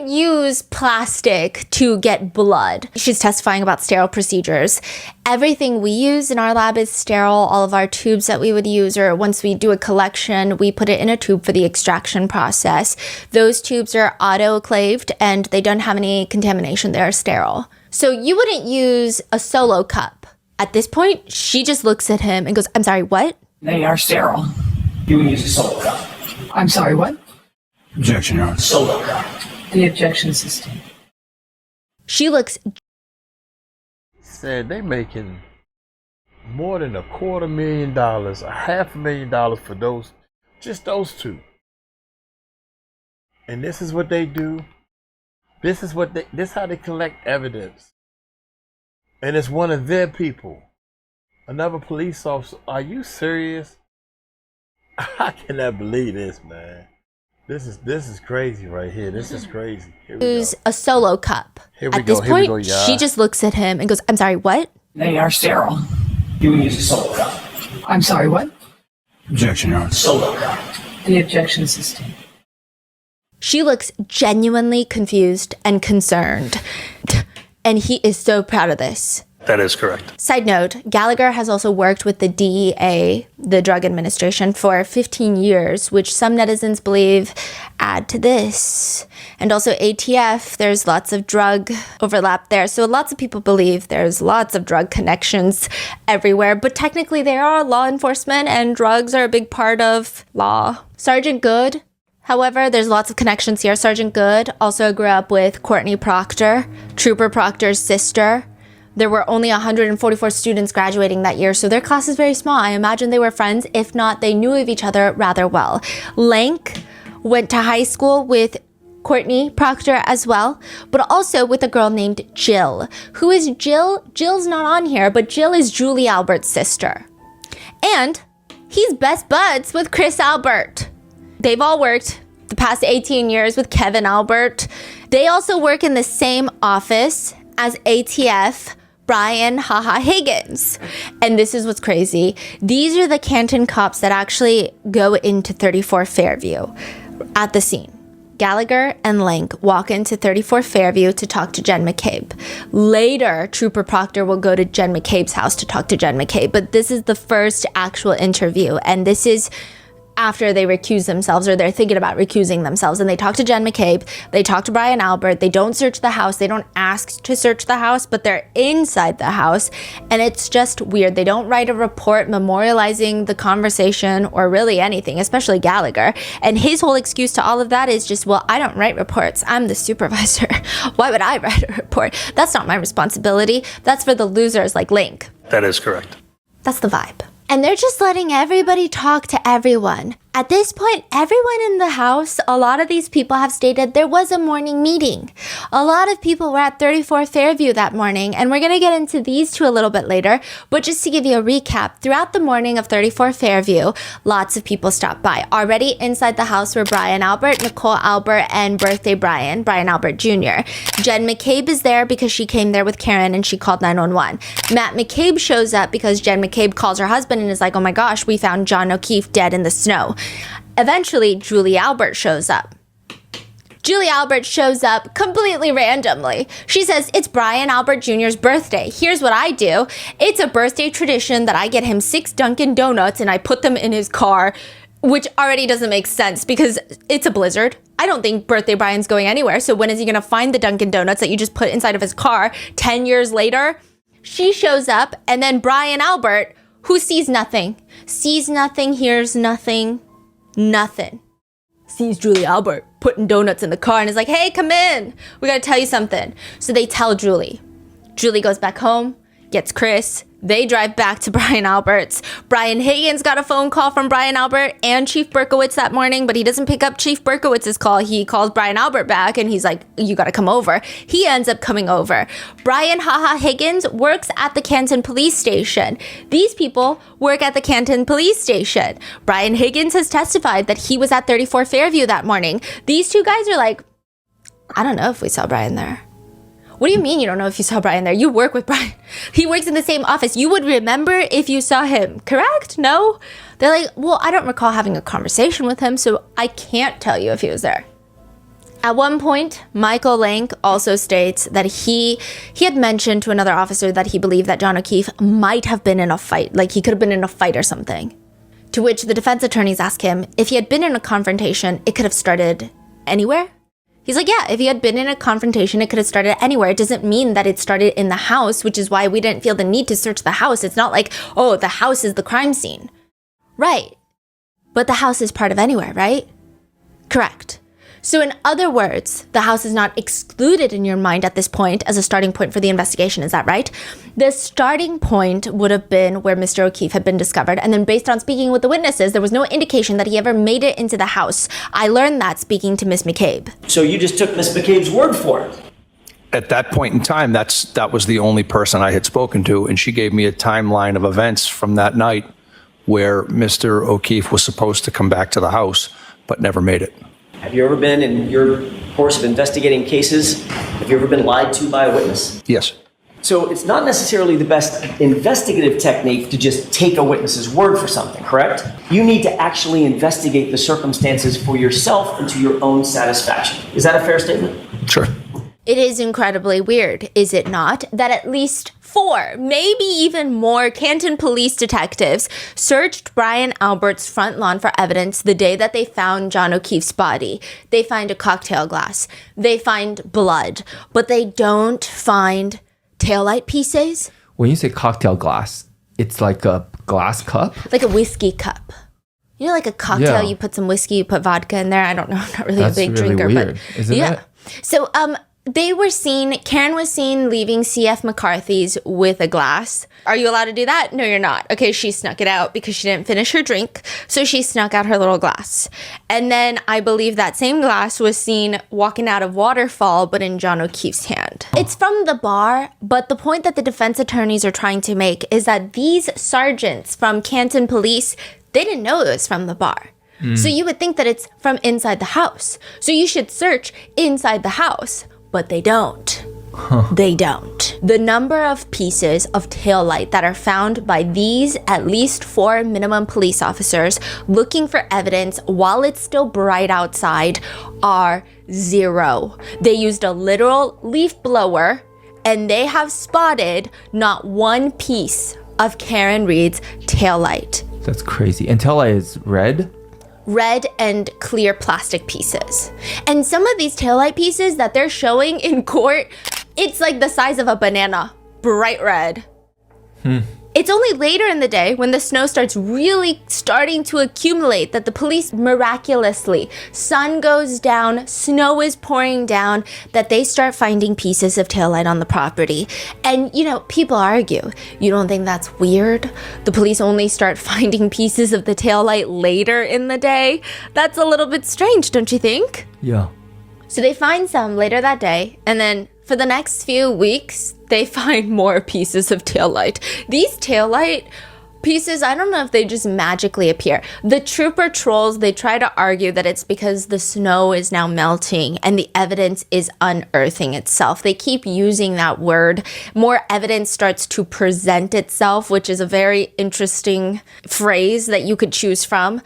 Speaker 2: use plastic to get blood. She's testifying about sterile procedures. Everything we use in our lab is sterile. All of our tubes that we would use, or once we do a collection, we put it in a tube for the extraction process. Those tubes are autoclaved and they don't have any contamination. They're sterile. So you wouldn't use a solo cup. At this point, she just looks at him and goes, I'm sorry, what?
Speaker 15: They are sterile. You would use a solo cup. I'm sorry, what? Objection, Your Honor. Solo cup. The objection sustained.
Speaker 2: She looks.
Speaker 1: Said they making more than $250,000, $500,000 for those two. And this is what they do. This is how they collect evidence. And it's one of their people. Another police officer. Are you serious? I cannot believe this, man. This is crazy right here. This is crazy.
Speaker 2: Use a solo cup.
Speaker 1: Here we
Speaker 2: At
Speaker 1: go.
Speaker 2: this
Speaker 1: Here we
Speaker 2: point,
Speaker 1: go, y'all.
Speaker 2: she just looks at him and goes, I'm sorry, what?
Speaker 15: They are sterile. You would use a solo cup. I'm sorry, what? Objection, Your Honor. Solo cup. The objection sustained.
Speaker 2: She looks genuinely confused and concerned. And he is so proud of this.
Speaker 13: That is correct.
Speaker 2: Side note, Gallagher has also worked with the DEA, the Drug Administration, for 15 years, which some netizens believe add to this. And also ATF, there's lots of drug overlap there. So lots of people believe there's lots of drug connections everywhere. But technically they are law enforcement and drugs are a big part of law. Sergeant Good, however, there's lots of connections here. Sergeant Good also grew up with Courtney Proctor, Trooper Proctor's sister. There were only 144 students graduating that year, so their class is very small. I imagine they were friends. If not, they knew of each other rather well. Lank went to high school with Courtney Proctor as well, but also with a girl named Jill. Who is Jill? Jill's not on here, but Jill is Julie Albert's sister. And he's best buds with Chris Albert. They've all worked the past 18 years with Kevin Albert. They also work in the same office as ATF Brian Haha Higgins. And this is what's crazy. These are the Canton cops that actually go into 34 Fairview at the scene. Gallagher and Lank walk into 34 Fairview to talk to Jen McCabe. Later, Trooper Proctor will go to Jen McCabe's house to talk to Jen McCabe, but this is the first actual interview, and this is after they recuse themselves, or they're thinking about recusing themselves. And they talk to Jen McCabe, they talk to Brian Albert, they don't search the house, they don't ask to search the house, but they're inside the house, and it's just weird. They don't write a report memorializing the conversation or really anything, especially Gallagher. And his whole excuse to all of that is just, well, I don't write reports, I'm the supervisor. Why would I write a report? That's not my responsibility. That's for the losers like Link.
Speaker 13: That is correct.
Speaker 2: That's the vibe. And they're just letting everybody talk to everyone. At this point, everyone in the house, a lot of these people have stated there was a morning meeting. A lot of people were at 34 Fairview that morning, and we're going to get into these two a little bit later. But just to give you a recap, throughout the morning of 34 Fairview, lots of people stopped by. Already inside the house were Brian Albert, Nicole Albert, and birthday Brian Albert Jr. Jen McCabe is there because she came there with Karen and she called 911. Matt McCabe shows up because Jen McCabe calls her husband and is like, oh my gosh, we found John O'Keefe dead in the snow. Eventually, Julie Albert shows up. Julie Albert shows up completely randomly. She says, it's Brian Albert Jr.'s birthday. Here's what I do. It's a birthday tradition that I get him 6 Dunkin' Donuts and I put them in his car, which already doesn't make sense because it's a blizzard. I don't think birthday Brian's going anywhere. So when is he going to find the Dunkin' Donuts that you just put inside of his car 10 years later? She shows up, and then Brian Albert, who sees nothing, hears nothing, sees Julie Albert putting donuts in the car and is like, hey, come in. We got to tell you something. So they tell Julie. Julie goes back home, gets Chris. They drive back to Brian Albert's. Brian Higgins got a phone call from Brian Albert and Chief Berkowitz that morning, but he doesn't pick up Chief Berkowitz's call. He calls Brian Albert back and he's like, you got to come over. He ends up coming over. Brian Higgins works at the Canton Police Station. These people work at the Canton Police Station. Brian Higgins has testified that he was at 34 Fairview that morning. These two guys are like, I don't know if we saw Brian there. What do you mean you don't know if you saw Brian there? You work with Brian. He works in the same office. You would remember if you saw him, correct? No? They're like, well, I don't recall having a conversation with him, so I can't tell you if he was there. At one point, Michael Lank also states that he had mentioned to another officer that he believed that John O'Keefe might have been in a fight, like he could have been in a fight or something. To which the defense attorneys ask him, if he had been in a confrontation, it could have started anywhere? He's like, yeah, if he had been in a confrontation, it could have started anywhere. It doesn't mean that it started in the house, which is why we didn't feel the need to search the house. It's not like, oh, the house is the crime scene. Right. But the house is part of anywhere, right? Correct. So in other words, the house is not excluded in your mind at this point as a starting point for the investigation. Is that right? The starting point would have been where Mr. O'Keefe had been discovered. And then based on speaking with the witnesses, there was no indication that he ever made it into the house. I learned that speaking to Miss McCabe.
Speaker 3: So you just took Miss McCabe's word for it?
Speaker 14: At that point in time, that was the only person I had spoken to, and she gave me a timeline of events from that night where Mr. O'Keefe was supposed to come back to the house, but never made it.
Speaker 3: Have you ever been, in your course of investigating cases, have you ever been lied to by a witness?
Speaker 14: Yes.
Speaker 3: So it's not necessarily the best investigative technique to just take a witness's word for something, correct? You need to actually investigate the circumstances for yourself and to your own satisfaction. Is that a fair statement?
Speaker 14: Sure.
Speaker 2: It is incredibly weird, is it not, that at least 4, maybe even more Canton police detectives searched Brian Albert's front lawn for evidence the day that they found John O'Keefe's body. They find a cocktail glass. They find blood, but they don't find taillight pieces.
Speaker 4: When you say cocktail glass, it's like a glass cup?
Speaker 2: Like a whiskey cup. You know, like a cocktail,
Speaker 4: Yeah.
Speaker 2: you put some whiskey, you put vodka in there. I don't know, I'm not really
Speaker 4: That's
Speaker 2: a big
Speaker 4: really
Speaker 2: drinker,
Speaker 4: weird,
Speaker 2: but
Speaker 4: isn't
Speaker 2: yeah.
Speaker 4: it?
Speaker 2: So, Karen was seen leaving CF McCarthy's with a glass. Are you allowed to do that? No, you're not. Okay, she snuck it out because she didn't finish her drink. So she snuck out her little glass. And then I believe that same glass was seen walking out of Waterfall, but in John O'Keefe's hand. It's from the bar, but the point that the defense attorneys are trying to make is that these sergeants from Canton Police, they didn't know it was from the bar. So you would think that it's from inside the house. So you should search inside the house. But they don't. They don't. The number of pieces of taillight that are found by these at least 4 minimum police officers looking for evidence while it's still bright outside are 0. They used a literal leaf blower and they have spotted not 1 piece of Karen Reed's taillight.
Speaker 4: That's crazy. And taillight is red?
Speaker 2: Red and clear plastic pieces. And some of these taillight pieces that they're showing in court, it's like the size of a banana, bright red. It's only later in the day when the snow starts really starting to accumulate that the police miraculously, sun goes down, snow is pouring down, that they start finding pieces of taillight on the property. And, you know, people argue, you don't think that's weird? The police only start finding pieces of the taillight later in the day? That's a little bit strange, don't you think?
Speaker 4: Yeah.
Speaker 2: So they find some later that day, and then for the next few weeks, they find more pieces of taillight. These taillight pieces, I don't know if they just magically appear. The trooper trolls, they try to argue that it's because the snow is now melting and the evidence is unearthing itself. They keep using that word. More evidence starts to present itself, which is a very interesting phrase that you could choose from.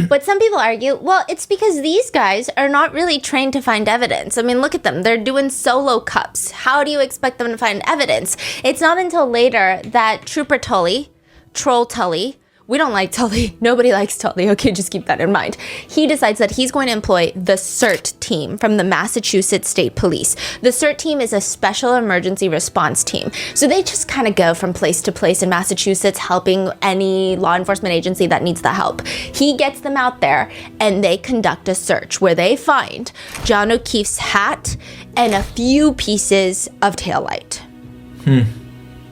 Speaker 2: But some people argue, well, it's because these guys are not really trained to find evidence. I mean, look at them. They're doing solo cups. How do you expect them to find evidence? It's not until later that Trooper Tully, Troll Tully, we don't like Tully. Nobody likes Tully. Okay, just keep that in mind. He decides that he's going to employ the CERT team from the Massachusetts State Police. The CERT team is a special emergency response team. So they just kind of go from place to place in Massachusetts, helping any law enforcement agency that needs the help. He gets them out there and they conduct a search where they find John O'Keefe's hat and a few pieces of taillight.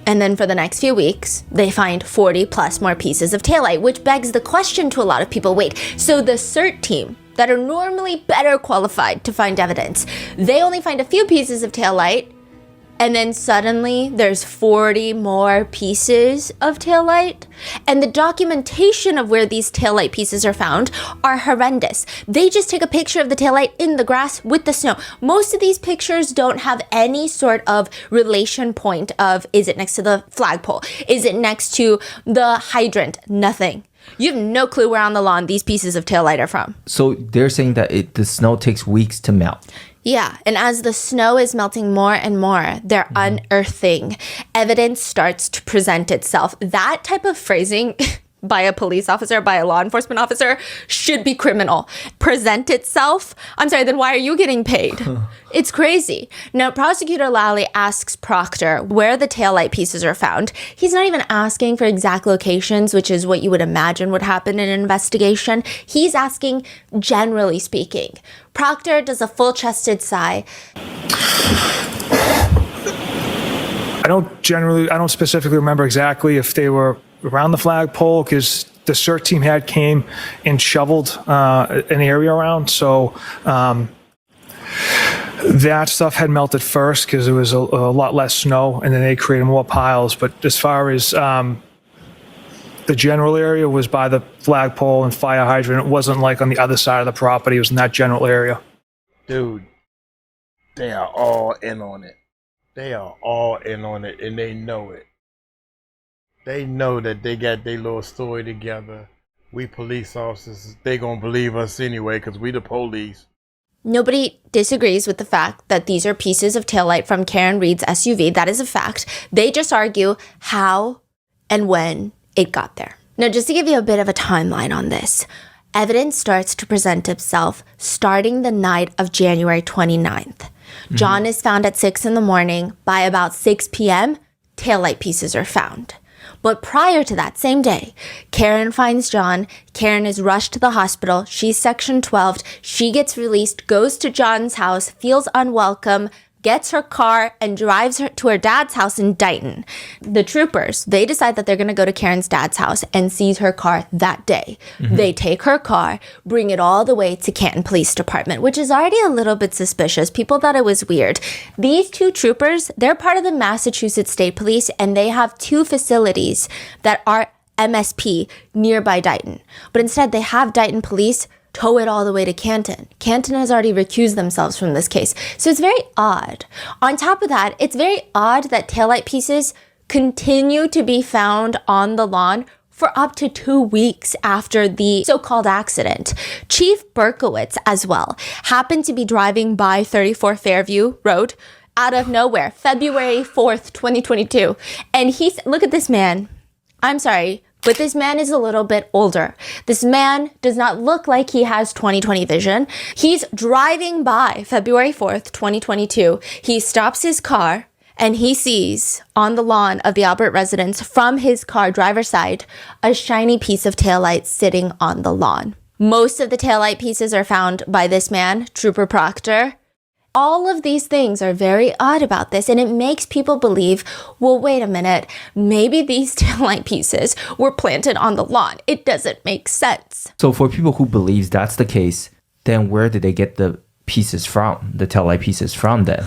Speaker 2: And then for the next few weeks, they find 40 plus more pieces of taillight, which begs the question to a lot of people, wait, so the CERT team that are normally better qualified to find evidence, they only find a few pieces of taillight, and then suddenly there's 40 more pieces of taillight? And the documentation of where these taillight pieces are found are horrendous. They just take a picture of the taillight in the grass with the snow. Most of these pictures don't have any sort of relation point of, is it next to the flagpole? Is it next to the hydrant? Nothing. You have no clue where on the lawn these pieces of taillight are from.
Speaker 4: So they're saying that the snow takes weeks to melt.
Speaker 2: Yeah, and as the snow is melting more and more, they're unearthing. Evidence starts to present itself. That type of phrasing by a police officer, by a law enforcement officer, should be criminal. Present itself? I'm sorry, then why are you getting paid? It's crazy. Now, Prosecutor Lally asks Proctor where the taillight pieces are found. He's not even asking for exact locations, which is what you would imagine would happen in an investigation. He's asking, generally speaking. Proctor does a full-chested sigh.
Speaker 10: I don't specifically remember exactly if they were around the flagpole, because the CERT team came and shoveled an area around. So that stuff had melted first because there was a lot less snow, and then they created more piles. But as far as the general area was by the flagpole and fire hydrant, it wasn't like on the other side of the property. It was in that general area.
Speaker 1: Dude, they are all in on it. They are all in on it, and they know it. They know that they got their little story together. We police officers, they gonna believe us anyway because we the police.
Speaker 2: Nobody disagrees with the fact that these are pieces of taillight from Karen Reed's SUV. That is a fact. They just argue how and when it got there. Now, just to give you a bit of a timeline on this, evidence starts to present itself starting the night of January 29th. John is found at 6 in the morning. By about 6 p.m., taillight pieces are found. But prior to that same day, Karen finds John. Karen is rushed to the hospital. She's Section 12. She gets released, goes to John's house, feels unwelcome, gets her car, and drives her to her dad's house in Dighton. The troopers, they decide that they're going to go to Karen's dad's house and seize her car that day. They take her car, bring it all the way to Canton Police Department, which is already a little bit suspicious. People thought it was weird. These two troopers, they're part of the Massachusetts State Police, and they have two facilities that are MSP nearby Dighton. But instead, they have Dighton Police tow it all the way to Canton. Canton has already recused themselves from this case. So it's very odd. On top of that, it's very odd that taillight pieces continue to be found on the lawn for up to 2 weeks after the so-called accident. Chief Berkowitz, as well, happened to be driving by 34 Fairview Road out of nowhere, February 4th, 2022. And look at this man. I'm sorry, but this man is a little bit older. This man does not look like he has 20/20 vision. He's driving by February 4th, 2022. He stops his car and he sees on the lawn of the Albert residence from his car driver's side a shiny piece of taillight sitting on the lawn. Most of the taillight pieces are found by this man, Trooper Proctor. All of these things are very odd about this, and it makes people believe, well, wait a minute, maybe these taillight pieces were planted on the lawn. It doesn't make sense.
Speaker 4: So for people who believes that's the case, then where did they get the pieces from, the taillight pieces from then?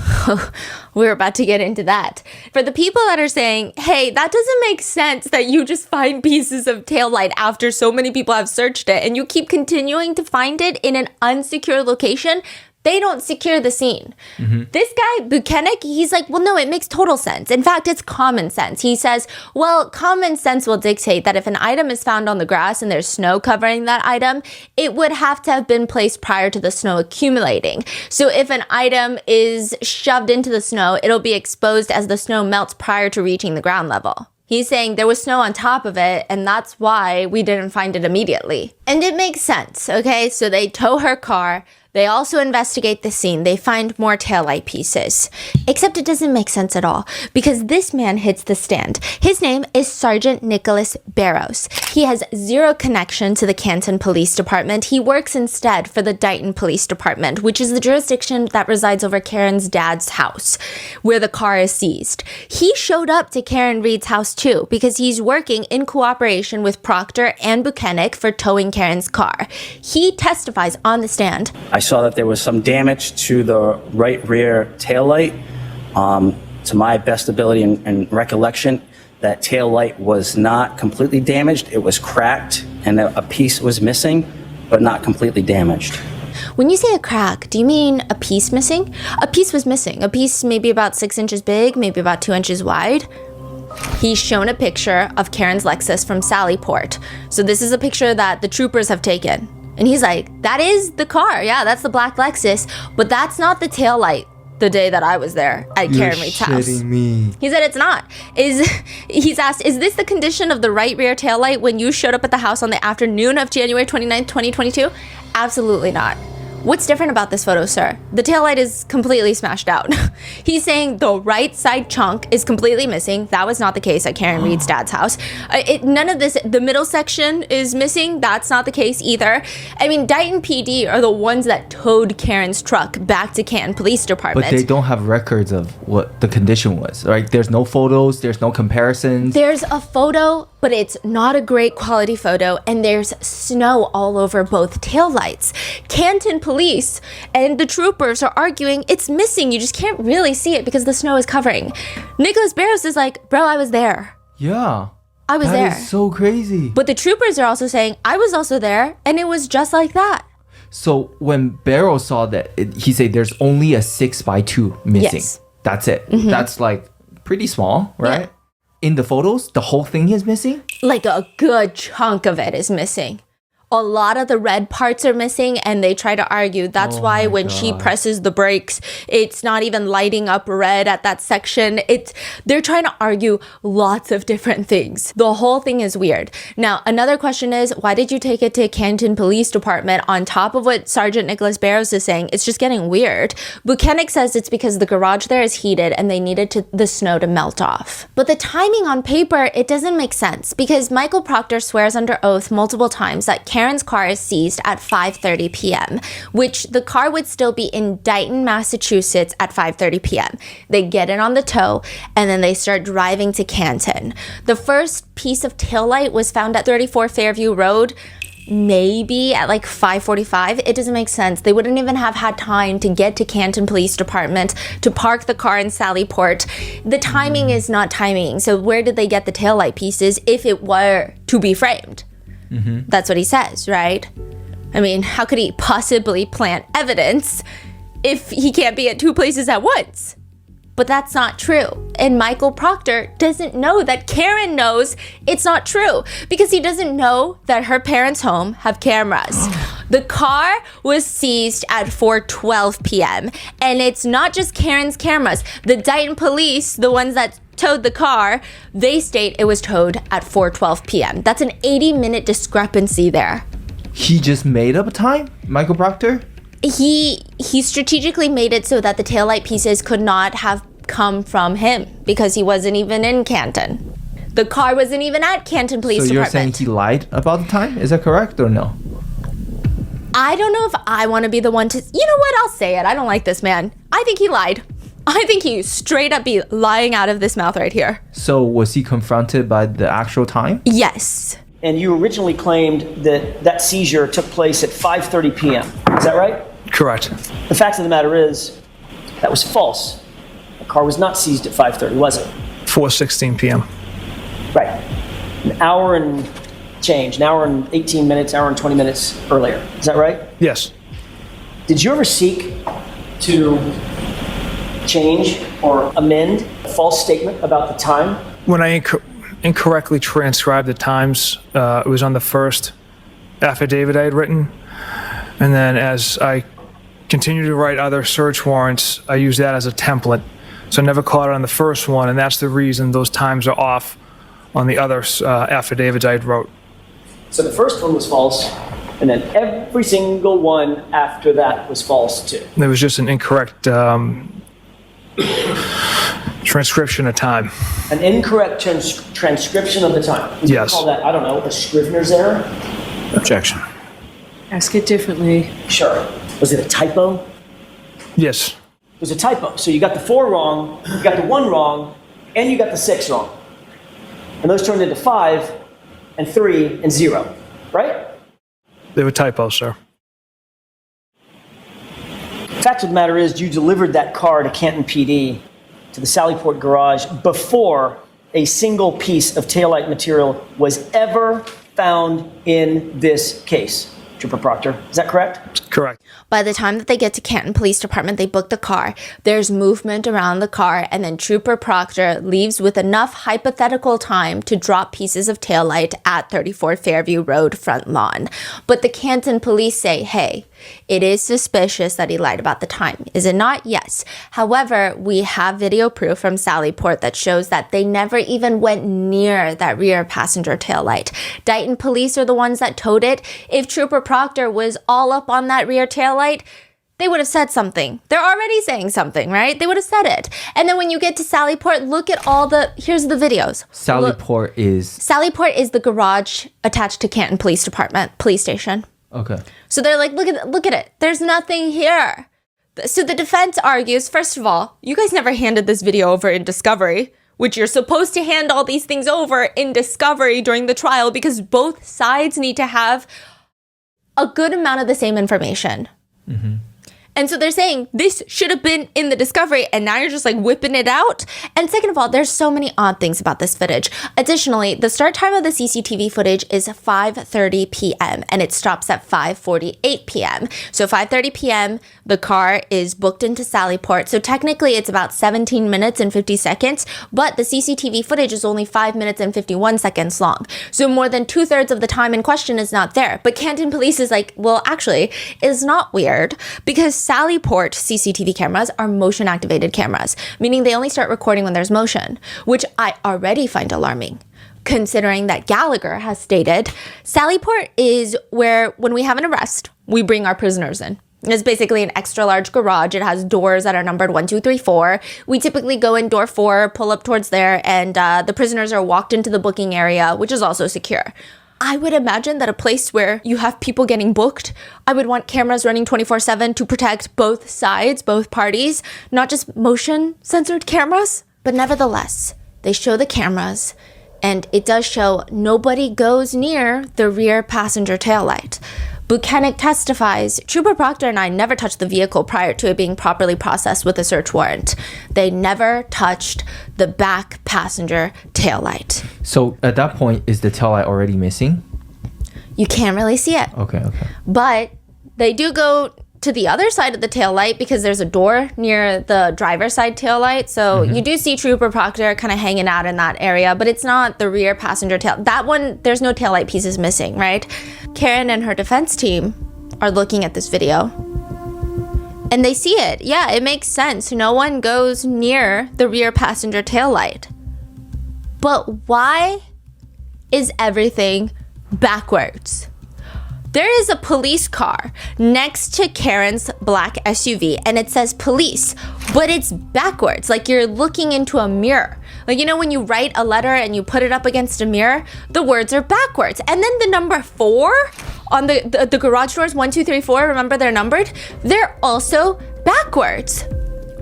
Speaker 2: We're about to get into that. For the people that are saying, hey, that doesn't make sense that you just find pieces of taillight after so many people have searched it and you keep continuing to find it in an unsecured location, they don't secure the scene. This guy, Buchanan, he's like, well, no, it makes total sense. In fact, it's common sense. He says, well, common sense will dictate that if an item is found on the grass and there's snow covering that item, it would have to have been placed prior to the snow accumulating. So if an item is shoved into the snow, it'll be exposed as the snow melts prior to reaching the ground level. He's saying there was snow on top of it, and that's why we didn't find it immediately. And it makes sense, okay? So they tow her car. They also investigate the scene. They find more taillight pieces. Except it doesn't make sense at all because this man hits the stand. His name is Sergeant Nicholas Barrows. He has zero connection to the Canton Police Department. He works instead for the Dighton Police Department, which is the jurisdiction that resides over Karen's dad's house, where the car is seized. He showed up to Karen Reed's house too because he's working in cooperation with Proctor and Buchanan for towing Karen's car. He testifies on the stand.
Speaker 16: I saw that there was some damage to the right rear taillight. To my best ability and recollection, that taillight was not completely damaged. It was cracked and a piece was missing, but not completely damaged.
Speaker 2: When you say a crack, do you mean a piece missing? A piece was missing. A piece maybe about 6 inches big, maybe about 2 inches wide. He's shown a picture of Karen's Lexus from Sallyport. So this is a picture that the troopers have taken. And he's like, that is the car. Yeah, that's the black Lexus. But that's not the taillight the day that I was there at Karen Reed's house.
Speaker 4: You're shitting me.
Speaker 2: He said it's not. He's asked, is this the condition of the right rear taillight when you showed up at the house on the afternoon of January 29th, 2022? Absolutely not. What's different about this photo, sir? The taillight is completely smashed out. He's saying the right side chunk is completely missing. That was not the case at Karen Reed's dad's house. None of this, the middle section is missing. That's not the case either. I mean, Dighton PD are the ones that towed Karen's truck back to Canton Police Department.
Speaker 4: But they don't have records of what the condition was, right? There's no photos, there's no comparisons.
Speaker 2: There's a photo, but it's not a great quality photo, and there's snow all over both taillights. Canton Police and the troopers are arguing it's missing. You just can't really see it because the snow is covering. Nicholas Barrows is like, bro, I was there.
Speaker 4: Yeah.
Speaker 2: I was there.
Speaker 4: That is so crazy.
Speaker 2: But the troopers are also saying, I was also there, and it was just like that.
Speaker 4: So when Barrows saw that, he said there's only a 6x2 missing.
Speaker 2: Yes.
Speaker 4: That's it. That's like pretty small, right? Yeah. In the photos, the whole thing is missing?
Speaker 2: Like a good chunk of it is missing. A lot of the red parts are missing, and they try to argue that's why when she presses the brakes, it's not even lighting up red at that section. They're trying to argue lots of different things. The whole thing is weird. Now, another question is, why did you take it to Canton Police Department on top of what Sergeant Nicholas Barrows is saying? It's just getting weird. Buchanan says it's because the garage there is heated and they needed the snow to melt off. But the timing on paper, it doesn't make sense because Michael Proctor swears under oath multiple times that Karen's car is seized at 5:30 p.m., which the car would still be in Dighton, Massachusetts at 5:30 p.m. They get it on the tow, and then they start driving to Canton. The first piece of taillight was found at 34 Fairview Road, maybe at like 5:45. It doesn't make sense. They wouldn't even have had time to get to Canton Police Department to park the car in Sallyport. The timing is not timing. So where did they get the taillight pieces if it were to be framed? That's what he says, right? I mean, how could he possibly plant evidence if he can't be at two places at once? But that's not true. And Michael Proctor doesn't know that Karen knows it's not true because he doesn't know that her parents' home have cameras. The car was seized at 4:12 p.m. And it's not just Karen's cameras. The Dighton police, the ones that towed the car, they state it was towed at 4:12 p.m. That's an 80-minute discrepancy there.
Speaker 4: He just made up a time, Michael Proctor?
Speaker 2: He strategically made it so that the taillight pieces could not have come from him because he wasn't even in Canton. The car wasn't even at Canton Police Department.
Speaker 4: So you're saying he lied about the time? Is that correct or no?
Speaker 2: I don't know if I want to be the one to... You know what? I'll say it. I don't like this man. I think he lied. I think he straight up be lying out of this mouth right here.
Speaker 4: So was he confronted by the actual time?
Speaker 2: Yes.
Speaker 3: And you originally claimed that that seizure took place at 5:30 p.m. Is that right?
Speaker 10: Correct.
Speaker 3: The fact of the matter is, that was false. The car was not seized at 5:30, was it?
Speaker 10: 4:16 p.m.
Speaker 3: Right. An hour and change, an hour and 18 minutes, hour and 20 minutes earlier. Is that right?
Speaker 10: Yes.
Speaker 3: Did you ever seek to change or amend a false statement about the time?
Speaker 10: When I incorrectly transcribed the times, it was on the first affidavit I had written. And then as I continued to write other search warrants, I used that as a template. So I never caught it on the first one, and that's the reason those times are off on the other affidavits I had wrote.
Speaker 3: So the first one was false, and then every single one after that was false too.
Speaker 10: There was just an incorrect transcription of time.
Speaker 3: An incorrect transcription of the time. Would
Speaker 10: Yes.
Speaker 3: you call that, I don't know, a Scrivener's error?
Speaker 10: Objection.
Speaker 12: Ask it differently.
Speaker 3: Sure. Was it a typo?
Speaker 10: Yes.
Speaker 3: It was a typo. So you got the 4 wrong, you got the 1 wrong, and you got the 6 wrong. And those turned into 5 and 3 and 0, right?
Speaker 10: They were typos, sir.
Speaker 3: The fact of the matter is, you delivered that car to Canton PD, to the Sallyport garage, before a single piece of taillight material was ever found in this case. Trooper Proctor, is that correct?
Speaker 10: Correct.
Speaker 2: By the time that they get to Canton Police Department, they book the car. There's movement around the car, and then Trooper Proctor leaves with enough hypothetical time to drop pieces of taillight at 34 Fairview Road front lawn. But the Canton police say, hey, it is suspicious that he lied about the time. Is it not? Yes. However, we have video proof from Sallyport that shows that they never even went near that rear passenger taillight. Dighton police are the ones that towed it. If Trooper Proctor was all up on that rear taillight, they would have said something. They're already saying something, right? They would have said it. And then when you get to Sallyport, look at all the, here's the videos.
Speaker 4: Sallyport
Speaker 2: is the garage attached to Canton Police Department, police station.
Speaker 4: Okay.
Speaker 2: So they're like, look at it. There's nothing here. So the defense argues, first of all, you guys never handed this video over in discovery, which you're supposed to hand all these things over in discovery during the trial because both sides need to have a good amount of the same information.
Speaker 4: Mm-hmm.
Speaker 2: And so they're saying this should have been in the discovery and now you're just like whipping it out. And second of all, there's so many odd things about this footage. Additionally, the start time of the CCTV footage is 5:30 p.m. and it stops at 5:48 p.m. So 5:30 p.m., the car is booked into Sallyport. So technically it's about 17 minutes and 50 seconds, but the CCTV footage is only 5 minutes and 51 seconds long. So more than 2/3 of the time in question is not there. But Canton Police is like, well, actually, it's not weird because Sallyport CCTV cameras are motion activated cameras, meaning they only start recording when there's motion, which I already find alarming, considering that Gallagher has stated Sallyport is where when we have an arrest, we bring our prisoners in. It's basically an extra large garage. It has doors that are numbered 1, 2, 3, 4. We typically go in door 4, pull up towards there, and the prisoners are walked into the booking area, which is also secure. I would imagine that a place where you have people getting booked, I would want cameras running 24/7 to protect both sides, both parties, not just motion censored cameras. But nevertheless, they show the cameras and it does show nobody goes near the rear passenger taillight. Buchanan testifies, Trooper Proctor and I never touched the vehicle prior to it being properly processed with a search warrant. They never touched the back passenger taillight.
Speaker 4: So at that point, is the taillight already missing?
Speaker 2: You can't really see it.
Speaker 4: Okay.
Speaker 2: But they do go to the other side of the taillight because there's a door near the driver's side taillight. So you do see Trooper Proctor kind of hanging out in that area, but it's not the rear passenger tail. That one, there's no taillight pieces missing, right? Karen and her defense team are looking at this video and they see it. Yeah, it makes sense. No one goes near the rear passenger taillight. But why is everything backwards? There is a police car next to Karen's black SUV and it says police, but it's backwards, like you're looking into a mirror. Like, you know, when you write a letter and you put it up against a mirror, the words are backwards. And then the number 4 on the garage doors, 1, 2, 3, 4, remember they're numbered? They're also backwards.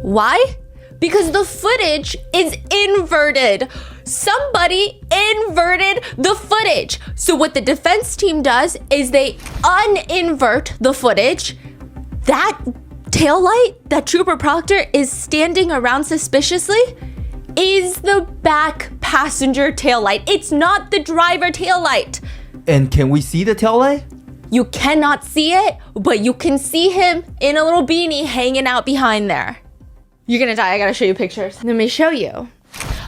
Speaker 2: Why? Because the footage is inverted. Somebody inverted the footage. So what the defense team does is they uninvert the footage That taillight that Trooper Proctor is standing around suspiciously is the back passenger taillight. It's not the driver taillight.
Speaker 4: And can we see the taillight?
Speaker 2: You cannot see it, but you can see him in a little beanie hanging out behind there. You're gonna die. I gotta show you pictures. Let me show you.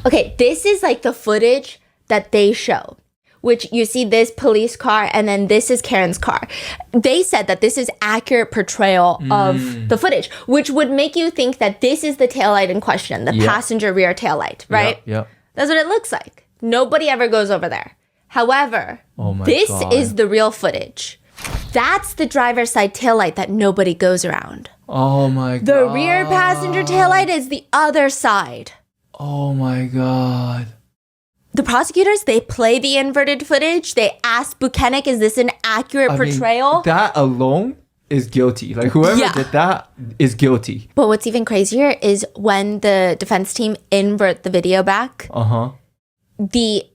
Speaker 2: Okay, this is like the footage that they show, which you see this police car and then this is Karen's car. They said that this is accurate portrayal of the footage, which would make you think that this is the taillight in question, the passenger rear taillight, right?
Speaker 4: Yeah.
Speaker 2: That's what it looks like. Nobody ever goes over there. However, this
Speaker 4: God.
Speaker 2: is the real footage. That's the driver's side taillight that nobody goes around.
Speaker 4: Oh my God.
Speaker 2: The rear passenger taillight is the other side.
Speaker 4: Oh my God.
Speaker 2: The prosecutors, they play the inverted footage. They ask Buchanan, is this an accurate portrayal?
Speaker 4: That alone is guilty. Like whoever did that is guilty.
Speaker 2: But what's even crazier is when the defense team invert the video back, they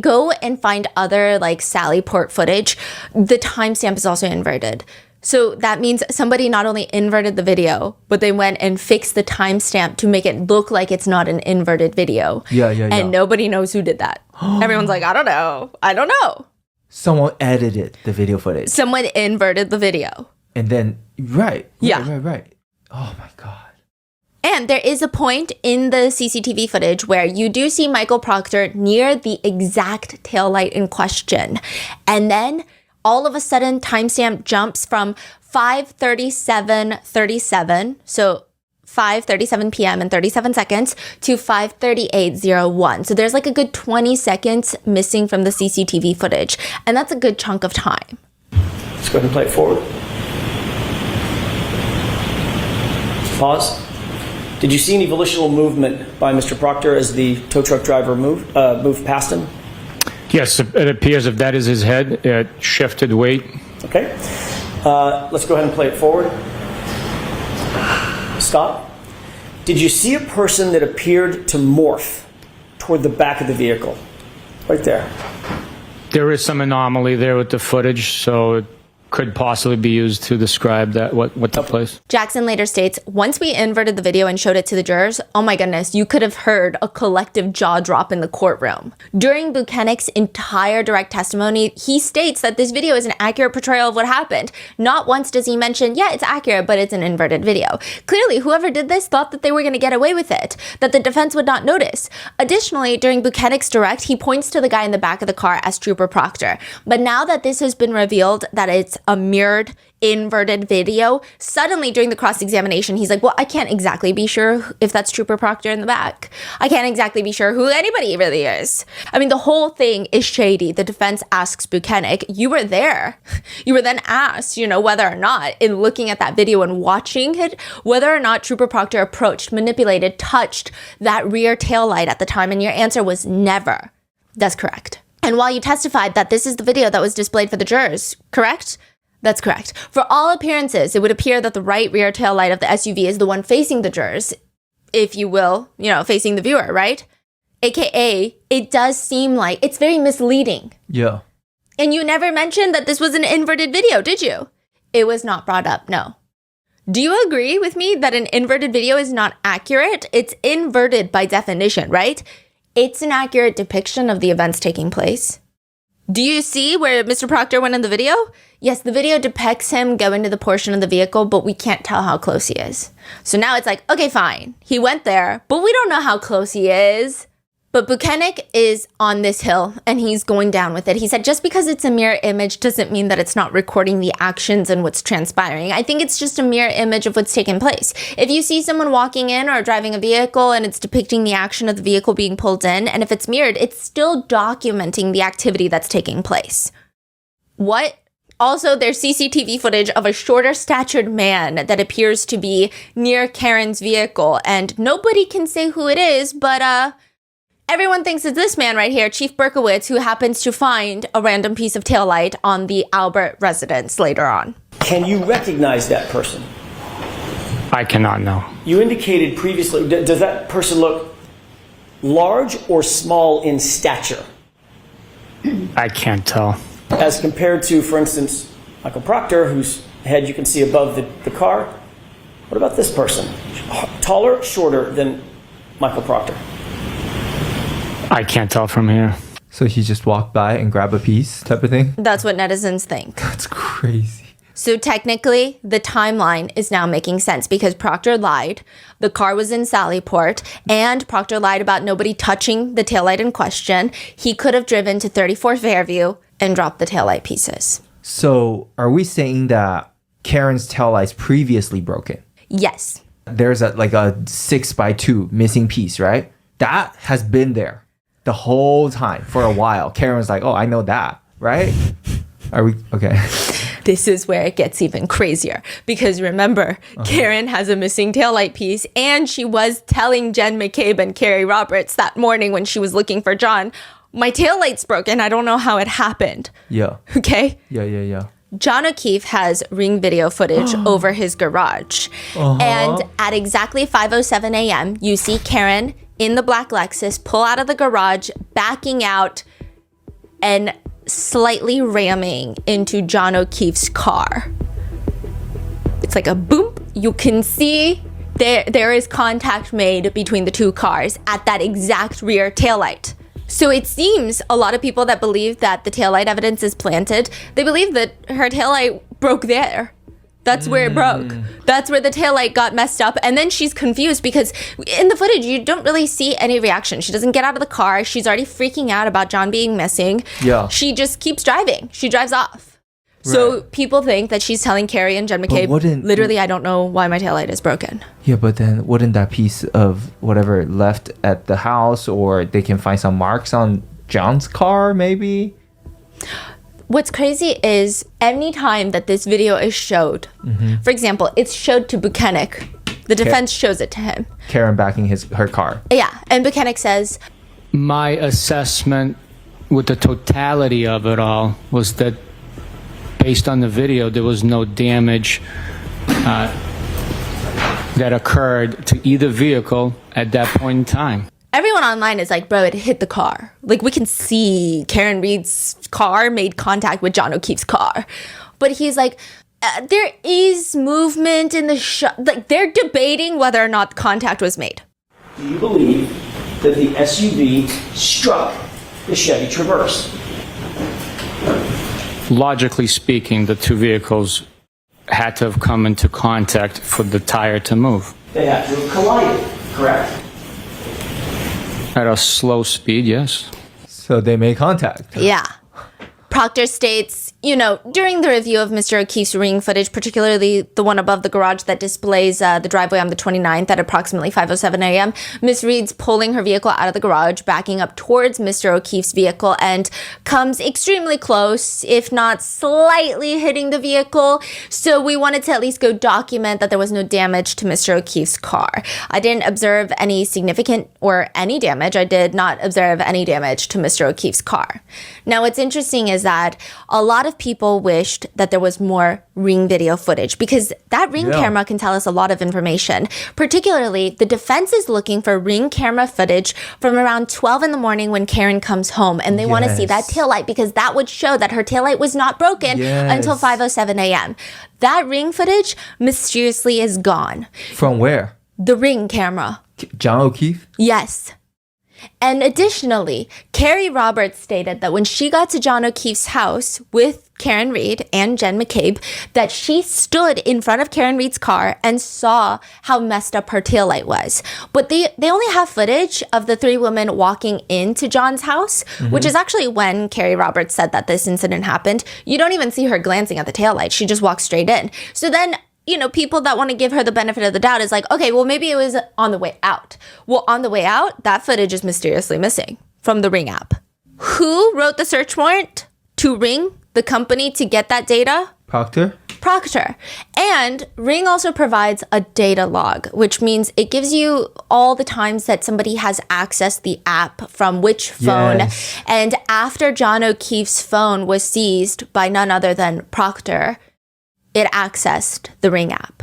Speaker 2: go and find other like Sally Port footage. The timestamp is also inverted. So that means somebody not only inverted the video, but they went and fixed the timestamp to make it look like it's not an inverted video. And nobody knows who did that. Everyone's like, I don't know.
Speaker 4: Someone edited the video footage.
Speaker 2: Someone inverted the video.
Speaker 4: And then, right. Oh my God.
Speaker 2: And there is a point in the CCTV footage where you do see Michael Proctor near the exact taillight in question. And then all of a sudden, timestamp jumps from 5:37:37, so 5:37 p.m. and 37 seconds, to 5:38:01. So there's like a good 20 seconds missing from the CCTV footage. And that's a good chunk of time.
Speaker 3: Let's go ahead and play it forward. Pause. Did you see any volitional movement by Mr. Proctor as the tow truck driver moved past him?
Speaker 17: Yes, it appears if that is his head, it shifted weight.
Speaker 3: Okay. Let's go ahead and play it forward. Stop. Did you see a person that appeared to morph toward the back of the vehicle? Right there.
Speaker 17: There is some anomaly there with the footage, so it could possibly be used to describe that what took place.
Speaker 2: Jackson later states, once we inverted the video and showed it to the jurors, oh my goodness, you could have heard a collective jaw drop in the courtroom. During Buchanan's entire direct testimony, he states that this video is an accurate portrayal of what happened. Not once does he mention, yeah, it's accurate, but it's an inverted video. Clearly, whoever did this thought that they were going to get away with it, that the defense would not notice. Additionally, during Buchanan's direct, he points to the guy in the back of the car as Trooper Proctor. But now that this has been revealed that it's a mirrored, inverted video, suddenly during the cross-examination, he's like, well, I can't exactly be sure if that's Trooper Proctor in the back. I can't exactly be sure who anybody really is. I mean, the whole thing is shady. The defense asks Buchanan, you were there. You were then asked, whether or not, in looking at that video and watching it, whether or not Trooper Proctor approached, manipulated, touched that rear taillight at the time, and your answer was never. That's correct. And while you testified that this is the video that was displayed for the jurors, correct? That's correct. For all appearances, it would appear that the right rear tail light of the SUV is the one facing the jurors, if you will, facing the viewer, right? AKA, it does seem like it's very misleading.
Speaker 4: Yeah.
Speaker 2: And you never mentioned that this was an inverted video, did you? It was not brought up, no. Do you agree with me that an inverted video is not accurate? It's inverted by definition, right? It's an accurate depiction of the events taking place. Do you see where Mr. Proctor went in the video? Yes, the video depicts him going to the portion of the vehicle, but we can't tell how close he is. So now it's like, okay, fine. He went there, but we don't know how close he is. But Buchanan is on this hill and he's going down with it. He said, just because it's a mirror image doesn't mean that it's not recording the actions and what's transpiring. I think it's just a mirror image of what's taking place. If you see someone walking in or driving a vehicle and it's depicting the action of the vehicle being pulled in, and if it's mirrored, it's still documenting the activity that's taking place. What? Also, there's CCTV footage of a shorter statured man that appears to be near Karen's vehicle, and nobody can say who it is, but everyone thinks it's this man right here, Chief Berkowitz, who happens to find a random piece of taillight on the Albert residence later on.
Speaker 3: Can you recognize that person?
Speaker 17: I cannot know.
Speaker 3: You indicated previously, does that person look large or small in stature?
Speaker 17: I can't tell.
Speaker 3: As compared to, for instance, Michael Proctor, whose head you can see above the car. What about this person? Taller, shorter than Michael Proctor?
Speaker 17: I can't tell from here.
Speaker 4: So he just walked by and grabbed a piece type of thing?
Speaker 2: That's what netizens think.
Speaker 4: That's crazy.
Speaker 2: So technically, the timeline is now making sense because Proctor lied. The car was in Sallyport, and Proctor lied about nobody touching the taillight in question. He could have driven to 34 Fairview and dropped the taillight pieces.
Speaker 4: So are we saying that Karen's taillight's previously broken?
Speaker 2: Yes.
Speaker 4: There's a 6x2 missing piece, right? That has been there the whole time for a while. Karen was like, oh, I know that, right? Are we okay?
Speaker 2: This is where it gets even crazier because remember, Karen has a missing taillight piece and she was telling Jen McCabe and Carrie Roberts that morning when she was looking for John, my taillight's broken. I don't know how it happened.
Speaker 4: Yeah.
Speaker 2: Okay?
Speaker 4: Yeah.
Speaker 2: John O'Keefe has ring video footage over his garage. And at exactly 5:07 a.m., you see Karen in the black Lexus pull out of the garage, backing out and slightly ramming into John O'Keefe's car. It's like a boom. You can see there is contact made between the two cars at that exact rear taillight. So it seems a lot of people that believe that the taillight evidence is planted, they believe that her taillight broke there. That's where it broke. That's where the taillight got messed up. And then she's confused because in the footage, you don't really see any reaction. She doesn't get out of the car. She's already freaking out about John being missing.
Speaker 4: Yeah.
Speaker 2: She just keeps driving. She drives off. Right. So people think that she's telling Carrie and Jen McCabe, literally, I don't know why my taillight is broken.
Speaker 4: Yeah, but then wouldn't that piece of whatever left at the house, or they can find some marks on John's car, maybe?
Speaker 2: What's crazy is any time that this video is showed, for example, it's showed to Buchanan. The defense shows it to him.
Speaker 4: Karen backing her car.
Speaker 2: Yeah, and Buchanan says,
Speaker 17: my assessment with the totality of it all was that based on the video, there was no damage that occurred to either vehicle at that point in time.
Speaker 2: Everyone online is like, bro, it hit the car. Like, we can see Karen Reed's car made contact with John O'Keefe's car. But he's like, there is movement in the shot. Like, they're debating whether or not contact was made.
Speaker 3: Do you believe that the SUV struck the Chevy Traverse?
Speaker 17: Logically speaking, the two vehicles had to have come into contact for the tire to move.
Speaker 3: They had to have collided, correct?
Speaker 17: At a slow speed, yes.
Speaker 4: So they made contact.
Speaker 2: Yeah. Proctor states, during the review of Mr. O'Keefe's ring footage, particularly the one above the garage that displays the driveway on the 29th at approximately 5:07 a.m., Miss Reed's pulling her vehicle out of the garage, backing up towards Mr. O'Keefe's vehicle, and comes extremely close, if not slightly hitting the vehicle. So we wanted to at least go document that there was no damage to Mr. O'Keefe's car. I didn't observe any significant or any damage. I did not observe any damage to Mr. O'Keefe's car. Now, what's interesting is that a lot of people wished that there was more ring video footage because that ring camera can tell us a lot of information. Particularly, the defense is looking for ring camera footage from around 12 in the morning when Karen comes home, and they want to see that taillight because that would show that her taillight was not broken until 5:07 a.m. That ring footage mysteriously is gone.
Speaker 4: From where?
Speaker 2: The ring camera.
Speaker 4: John O'Keefe?
Speaker 2: Yes. And additionally, Carrie Roberts stated that when she got to John O'Keefe's house with Karen Reed and Jen McCabe, that she stood in front of Karen Reed's car and saw how messed up her taillight was. But they only have footage of the three women walking into John's house, which is actually when Carrie Roberts said that this incident happened. You don't even see her glancing at the taillight. She just walks straight in. So then, people that want to give her the benefit of the doubt is like, okay, well, maybe it was on the way out. Well, on the way out, that footage is mysteriously missing from the Ring app. Who wrote the search warrant to Ring, the company, to get that data? Proctor. And Ring also provides a data log, which means it gives you all the times that somebody has accessed the app from which phone. Yes. And after John O'Keefe's phone was seized by none other than Proctor, it accessed the Ring app.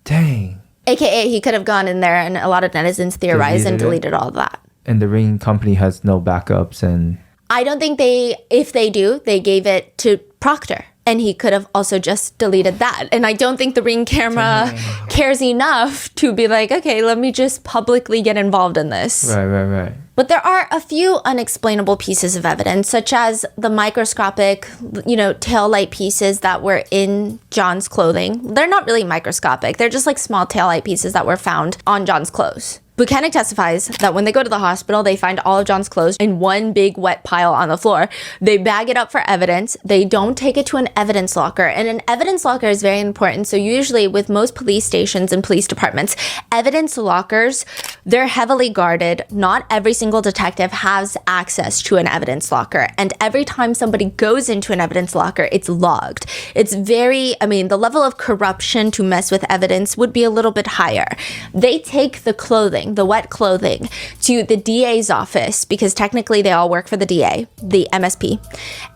Speaker 4: Dang.
Speaker 2: AKA, he could have gone in there, and a lot of netizens theorized and deleted all of that.
Speaker 4: And the Ring company has no backups and...
Speaker 2: I don't think if they do, they gave it to Proctor. And he could have also just deleted that. And I don't think the Ring camera cares enough to be like, okay, let me just publicly get involved in this.
Speaker 4: Right.
Speaker 2: But there are a few unexplainable pieces of evidence, such as the microscopic, taillight pieces that were in John's clothing. They're not really microscopic. They're just like small taillight pieces that were found on John's clothes. Buchanan testifies that when they go to the hospital, they find all of John's clothes in one big wet pile on the floor. They bag it up for evidence. They don't take it to an evidence locker. And an evidence locker is very important. So usually with most police stations and police departments, evidence lockers, they're heavily guarded. Not every single detective has access to an evidence locker. And every time somebody goes into an evidence locker, it's logged. It's the level of corruption to mess with evidence would be a little bit higher. They take the clothing, the wet clothing, to the DA's office, because technically they all work for the DA, the MSP,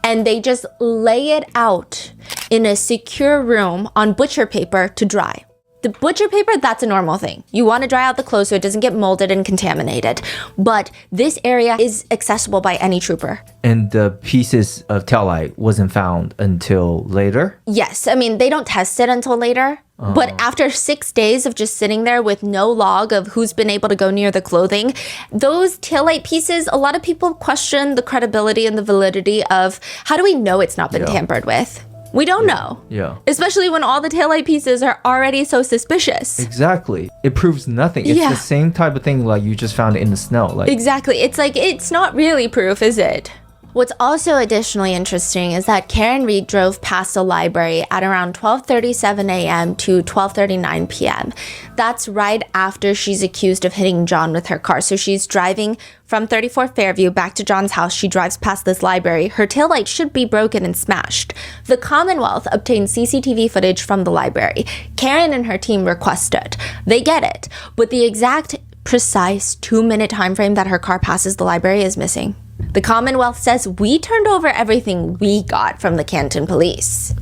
Speaker 2: and they just lay it out in a secure room on butcher paper to dry. The butcher paper, that's a normal thing. You want to dry out the clothes so it doesn't get molded and contaminated. But this area is accessible by any trooper.
Speaker 4: And the pieces of taillight wasn't found until later?
Speaker 2: Yes, they don't test it until later. But after 6 days of just sitting there with no log of who's been able to go near the clothing, those taillight pieces, a lot of people question the credibility and the validity of how do we know it's not been tampered with? We don't know.
Speaker 4: Yeah.
Speaker 2: Especially when all the taillight pieces are already so suspicious.
Speaker 4: Exactly. It proves nothing. It's the same type of thing like you just found it in the snow.
Speaker 2: Exactly. It's like, it's not really proof, is it? What's also additionally interesting is that Karen Reed drove past the library at around 12:37 a.m. to 12:39 p.m. That's right after she's accused of hitting John with her car. So she's driving from 34 Fairview back to John's house. She drives past this library. Her taillight should be broken and smashed. The Commonwealth obtained CCTV footage from the library. Karen and her team requested. They get it. But the exact precise 2-minute time frame that her car passes the library is missing. The Commonwealth says we turned over everything we got from the Canton police.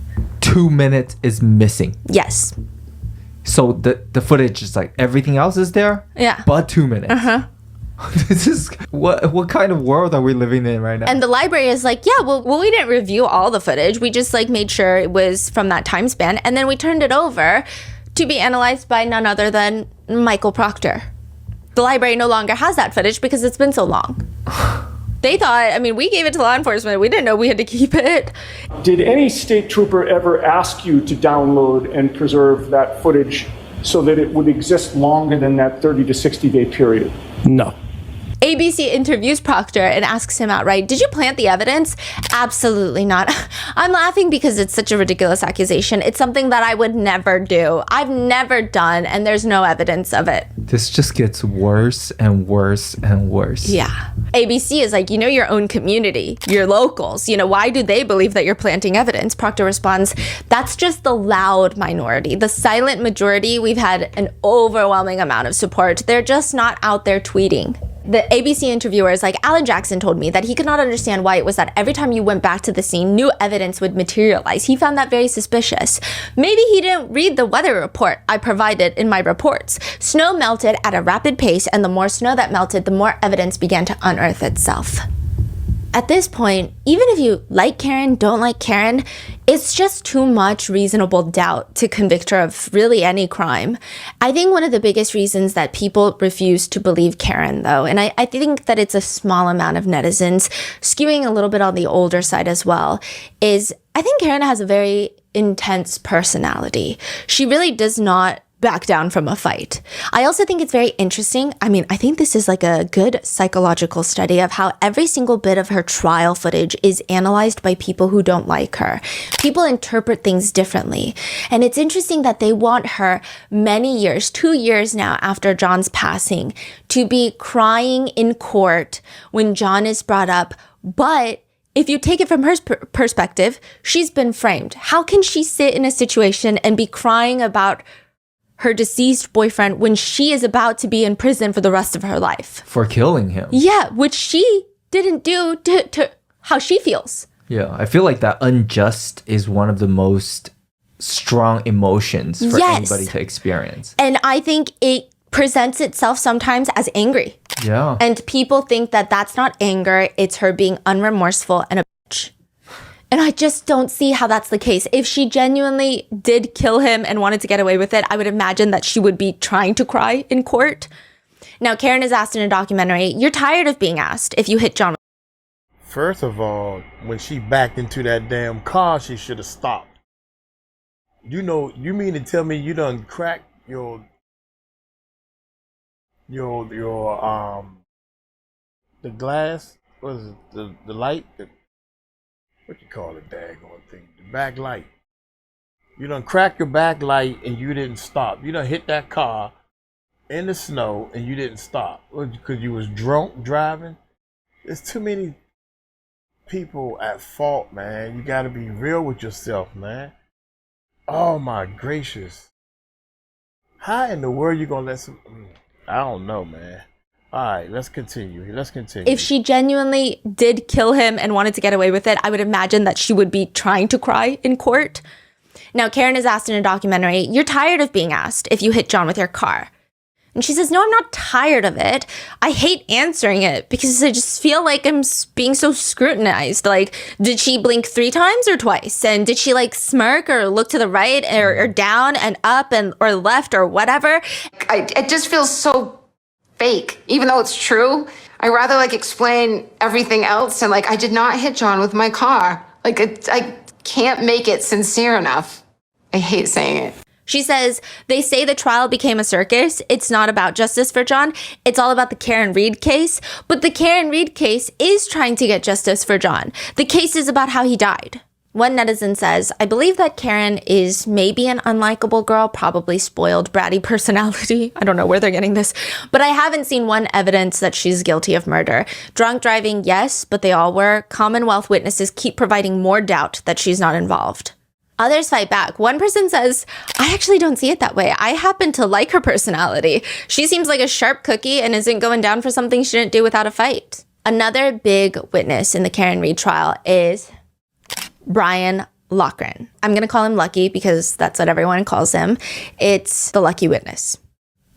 Speaker 4: 2 minutes is missing.
Speaker 2: Yes.
Speaker 4: So the footage is like everything else is there?
Speaker 2: Yeah.
Speaker 4: But 2 minutes. This is what kind of world are we living in right now?
Speaker 2: And the library is like, yeah, well, we didn't review all the footage. We just made sure it was from that time span. And then we turned it over to be analyzed by none other than Michael Proctor. The library no longer has that footage because it's been so long. They thought, we gave it to law enforcement. We didn't know we had to keep it.
Speaker 18: Did any state trooper ever ask you to download and preserve that footage so that it would exist longer than that 30 to 60 day period?
Speaker 13: No.
Speaker 2: ABC interviews Proctor and asks him outright, did you plant the evidence? Absolutely not. I'm laughing because it's such a ridiculous accusation. It's something that I would never do. I've never done, and there's no evidence of it.
Speaker 4: This just gets worse and worse and worse.
Speaker 2: Yeah. ABC is like, your own community, your locals. Why do they believe that you're planting evidence? Proctor responds, that's just the loud minority. The silent majority, we've had an overwhelming amount of support. They're just not out there tweeting. The ABC interviewer is like, Alan Jackson told me that he could not understand why it was that every time you went back to the scene, new evidence would materialize. He found that very suspicious. Maybe he didn't read the weather report I provided in my reports. Snow melted at a rapid pace, and the more snow that melted, the more evidence began to unearth itself. At this point, even if you like Karen, don't like Karen, it's just too much reasonable doubt to convict her of really any crime. I think one of the biggest reasons that people refuse to believe Karen, though, and I think that it's a small amount of netizens skewing a little bit on the older side as well, is I think Karen has a very intense personality. She really does not back down from a fight. I also think it's very interesting. I think this is like a good psychological study of how every single bit of her trial footage is analyzed by people who don't like her. People interpret things differently. And it's interesting that they want her many years, 2 years now after John's passing, to be crying in court when John is brought up. But if you take it from her perspective, she's been framed. How can she sit in a situation and be crying about her deceased boyfriend when she is about to be in prison for the rest of her life?
Speaker 4: For killing him.
Speaker 2: Yeah, which she didn't do to how she feels.
Speaker 4: Yeah, I feel like that unjust is one of the most strong emotions for anybody to experience.
Speaker 2: And I think it presents itself sometimes as angry.
Speaker 4: Yeah.
Speaker 2: And people think that that's not anger, it's her being unremorseful and a bitch. And I just don't see how that's the case. If she genuinely did kill him and wanted to get away with it, I would imagine that she would be trying to cry in court. Now, Karen is asked in a documentary, you're tired of being asked if you hit John.
Speaker 1: First of all, when she backed into that damn car, she should have stopped. You mean to tell me you done cracked your the glass? What is it? The light? What you call it, daggone thing? The back light. You done cracked your back light and you didn't stop. You done hit that car in the snow and you didn't stop. Because you was drunk driving? There's too many people at fault, man. You gotta be real with yourself, man. Oh my gracious. How in the world you gonna let some... I don't know, man. All right, let's continue.
Speaker 2: If she genuinely did kill him and wanted to get away with it, I would imagine that she would be trying to cry in court. Now, Karen is asked in a documentary, you're tired of being asked if you hit John with your car. And she says, no, I'm not tired of it. I hate answering it because I just feel like I'm being so scrutinized. Like, did she blink 3 times or twice? And did she like smirk or look to the right or down and up and or left or whatever?
Speaker 5: It just feels so fake, even though it's true. I rather like explain everything else and like I did not hit John with my car. Like I can't make it sincere enough. I hate saying it.
Speaker 2: She says, they say the trial became a circus. It's not about justice for John. It's all about the Karen Reed case. But the Karen Reed case is trying to get justice for John. The case is about how he died. One netizen says, I believe that Karen is maybe an unlikable girl, probably spoiled, bratty personality. I don't know where they're getting this, but I haven't seen one evidence that she's guilty of murder. Drunk driving, yes, but they all were. Commonwealth witnesses keep providing more doubt that she's not involved. Others fight back. One person says, I actually don't see it that way. I happen to like her personality. She seems like a sharp cookie and isn't going down for something she didn't do without a fight. Another big witness in the Karen Reed trial is Brian Loughran. I'm going to call him Lucky because that's what everyone calls him. It's the lucky witness.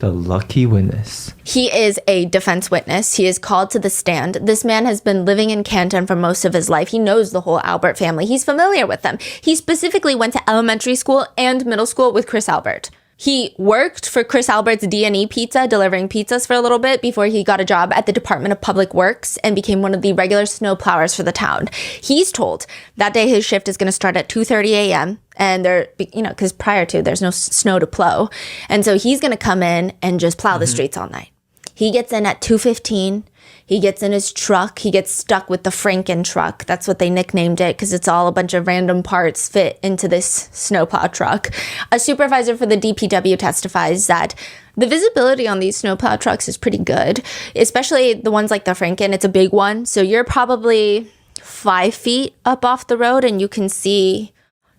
Speaker 4: The lucky witness.
Speaker 2: He is a defense witness. He is called to the stand. This man has been living in Canton for most of his life. He knows the whole Albert family. He's familiar with them. He specifically went to elementary school and middle school with Chris Albert. He worked for Chris Albert's D&E Pizza, delivering pizzas for a little bit before he got a job at the Department of Public Works and became one of the regular snow plowers for the town. He's told that day his shift is going to start at 2:30 a.m. and because prior to, there's no snow to plow. And so he's going to come in and just plow the streets all night. He gets in at 2:15. He gets in his truck. He gets stuck with the Franken truck. That's what they nicknamed it because it's all a bunch of random parts fit into this snowplow truck. A supervisor for the DPW testifies that the visibility on these snowplow trucks is pretty good, especially the ones like the Franken. It's a big one. So you're probably 5 feet up off the road and you can see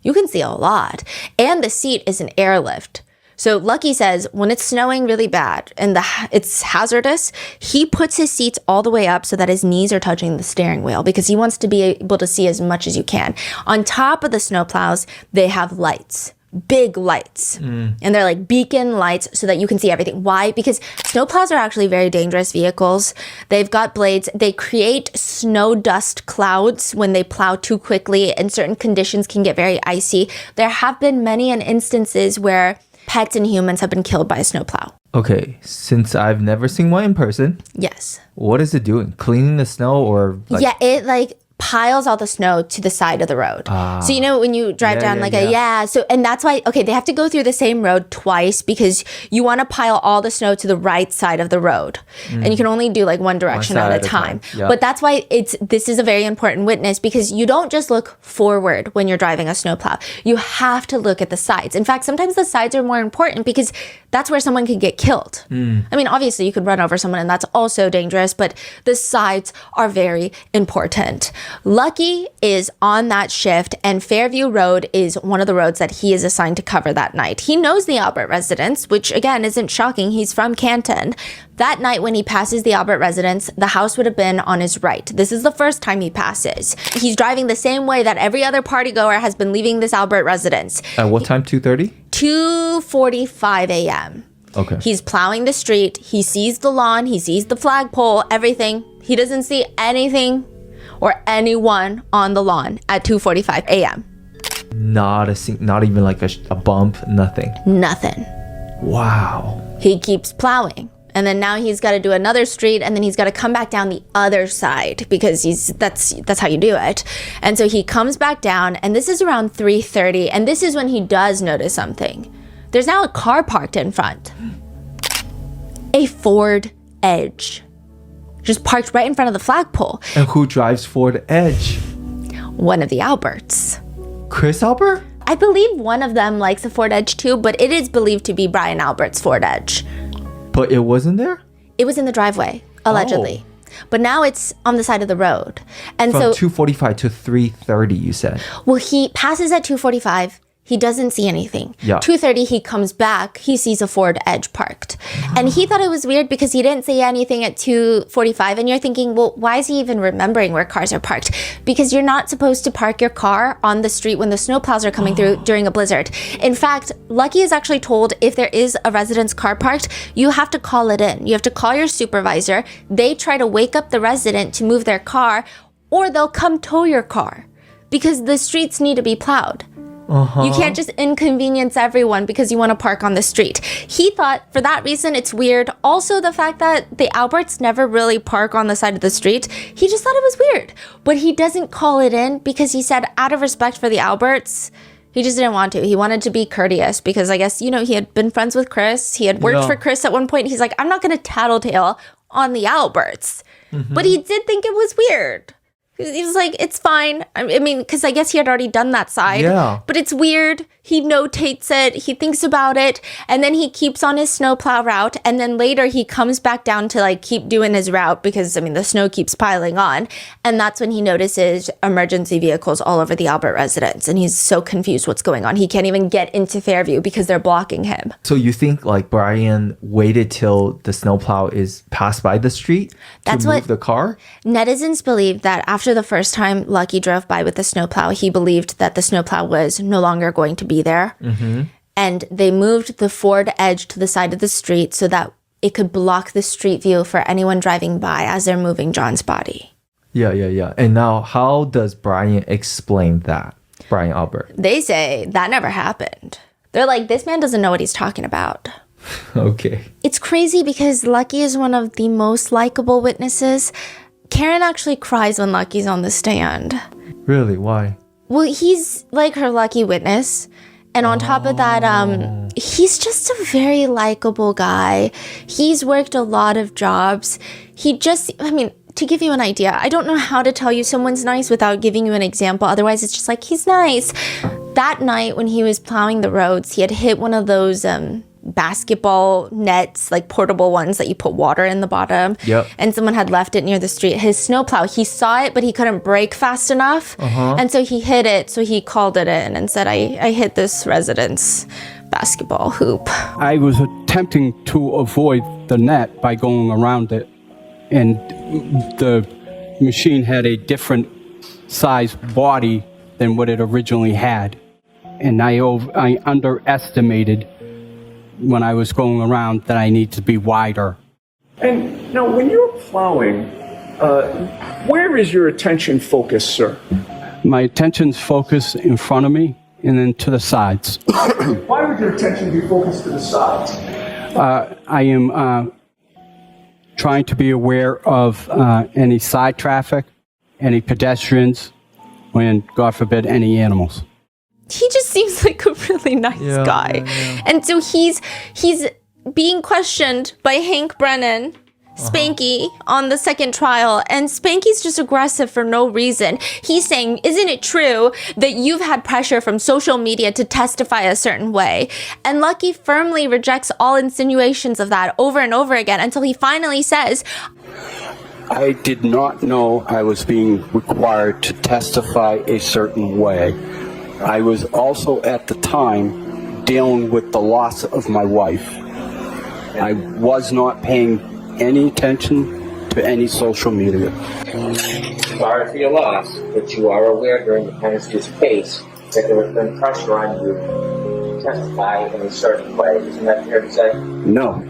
Speaker 2: a lot. And the seat is an airlift. So Lucky says when it's snowing really bad and it's hazardous, he puts his seats all the way up so that his knees are touching the steering wheel because he wants to be able to see as much as you can. On top of the snowplows, they have lights. Big lights. And they're like beacon lights so that you can see everything. Why? Because snowplows are actually very dangerous vehicles. They've got blades. They create snow dust clouds when they plow too quickly and certain conditions can get very icy. There have been many instances where pets and humans have been killed by a snowplow.
Speaker 4: Okay, since I've never seen one in person.
Speaker 2: Yes.
Speaker 4: What is it doing? Cleaning the snow or like...
Speaker 2: Yeah, it piles all the snow to the side of the road. So when you drive down and that's why they have to go through the same road twice because you want to pile all the snow to the right side of the road and you can only do like one direction at a time. Yep. But that's why this is a very important witness because you don't just look forward when you're driving a snowplow. You have to look at the sides. In fact, sometimes the sides are more important because that's where someone can get killed. I mean, obviously you could run over someone and that's also dangerous, but the sides are very important. Lucky is on that shift and Fairview Road is one of the roads that he is assigned to cover that night. He knows the Albert residence, which again isn't shocking. He's from Canton. That night when he passes the Albert residence, the house would have been on his right. This is the first time he passes. He's driving the same way that every other party goer has been leaving this Albert residence.
Speaker 4: At what time? 2:30?
Speaker 2: 2:45 a.m.
Speaker 4: Okay.
Speaker 2: He's plowing the street. He sees the lawn. He sees the flagpole, everything. He doesn't see anything or anyone on the lawn at 2:45 a.m.
Speaker 4: Not even like a bump, nothing.
Speaker 2: Nothing.
Speaker 4: Wow.
Speaker 2: He keeps plowing. And then now he's got to do another street, and then he's got to come back down the other side because that's how you do it. And so he comes back down, and this is around 3:30, and this is when he does notice something. There's now a car parked in front. A Ford Edge. Just parked right in front of the flagpole.
Speaker 4: And who drives Ford Edge?
Speaker 2: One of the Alberts.
Speaker 4: Chris Albert?
Speaker 2: I believe one of them likes a Ford Edge too, but it is believed to be Brian Albert's Ford Edge.
Speaker 4: But it wasn't there?
Speaker 2: It was in the driveway, allegedly. But now it's on the side of the road. And
Speaker 4: From
Speaker 2: so
Speaker 4: 2:45 to 3:30, you said.
Speaker 2: Well, he passes at 2:45. He doesn't see anything.
Speaker 4: Yeah.
Speaker 2: 2:30, he comes back. He sees a Ford Edge parked. And he thought it was weird because he didn't say anything at 2:45. And you're thinking, well, why is he even remembering where cars are parked? Because you're not supposed to park your car on the street when the snowplows are coming through during a blizzard. In fact, Lucky is actually told if there is a resident's car parked, you have to call it in. You have to call your supervisor. They try to wake up the resident to move their car, or they'll come tow your car because the streets need to be plowed. You can't just inconvenience everyone because you want to park on the street. He thought for that reason it's weird. Also, the fact that the Alberts never really park on the side of the street, he just thought it was weird. But he doesn't call it in because he said out of respect for the Alberts, he just didn't want to. He wanted to be courteous because I guess, he had been friends with Chris. He had worked for Chris at one point. He's like, I'm not going to tattletale on the Alberts. But he did think it was weird. He was like, it's fine. I mean, because I guess he had already done that side.
Speaker 4: Yeah.
Speaker 2: But it's weird. He notates it. He thinks about it. And then he keeps on his snowplow route. And then later he comes back down to keep doing his route because, the snow keeps piling on. And that's when he notices emergency vehicles all over the Albert residence. And he's so confused what's going on. He can't even get into Fairview because they're blocking him.
Speaker 4: So you think Brian waited till the snowplow is passed by the street to move the car?
Speaker 2: Netizens believe that after the first time Lucky drove by with the snowplow, he believed that the snowplow was no longer going to be there. And they moved the Ford Edge to the side of the street so that it could block the street view for anyone driving by as they're moving John's body.
Speaker 4: Yeah. And now how does Brian explain that? Brian Albert.
Speaker 2: They say that never happened. They're like, this man doesn't know what he's talking about.
Speaker 4: Okay.
Speaker 2: It's crazy because Lucky is one of the most likable witnesses. Karen actually cries when Lucky's on the stand.
Speaker 4: Really? Why?
Speaker 2: Well, he's like her lucky witness. And on top of that, he's just a very likable guy. He's worked a lot of jobs. To give you an idea, I don't know how to tell you someone's nice without giving you an example. Otherwise, it's just he's nice. That night when he was plowing the roads, he had hit one of those basketball nets, portable ones that you put water in the bottom.
Speaker 4: Yep.
Speaker 2: And someone had left it near the street. His snowplow, he saw it, but he couldn't brake fast enough. And so he hit it. So he called it in and said, I hit this resident's basketball hoop.
Speaker 19: I was attempting to avoid the net by going around it. And the machine had a different size body than what it originally had. And I underestimated when I was going around that I need to be wider.
Speaker 18: And now, when you're plowing, where is your attention focused, sir?
Speaker 19: My attention's focused in front of me and then to the sides.
Speaker 18: Why would your attention be focused to the sides?
Speaker 19: I am trying to be aware of any side traffic, any pedestrians, and, God forbid, any animals.
Speaker 2: He just seems like a really nice guy.
Speaker 4: Yeah.
Speaker 2: And so he's being questioned by Hank Brennan, Spanky, on the second trial. And Spanky's just aggressive for no reason. He's saying, isn't it true that you've had pressure from social media to testify a certain way? And Lucky firmly rejects all insinuations of that over and over again until he finally says,
Speaker 19: I did not know I was being required to testify a certain way. I was also at the time dealing with the loss of my wife. I was not paying any attention to any social media.
Speaker 20: Sorry for your loss, but you are aware during the penalty's case that there has been pressure on you to testify in a certain way. Isn't that fair to say?
Speaker 19: No.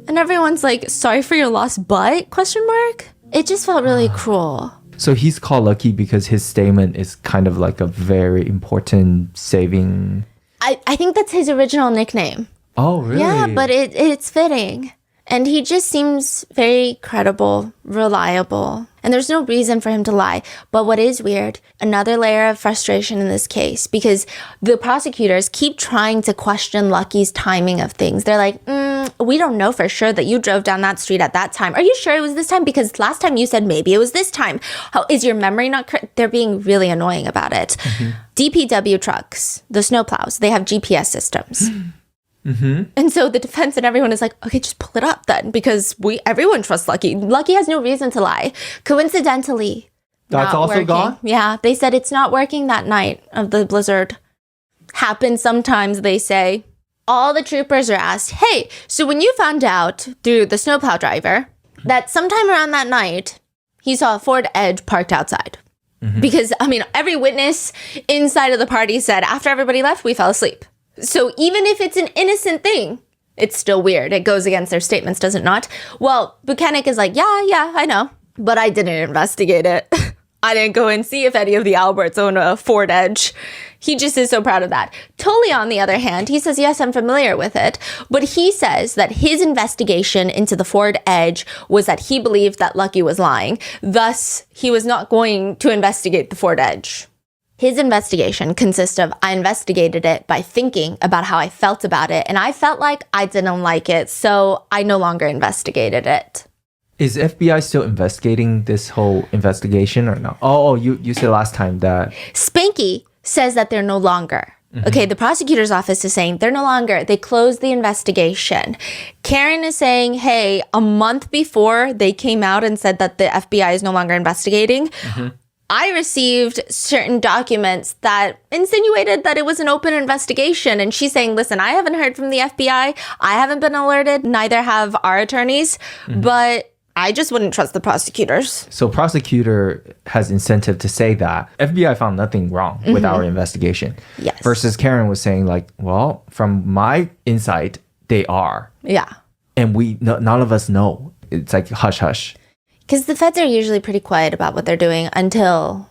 Speaker 2: and everyone's like, sorry for your loss, but? Question mark? It just felt really cruel.
Speaker 4: So he's called Lucky because his statement is kind of like a very important saving.
Speaker 2: I think that's his original nickname.
Speaker 4: Oh, really?
Speaker 2: Yeah, but it's fitting. And he just seems very credible, reliable. And there's no reason for him to lie. But what is weird, another layer of frustration in this case, because the prosecutors keep trying to question Lucky's timing of things. They're like, we don't know for sure that you drove down that street at that time. Are you sure it was this time? Because last time you said maybe it was this time. How is your memory not correct? They're being really annoying about it. DPW trucks, the snowplows, they have GPS systems. And so the defense and everyone is like, okay, just pull it up then, because everyone trusts Lucky. Lucky has no reason to lie. Coincidentally,
Speaker 4: that's also
Speaker 2: working.
Speaker 4: gone?
Speaker 2: Yeah, they said it's not working that night of the blizzard. Happens sometimes, they say. All the troopers are asked, hey, so when you found out through the snowplow driver that sometime around that night, he saw a Ford Edge parked outside. Because, I mean, every witness inside of the party said after everybody left, we fell asleep. So even if it's an innocent thing, it's still weird. It goes against their statements, does it not? Well, Buchanan is like, yeah, I know. But I didn't investigate it. I didn't go and see if any of the Alberts own a Ford Edge. He just is so proud of that. Tully, on the other hand, he says, yes, I'm familiar with it. But he says that his investigation into the Ford Edge was that he believed that Lucky was lying. Thus, he was not going to investigate the Ford Edge. His investigation consists of, I investigated it by thinking about how I felt about it, and I felt like I didn't like it, so I no longer investigated it.
Speaker 4: Is FBI still investigating this whole investigation or no? Oh, you said last time that...
Speaker 2: Spanky says that they're no longer. Okay, the prosecutor's office is saying they're no longer. They closed the investigation. Karen is saying, hey, a month before they came out and said that the FBI is no longer investigating, I received certain documents that insinuated that it was an open investigation. And she's saying, listen, I haven't heard from the FBI. I haven't been alerted. Neither have our attorneys. But I just wouldn't trust the prosecutors.
Speaker 4: So prosecutor has incentive to say that FBI found nothing wrong with our investigation.
Speaker 2: Yes.
Speaker 4: Versus Karen was saying like, well, from my insight, they are.
Speaker 2: Yeah.
Speaker 4: And none of us know. It's like hush hush.
Speaker 2: Because the feds are usually pretty quiet about what they're doing until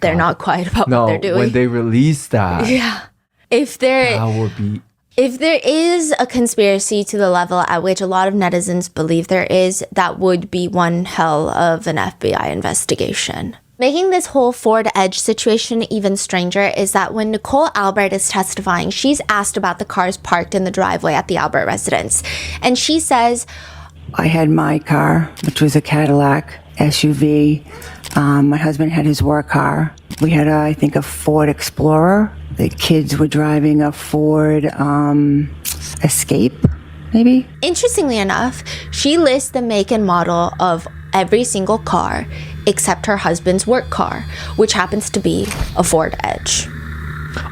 Speaker 2: they're not quiet about what they're doing.
Speaker 4: When they release that.
Speaker 2: Yeah. If there is a conspiracy to the level at which a lot of netizens believe there is, that would be one hell of an FBI investigation. Making this whole Ford Edge situation even stranger is that when Nicole Albert is testifying, she's asked about the cars parked in the driveway at the Albert residence. And she says,
Speaker 21: I had my car, which was a Cadillac SUV. My husband had his work car. We had, I think, a Ford Explorer. The kids were driving a Ford Escape, maybe?
Speaker 2: Interestingly enough, she lists the make and model of every single car except her husband's work car, which happens to be a Ford Edge.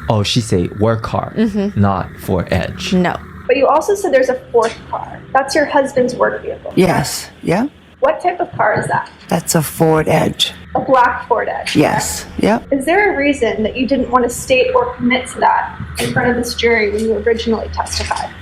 Speaker 4: Oh, she say work car, not Ford Edge.
Speaker 2: No.
Speaker 22: But you also said there's a fourth car. That's your husband's work vehicle.
Speaker 21: Yes, yeah.
Speaker 22: What type of car is that?
Speaker 21: That's a Ford Edge.
Speaker 22: A black Ford Edge.
Speaker 21: Yes, yep.
Speaker 22: Is there a reason that you didn't want to state or commit to that in front of this jury when you originally testified?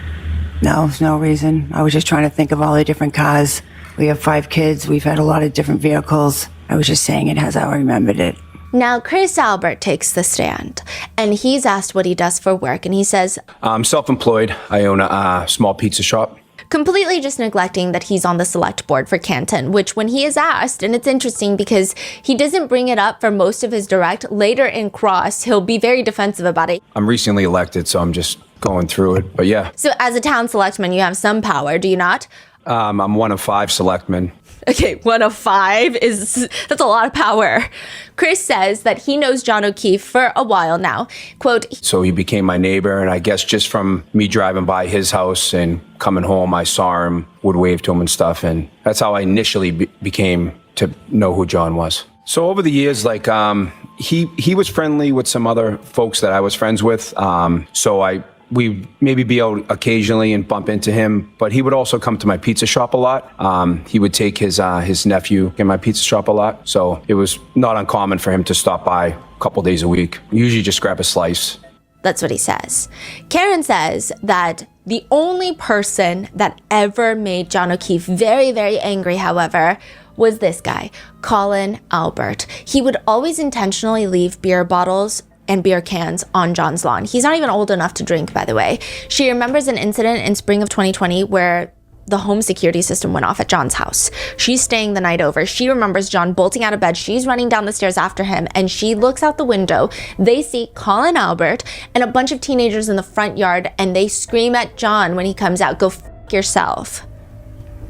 Speaker 21: No, there's no reason. I was just trying to think of all the different cars. We have 5 kids. We've had a lot of different vehicles. I was just saying it as I remembered it.
Speaker 2: Now, Chris Albert takes the stand, and he's asked what he does for work, and he says,
Speaker 23: I'm self-employed. I own a small pizza shop.
Speaker 2: Completely just neglecting that he's on the select board for Canton, which when he is asked, and it's interesting because he doesn't bring it up for most of his direct, later in cross, he'll be very defensive about it.
Speaker 23: I'm recently elected, so I'm just going through it, but yeah.
Speaker 2: So as a town selectman, you have some power, do you not?
Speaker 23: I'm one of 5 selectmen.
Speaker 2: Okay, 1 of 5 that's a lot of power. Chris says that he knows John O'Keefe for a while now. Quote,
Speaker 23: so he became my neighbor, and I guess just from me driving by his house and coming home, I saw him, would wave to him and stuff, and that's how I initially became to know who John was. So over the years, like, he was friendly with some other folks that I was friends with, so we'd maybe be out occasionally and bump into him, but he would also come to my pizza shop a lot. He would take his nephew in my pizza shop a lot, so it was not uncommon for him to stop by a couple days a week. Usually just grab a slice.
Speaker 2: That's what he says. Karen says that the only person that ever made John O'Keefe very, very angry, however, was this guy, Colin Albert. He would always intentionally leave beer bottles and beer cans on John's lawn. He's not even old enough to drink, by the way. She remembers an incident in spring of 2020 where the home security system went off at John's house. She's staying the night over. She remembers John bolting out of bed. She's running down the stairs after him, and she looks out the window. They see Colin Albert and a bunch of teenagers in the front yard, and they scream at John when he comes out, "Go f*** yourself."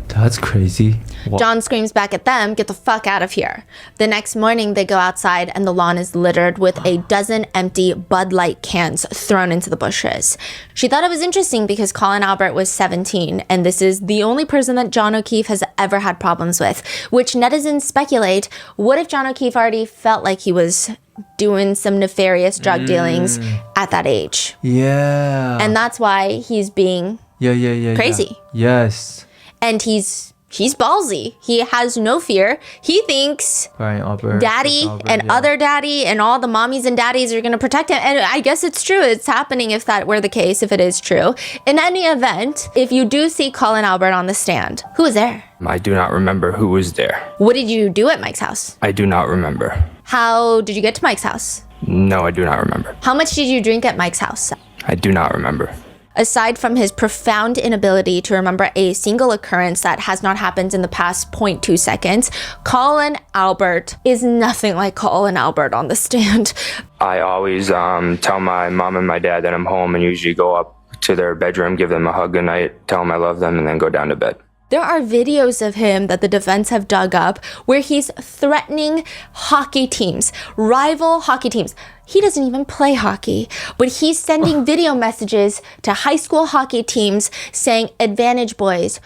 Speaker 4: That's crazy.
Speaker 2: John screams back at them, "Get the fuck out of here." The next morning, they go outside and the lawn is littered with a dozen empty Bud Light cans thrown into the bushes. She thought it was interesting because Colin Albert was 17, and this is the only person that John O'Keefe has ever had problems with, which netizens speculate, what if John O'Keefe already felt like he was doing some nefarious drug dealings at that age?
Speaker 4: Yeah.
Speaker 2: And that's why he's being crazy.
Speaker 4: Yes.
Speaker 2: And he's ballsy. He has no fear. He thinks daddy and other daddy and all the mommies and daddies are going to protect him. And I guess it's true. It's happening if that were the case, if it is true. In any event, if you do see Colin Albert on the stand, who was there?
Speaker 6: I do not remember who was there.
Speaker 2: What did you do at Mike's house?
Speaker 6: I do not remember.
Speaker 2: How did you get to Mike's house?
Speaker 6: No, I do not remember.
Speaker 2: How much did you drink at Mike's house?
Speaker 6: I do not remember.
Speaker 2: Aside from his profound inability to remember a single occurrence that has not happened in the past 0.2 seconds, Colin Albert is nothing like Colin Albert on the stand.
Speaker 6: I always tell my mom and my dad that I'm home and usually go up to their bedroom, give them a hug goodnight, tell them I love them, and then go down to bed.
Speaker 2: There are videos of him that the defense have dug up where he's threatening hockey teams, rival hockey teams. He doesn't even play hockey, but he's sending video messages to high school hockey teams saying, "Advantage boys."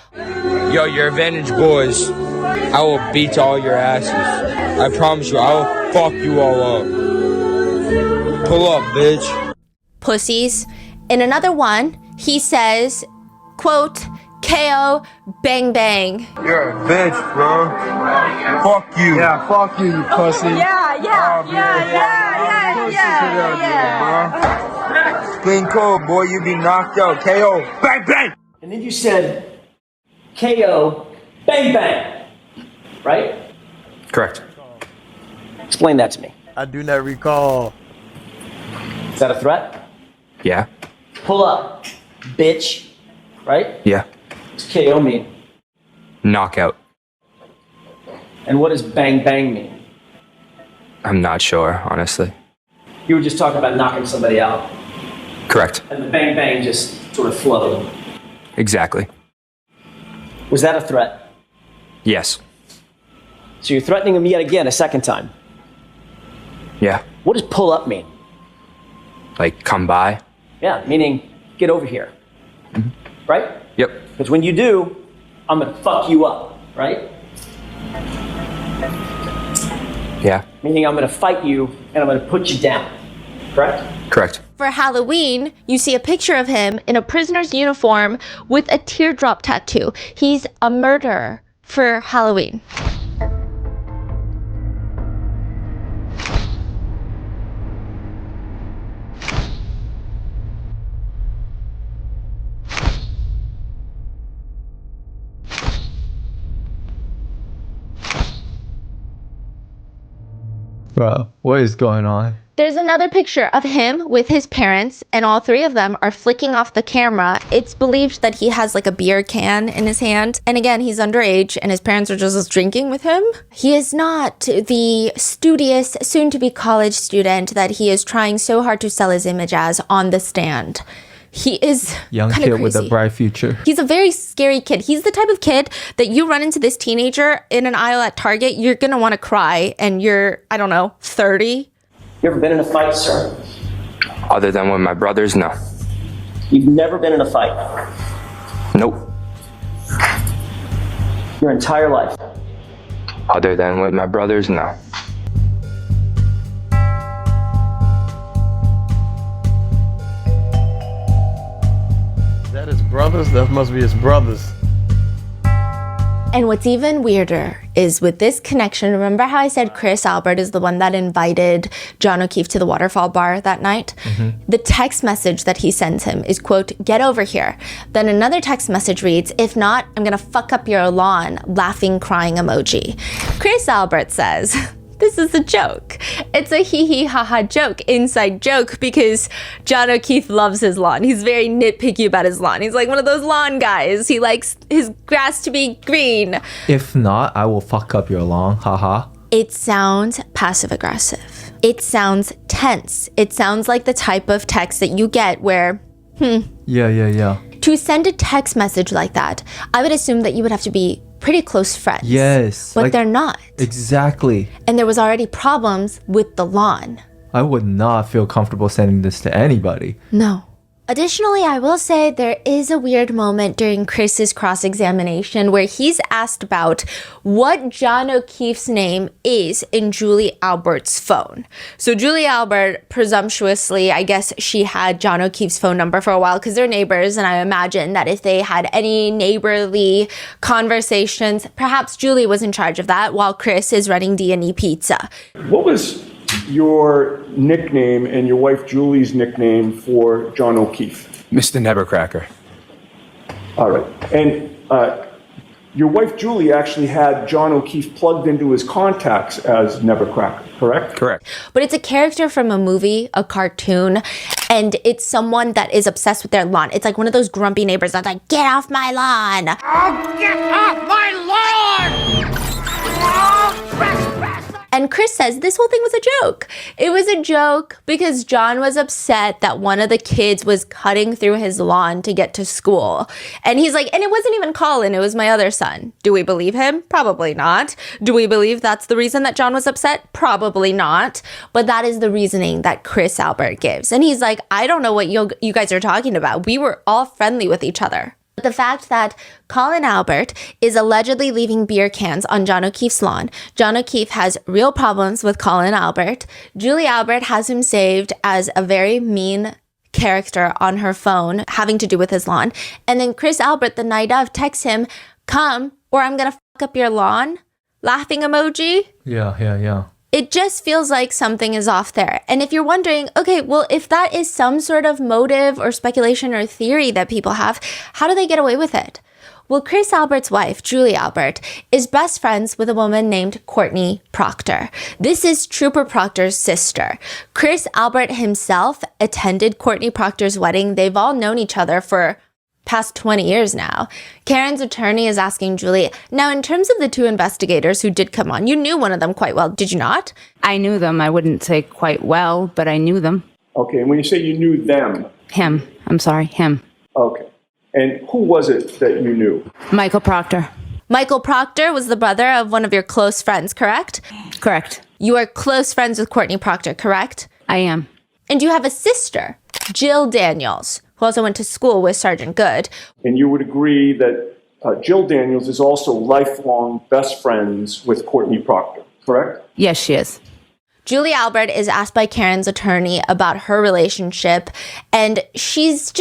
Speaker 8: Yo, you're advantage boys. I will beat all your asses. I promise you, I will fuck you all up. Pull up, bitch.
Speaker 2: Pussies. In another one, he says, quote, "KO, bang, bang."
Speaker 8: You're a bitch, bro. Fuck you. Yeah, fuck you, you pussy. Clean cold, boy. You be knocked out. KO, bang, bang.
Speaker 3: And then you said KO, bang, bang. Right?
Speaker 6: Correct.
Speaker 3: Explain that to me.
Speaker 1: I do not recall.
Speaker 3: Is that a threat?
Speaker 6: Yeah.
Speaker 3: Pull up, bitch. Right?
Speaker 6: Yeah.
Speaker 3: What's KO mean?
Speaker 6: Knockout.
Speaker 3: And what does bang bang mean?
Speaker 6: I'm not sure, honestly.
Speaker 3: You were just talking about knocking somebody out.
Speaker 6: Correct.
Speaker 3: And the bang bang just sort of flowed.
Speaker 6: Exactly.
Speaker 3: Was that a threat?
Speaker 6: Yes.
Speaker 3: So you're threatening him yet again a second time.
Speaker 6: Yeah.
Speaker 3: What does pull up mean?
Speaker 6: Like, come by?
Speaker 3: Yeah, meaning get over here. Right?
Speaker 6: Yep.
Speaker 3: Because when you do, I'm gonna fuck you up, right?
Speaker 6: Yeah.
Speaker 3: Meaning I'm gonna fight you and I'm gonna put you down. Correct?
Speaker 6: Correct.
Speaker 2: For Halloween, you see a picture of him in a prisoner's uniform with a teardrop tattoo. He's a murderer for Halloween.
Speaker 4: Bro, what is going on?
Speaker 2: There's another picture of him with his parents, and all three of them are flicking off the camera. It's believed that he has like a beer can in his hand. And again, he's underage and his parents are just drinking with him. He is not the studious, soon-to-be college student that he is trying so hard to sell his image as on the stand. He is
Speaker 4: young
Speaker 2: kinda
Speaker 4: kid with a
Speaker 2: crazy.
Speaker 4: bright future.
Speaker 2: He's a very scary kid. He's the type of kid that you run into this teenager in an aisle at Target, you're gonna want to cry, and you're, I don't know, 30.
Speaker 3: You ever been in a fight, sir?
Speaker 6: Other than with my brothers, no.
Speaker 3: You've never been in a fight?
Speaker 6: Nope.
Speaker 3: Your entire life?
Speaker 6: Other than with my brothers, no.
Speaker 1: That is brothers? That must be his brothers.
Speaker 2: And what's even weirder is with this connection, remember how I said Chris Albert is the one that invited John O'Keefe to the waterfall bar that night? The text message that he sends him is, quote, "Get over here." Then another text message reads, "If not, I'm gonna fuck up your lawn," laughing, crying emoji. Chris Albert says, this is a joke. It's a hee ha ha joke, inside joke, because John O'Keefe loves his lawn. He's very nitpicky about his lawn. He's like one of those lawn guys. He likes his grass to be green.
Speaker 4: If not, I will fuck up your lawn. Haha.
Speaker 2: It sounds passive aggressive. It sounds tense. It sounds like the type of text that you get where,
Speaker 4: Yeah.
Speaker 2: To send a text message like that, I would assume that you would have to be pretty close friends.
Speaker 4: Yes.
Speaker 2: But they're not.
Speaker 4: Exactly.
Speaker 2: And there was already problems with the lawn.
Speaker 4: I would not feel comfortable sending this to anybody.
Speaker 2: No. Additionally, I will say there is a weird moment during Chris's cross-examination where he's asked about what John O'Keefe's name is in Julie Albert's phone. So Julie Albert, presumptuously, I guess she had John O'Keefe's phone number for a while because they're neighbors, and I imagine that if they had any neighborly conversations, perhaps Julie was in charge of that while Chris is running D&E Pizza.
Speaker 18: What was your nickname and your wife Julie's nickname for John O'Keefe?
Speaker 23: Mr. Nevercracker.
Speaker 18: All right. And your wife Julie actually had John O'Keefe plugged into his contacts as Nevercracker, correct?
Speaker 23: Correct.
Speaker 2: But it's a character from a movie, a cartoon, and it's someone that is obsessed with their lawn. It's like one of those grumpy neighbors that's like, "Get off my lawn!"
Speaker 7: Oh, get off my lawn! Oh, trespass!
Speaker 2: And Chris says this whole thing was a joke. It was a joke because John was upset that one of the kids was cutting through his lawn to get to school. And he's like, and it wasn't even Colin, it was my other son. Do we believe him? Probably not. Do we believe that's the reason that John was upset? Probably not. But that is the reasoning that Chris Albert gives. And he's like, I don't know what you guys are talking about. We were all friendly with each other. The fact that Colin Albert is allegedly leaving beer cans on John O'Keefe's lawn. John O'Keefe has real problems with Colin Albert. Julie Albert has him saved as a very mean character on her phone having to do with his lawn. And then Chris Albert, the night of, texts him, "Come or I'm gonna fuck up your lawn." Laughing emoji.
Speaker 4: Yeah.
Speaker 2: It just feels like something is off there. And if you're wondering, okay, well, if that is some sort of motive or speculation or theory that people have, how do they get away with it? Well, Chris Albert's wife, Julie Albert, is best friends with a woman named Courtney Proctor. This is Trooper Proctor's sister. Chris Albert himself attended Courtney Proctor's wedding. They've all known each other for past 20 years now. Karen's attorney is asking Julie, now in terms of the two investigators who did come on, you knew one of them quite well, did you not?
Speaker 5: I knew them. I wouldn't say quite well, but I knew them.
Speaker 18: Okay, and when you say you knew them?
Speaker 5: Him. I'm sorry, him.
Speaker 18: Okay. And who was it that you knew?
Speaker 5: Michael Proctor.
Speaker 2: Michael Proctor was the brother of one of your close friends, correct?
Speaker 5: Correct.
Speaker 2: You are close friends with Courtney Proctor, correct?
Speaker 5: I am.
Speaker 2: And you have a sister, Jill Daniels, who also went to school with Sergeant Good.
Speaker 18: And you would agree that Jill Daniels is also lifelong best friends with Courtney Proctor, correct?
Speaker 5: Yes, she is.
Speaker 2: Julie Albert is asked by Karen's attorney about her relationship, and she's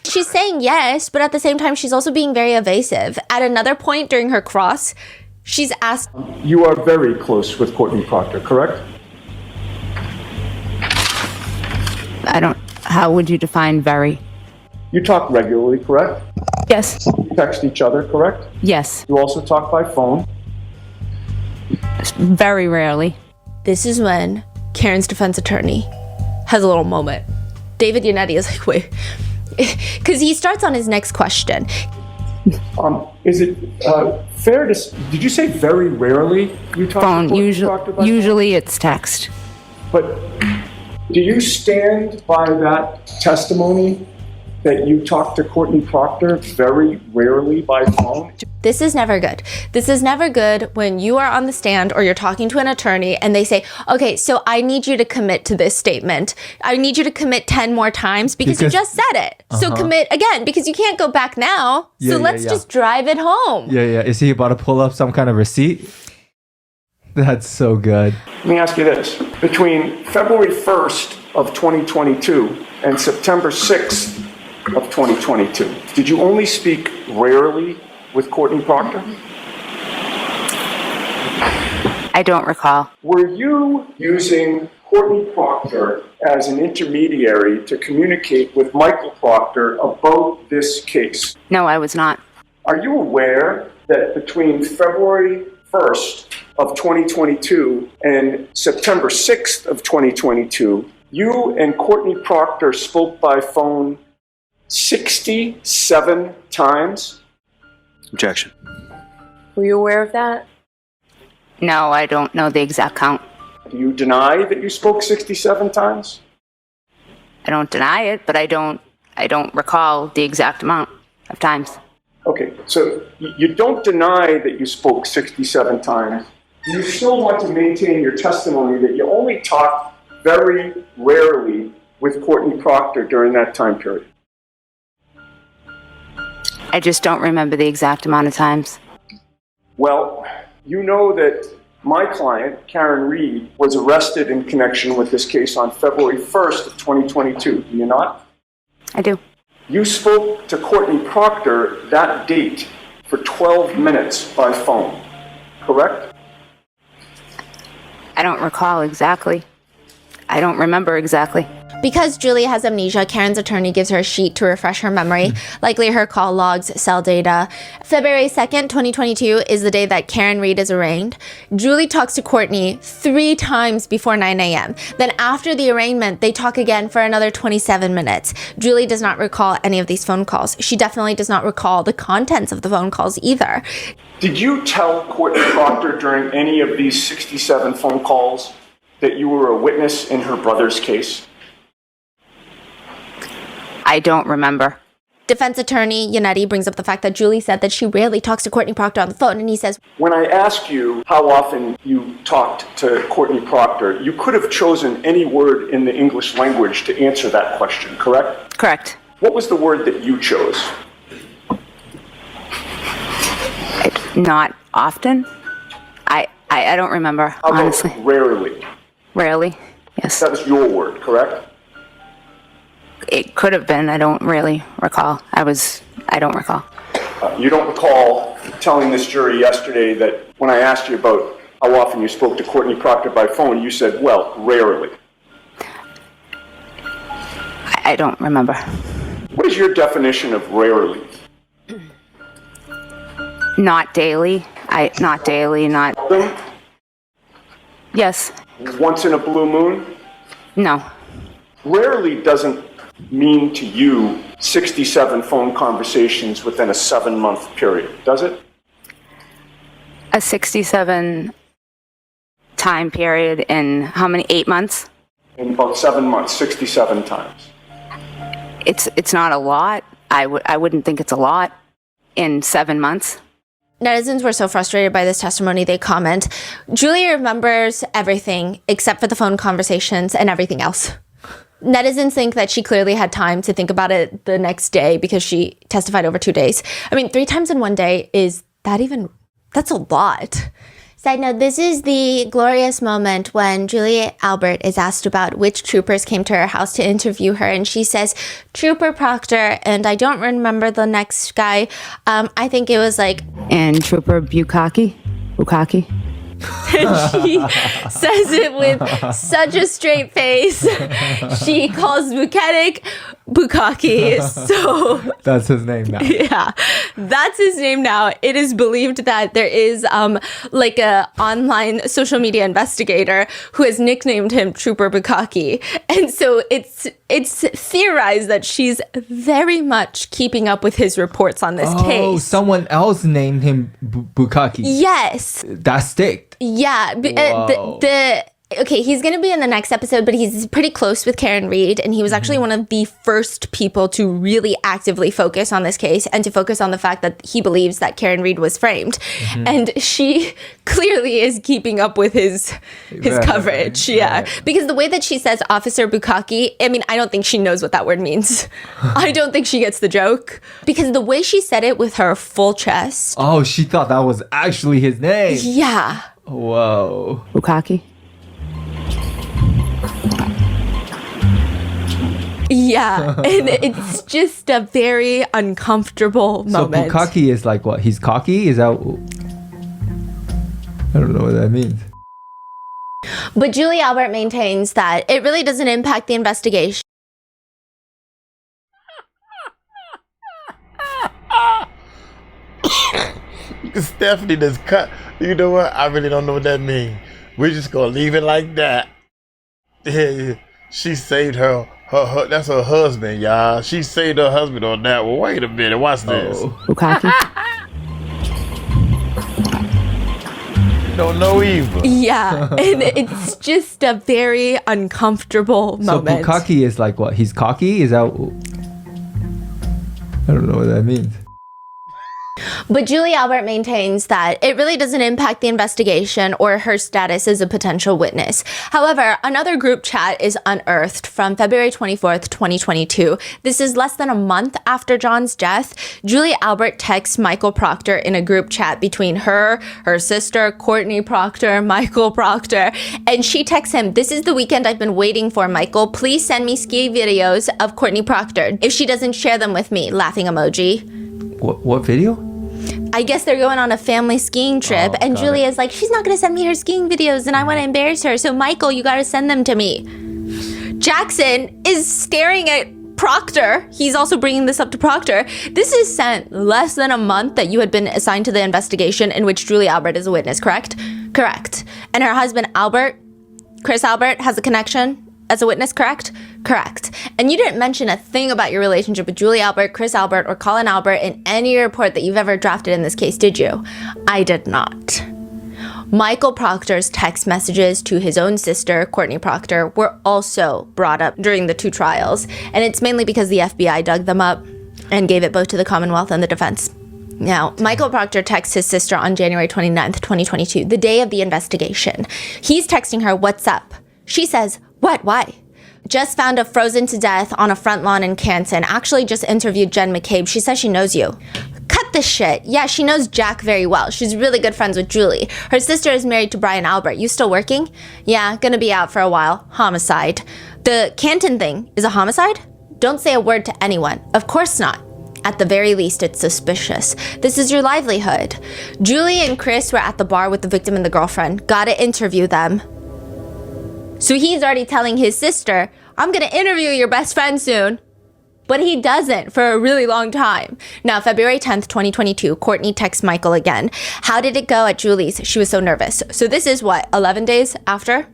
Speaker 2: saying yes, but at the same time, she's also being very evasive. At another point during her cross, she's asked,
Speaker 18: "You are very close with Courtney Proctor, correct?"
Speaker 5: How would you define very?
Speaker 18: You talk regularly, correct?
Speaker 5: Yes.
Speaker 18: You text each other, correct?
Speaker 5: Yes.
Speaker 18: You also talk by phone?
Speaker 5: Very rarely.
Speaker 2: This is when Karen's defense attorney has a little moment. David Yannetti is like, wait, because he starts on his next question.
Speaker 18: Is it fair to, did you say very rarely you talk
Speaker 5: phone,
Speaker 18: to Courtney Proctor by
Speaker 5: usually
Speaker 18: phone?
Speaker 5: It's text.
Speaker 18: But do you stand by that testimony that you talk to Courtney Proctor very rarely by phone?
Speaker 2: This is never good. This is never good when you are on the stand or you're talking to an attorney and they say, okay, so I need you to commit to this statement. I need you to commit 10 more times because you just said it. So commit again because you can't go back now. So let's just drive it home.
Speaker 4: Yeah. Is he about to pull up some kind of receipt? That's so good.
Speaker 18: Let me ask you this. Between February 1st of 2022 and September 6th of 2022, did you only speak rarely with Courtney Proctor?
Speaker 5: I don't recall.
Speaker 18: Were you using Courtney Proctor as an intermediary to communicate with Michael Proctor about this case?
Speaker 5: No, I was not.
Speaker 18: Are you aware that between February 1st of 2022 and September 6th of 2022, you and Courtney Proctor spoke by phone 67 times?
Speaker 23: Objection.
Speaker 12: Were you aware of that?
Speaker 5: No, I don't know the exact count.
Speaker 18: Do you deny that you spoke 67 times?
Speaker 5: I don't deny it, but I don't recall the exact amount of times.
Speaker 18: Okay, so you don't deny that you spoke 67 times. You still want to maintain your testimony that you only talked very rarely with Courtney Proctor during that time period.
Speaker 5: I just don't remember the exact amount of times.
Speaker 18: Well, you know that my client, Karen Reed, was arrested in connection with this case on February 1st of 2022. Do you not?
Speaker 5: I do.
Speaker 18: You spoke to Courtney Proctor that date for 12 minutes by phone, correct?
Speaker 5: I don't recall exactly. I don't remember exactly.
Speaker 2: Because Julie has amnesia, Karen's attorney gives her a sheet to refresh her memory, likely her call logs, cell data. February 2nd, 2022 is the day that Karen Reed is arraigned. Julie talks to Courtney 3 times before 9 a.m. Then after the arraignment, they talk again for another 27 minutes. Julie does not recall any of these phone calls. She definitely does not recall the contents of the phone calls either.
Speaker 18: Did you tell Courtney Proctor during any of these 67 phone calls that you were a witness in her brother's case?
Speaker 5: I don't remember.
Speaker 2: Defense attorney Yannetti brings up the fact that Julie said that she rarely talks to Courtney Proctor on the phone, and he says,
Speaker 18: when I asked you how often you talked to Courtney Proctor, you could have chosen any word in the English language to answer that question, correct?
Speaker 5: Correct.
Speaker 18: What was the word that you chose?
Speaker 5: Not often. I don't remember,
Speaker 18: How about
Speaker 5: honestly.
Speaker 18: rarely?
Speaker 5: Rarely, yes.
Speaker 18: That was your word, correct?
Speaker 5: It could have been. I don't really recall. I don't recall.
Speaker 18: You don't recall telling this jury yesterday that when I asked you about how often you spoke to Courtney Proctor by phone, you said, well, rarely.
Speaker 5: I don't remember.
Speaker 18: What is your definition of rarely?
Speaker 5: Not daily. Not daily, not... Yes.
Speaker 18: Once in a blue moon?
Speaker 5: No.
Speaker 18: Rarely doesn't mean to you 67 phone conversations within a 7-month period, does it?
Speaker 5: A 67 time period in how many? 8 months?
Speaker 18: In about 7 months, 67 times.
Speaker 5: It's not a lot. I wouldn't think it's a lot in 7 months.
Speaker 2: Netizens were so frustrated by this testimony, they comment, Julie remembers everything except for the phone conversations and everything else. Netizens think that she clearly had time to think about it the next day because she testified over 2 days. I mean, 3 times in 1 day, that's a lot. Side note, this is the glorious moment when Julie Albert is asked about which troopers came to her house to interview her, and she says, Trooper Proctor, and I don't remember the next guy. I think it was like...
Speaker 5: And Trooper Bukaki?
Speaker 2: And she says it with such a straight face. She calls Buketic Bukaki. So
Speaker 4: that's his name now.
Speaker 2: Yeah, that's his name now. It is believed that there is like a online social media investigator who has nicknamed him Trooper Bukaki, and so it's theorized that she's very much keeping up with his reports on this case. Oh,
Speaker 4: someone else named him Bukaki.
Speaker 2: Yes,
Speaker 4: that sticked.
Speaker 2: Yeah, okay, he's going to be in the next episode, but he's pretty close with Karen Reed, and he was actually one of the first people to really actively focus on this case and to focus on the fact that he believes that Karen Reed was framed. And she clearly is keeping up with his coverage, because the way that she says Officer Bukaki, I mean, I don't think she knows what that word means. I don't think she gets the joke, because the way she said it with her full chest.
Speaker 4: Oh, she thought that was actually his name.
Speaker 2: Yeah.
Speaker 4: Whoa.
Speaker 5: Bukaki?
Speaker 2: Yeah, and it's just a very uncomfortable moment.
Speaker 4: So Bukaki is like what? He's cocky? Is that... I don't know what that means.
Speaker 2: But Julie Albert maintains that it really doesn't impact the investigation.
Speaker 1: Stephanie just cut. You know what? I really don't know what that means. We're just gonna leave it like that. She saved her that's her husband, y'all. She saved her husband on that one. Wait a minute, watch this.
Speaker 21: Bukaki?
Speaker 1: Don't know either.
Speaker 2: Yeah, and it's just a very uncomfortable moment.
Speaker 4: So Bukaki is like what? He's cocky? Is that... I don't know what that means.
Speaker 2: But Julie Albert maintains that it really doesn't impact the investigation or her status as a potential witness. However, another group chat is unearthed from February 24th, 2022. This is less than a month after John's death. Julie Albert texts Michael Proctor in a group chat between her sister, Courtney Proctor, Michael Proctor, and she texts him, "This is the weekend I've been waiting for, Michael. Please send me ski videos of Courtney Proctor. If she doesn't share them with me," laughing emoji.
Speaker 4: What video?
Speaker 2: I guess they're going on a family skiing trip, and Julie is like, she's not going to send me her skiing videos, and I want to embarrass her. So, Michael, you got to send them to me. Jackson is staring at Proctor. He's also bringing this up to Proctor. This is sent less than a month that you had been assigned to the investigation in which Julie Albert is a witness, correct? Correct. And her husband, Albert, Chris Albert, has a connection as a witness, correct? Correct. And you didn't mention a thing about your relationship with Julie Albert, Chris Albert, or Colin Albert in any report that you've ever drafted in this case, did you? I did not. Michael Proctor's text messages to his own sister, Courtney Proctor, were also brought up during the two trials, and it's mainly because the FBI dug them up and gave it both to the Commonwealth and the defense. Now, Michael Proctor texts his sister on January 29th, 2022, the day of the investigation. He's texting her, "What's up?" She says, "What? Why?" "Just found a frozen to death on a front lawn in Canton. Actually just interviewed Jen McCabe. She says she knows you." Cut the shit. Yeah, she knows Jack very well. She's really good friends with Julie. Her sister is married to Brian Albert. You still working? Yeah, gonna be out for a while. Homicide. The Canton thing is a homicide? Don't say a word to anyone. Of course not. At the very least, it's suspicious. This is your livelihood. Julie and Chris were at the bar with the victim and the girlfriend. Gotta interview them. So he's already telling his sister, "I'm gonna interview your best friend soon." But he doesn't for a really long time. Now, February 10th, 2022, Courtney texts Michael again. "How did it go at Julie's? She was so nervous." So this is what, 11 days after?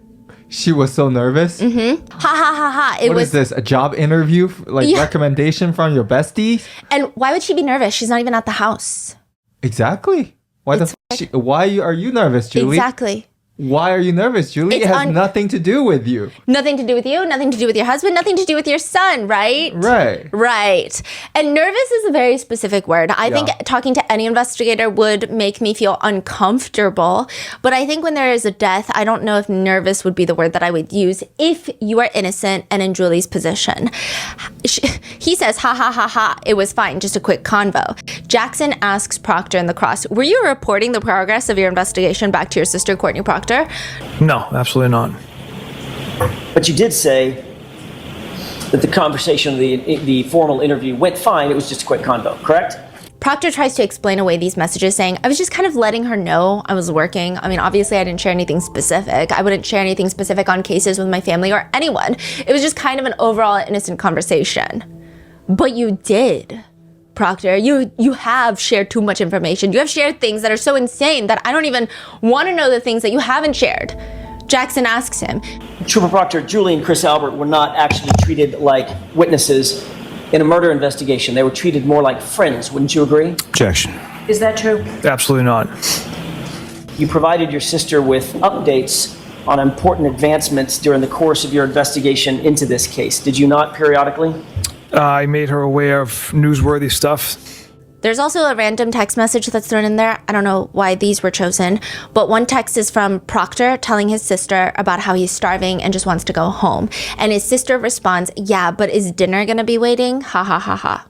Speaker 4: She was so nervous?
Speaker 2: Mm-hmm. Ha ha ha ha.
Speaker 4: What is this, a job interview? Recommendation from your bestie?
Speaker 2: And why would she be nervous? She's not even at the house.
Speaker 4: Exactly. Why are you nervous, Julie?
Speaker 2: Exactly.
Speaker 4: Why are you nervous, Julie? It has nothing to do with you.
Speaker 2: Nothing to do with you, nothing to do with your husband, nothing to do with your son, right?
Speaker 4: Right.
Speaker 2: Right. And nervous is a very specific word. I think talking to any investigator would make me feel uncomfortable. But I think when there is a death, I don't know if nervous would be the word that I would use if you are innocent and in Julie's position. He says, "Ha ha ha ha, it was fine, just a quick convo." Jackson asks Proctor in the cross, "Were you reporting the progress of your investigation back to your sister, Courtney Proctor?"
Speaker 10: No, absolutely not.
Speaker 3: But you did say that the conversation, the formal interview went fine. It was just a quick convo, correct?
Speaker 2: Proctor tries to explain away these messages, saying, "I was just kind of letting her know I was working. I mean, obviously I didn't share anything specific. I wouldn't share anything specific on cases with my family or anyone. It was just kind of an overall innocent conversation." But you did. Proctor, you have shared too much information. You have shared things that are so insane that I don't even want to know the things that you haven't shared. Jackson asks him.
Speaker 3: Trooper Proctor, Julie and Chris Albert were not actually treated like witnesses in a murder investigation. They were treated more like friends, wouldn't you agree?
Speaker 10: Objection.
Speaker 12: Is that true?
Speaker 10: Absolutely not.
Speaker 3: You provided your sister with updates on important advancements during the course of your investigation into this case. Did you not periodically?
Speaker 10: I made her aware of newsworthy stuff.
Speaker 2: There's also a random text message that's thrown in there. I don't know why these were chosen, but one text is from Proctor telling his sister about how he's starving and just wants to go home. And his sister responds, "Yeah, but is dinner gonna be waiting? Ha ha ha ha."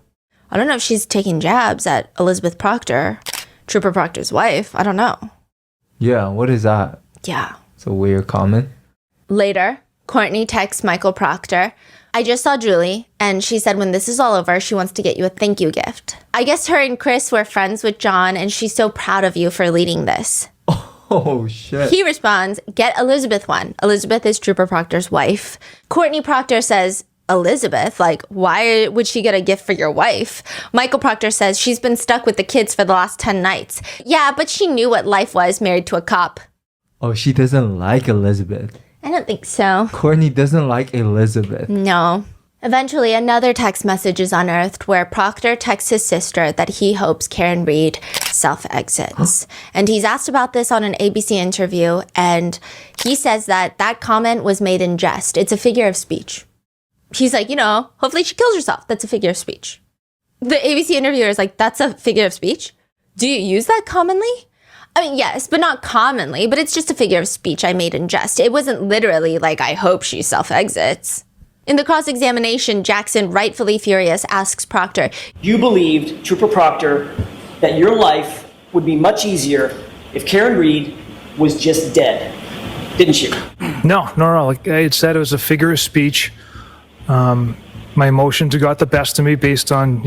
Speaker 2: I don't know if she's taking jabs at Elizabeth Proctor, Trooper Proctor's wife. I don't know.
Speaker 4: Yeah, what is that?
Speaker 2: Yeah.
Speaker 4: It's a weird comment.
Speaker 2: Later, Courtney texts Michael Proctor, "I just saw Julie, and she said when this is all over, she wants to get you a thank you gift. I guess her and Chris were friends with John, and she's so proud of you for leading this."
Speaker 4: Oh, shit.
Speaker 2: He responds, get Elizabeth one. Elizabeth is Trooper Proctor's wife. Courtney Proctor says, Elizabeth? Like, why would she get a gift for your wife? Michael Proctor says she's been stuck with the kids for the last 10 nights. Yeah, but she knew what life was married to a cop.
Speaker 4: Oh, she doesn't like Elizabeth.
Speaker 2: I don't think so.
Speaker 4: Courtney doesn't like Elizabeth.
Speaker 2: No. Eventually, another text message is unearthed where Proctor texts his sister that he hopes Karen Reed self-exits. And he's asked about this on an ABC interview, and he says that that comment was made in jest. It's a figure of speech. He's like, hopefully she kills herself. That's a figure of speech. The ABC interviewer is like, that's a figure of speech? Do you use that commonly? I mean, yes, but not commonly, but it's just a figure of speech I made in jest. It wasn't literally like, I hope she self-exits. In the cross-examination, Jackson, rightfully furious, asks Proctor,
Speaker 3: You believed, Trooper Proctor, that your life would be much easier if Karen Reed was just dead, didn't you?
Speaker 10: No. Like I had said, it was a figure of speech. My emotions got the best of me based on,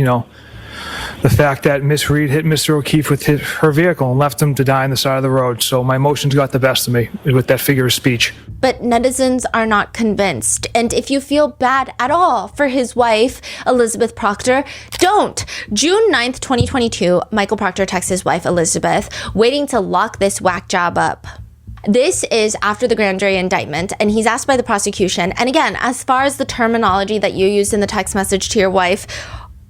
Speaker 10: the fact that Miss Reed hit Mr. O'Keefe with her vehicle and left him to die on the side of the road. So my emotions got the best of me with that figure of speech.
Speaker 2: But netizens are not convinced. And if you feel bad at all for his wife, Elizabeth Proctor, don't. June 9th, 2022, Michael Proctor texts his wife, Elizabeth, waiting to lock this whack job up. This is after the grand jury indictment, and he's asked by the prosecution. And again, as far as the terminology that you used in the text message to your wife,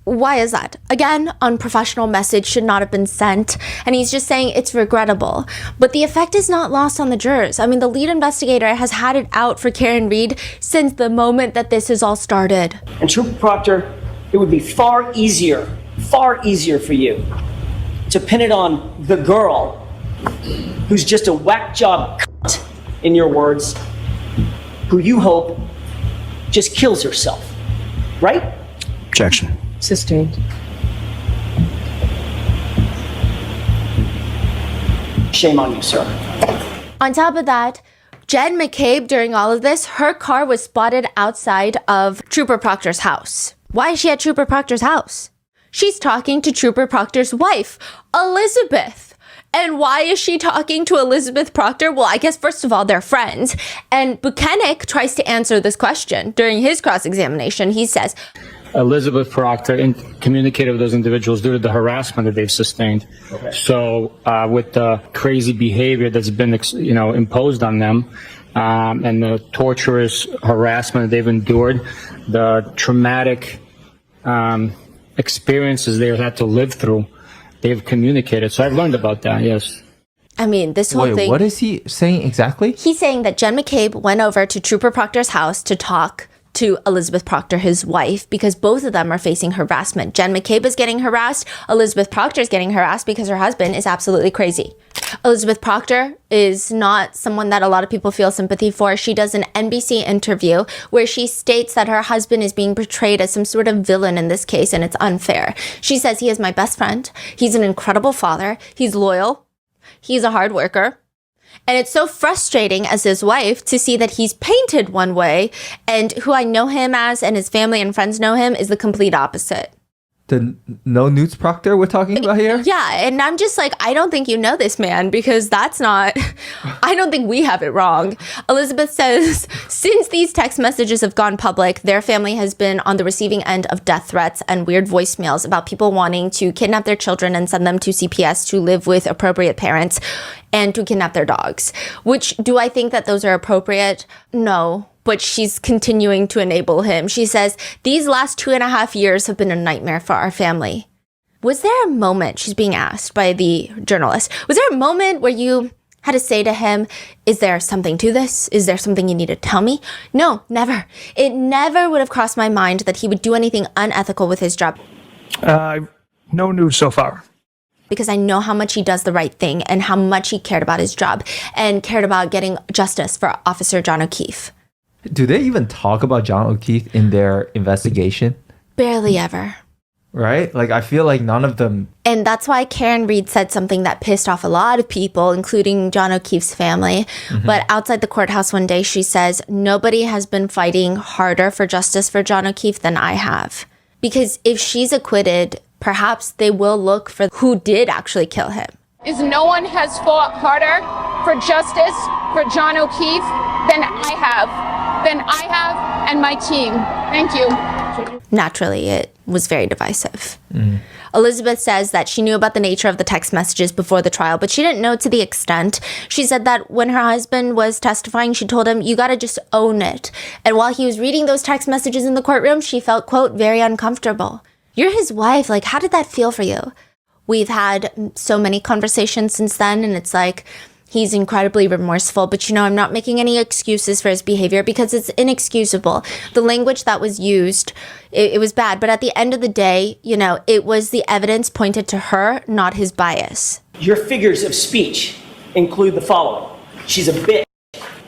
Speaker 2: why is that? Again, unprofessional message should not have been sent. And he's just saying it's regrettable. But the effect is not lost on the jurors. I mean, the lead investigator has had it out for Karen Reed since the moment that this has all started.
Speaker 3: And Trooper Proctor, it would be far easier for you to pin it on the girl who's just a whack job cunt, in your words, who you hope just kills herself, right?
Speaker 14: Objection.
Speaker 12: Sustained.
Speaker 3: Shame on you, sir.
Speaker 2: On top of that, Jen McCabe, during all of this, her car was spotted outside of Trooper Proctor's house. Why is she at Trooper Proctor's house? She's talking to Trooper Proctor's wife, Elizabeth. And why is she talking to Elizabeth Proctor? Well, I guess, first of all, they're friends. And Buchanan tries to answer this question. During his cross-examination, he says,
Speaker 17: Elizabeth Proctor communicated with those individuals due to the harassment that they've sustained. Okay. So with the crazy behavior that's been imposed on them and the torturous harassment that they've endured, the traumatic experiences they've had to live through, they've communicated. So I've learned about that, yes.
Speaker 2: I mean, this whole thing...
Speaker 4: What is he saying exactly?
Speaker 2: He's saying that Jen McCabe went over to Trooper Proctor's house to talk to Elizabeth Proctor, his wife, because both of them are facing harassment. Jen McCabe is getting harassed. Elizabeth Proctor is getting harassed because her husband is absolutely crazy. Elizabeth Proctor is not someone that a lot of people feel sympathy for. She does an NBC interview where she states that her husband is being portrayed as some sort of villain in this case, and it's unfair. She says, he is my best friend. He's an incredible father. He's loyal. He's a hard worker. And it's so frustrating as his wife to see that he's painted one way, and who I know him as and his family and friends know him is the complete opposite.
Speaker 4: The no nudes Proctor we're talking about here?
Speaker 2: Yeah, and I'm just like, I don't think you know this man, because that's not, I don't think we have it wrong. Elizabeth says, since these text messages have gone public, their family has been on the receiving end of death threats and weird voicemails about people wanting to kidnap their children and send them to CPS to live with appropriate parents and to kidnap their dogs. Which, do I think that those are appropriate? No. But she's continuing to enable him. She says, these last 2.5 years have been a nightmare for our family. Was there a moment, she's being asked by the journalist, was there a moment where you had to say to him, is there something to this? Is there something you need to tell me? No, never. It never would have crossed my mind that he would do anything unethical with his job.
Speaker 10: No news so far.
Speaker 2: Because I know how much he does the right thing and how much he cared about his job and cared about getting justice for Officer John O'Keefe.
Speaker 4: Do they even talk about John O'Keefe in their investigation?
Speaker 2: Barely ever.
Speaker 4: Right? Like, I feel like none of them...
Speaker 2: And that's why Karen Reed said something that pissed off a lot of people, including John O'Keefe's family. Mm-hmm. But outside the courthouse one day, she says, nobody has been fighting harder for justice for John O'Keefe than I have. Because if she's acquitted, perhaps they will look for who did actually kill him.
Speaker 22: Is no one has fought harder
Speaker 5: for justice for John O'Keefe than I have, and my team. Thank you.
Speaker 2: Naturally, it was very divisive. Elizabeth says that she knew about the nature of the text messages before the trial, but she didn't know to the extent. She said that when her husband was testifying, she told him, you gotta just own it. And while he was reading those text messages in the courtroom, she felt, quote, very uncomfortable. You're his wife. Like, how did that feel for you? We've had so many conversations since then, and it's like, he's incredibly remorseful, but I'm not making any excuses for his behavior because it's inexcusable. The language that was used, it was bad. But at the end of the day, it was the evidence pointed to her, not his bias.
Speaker 3: Your figures of speech include the following. She's a bitch.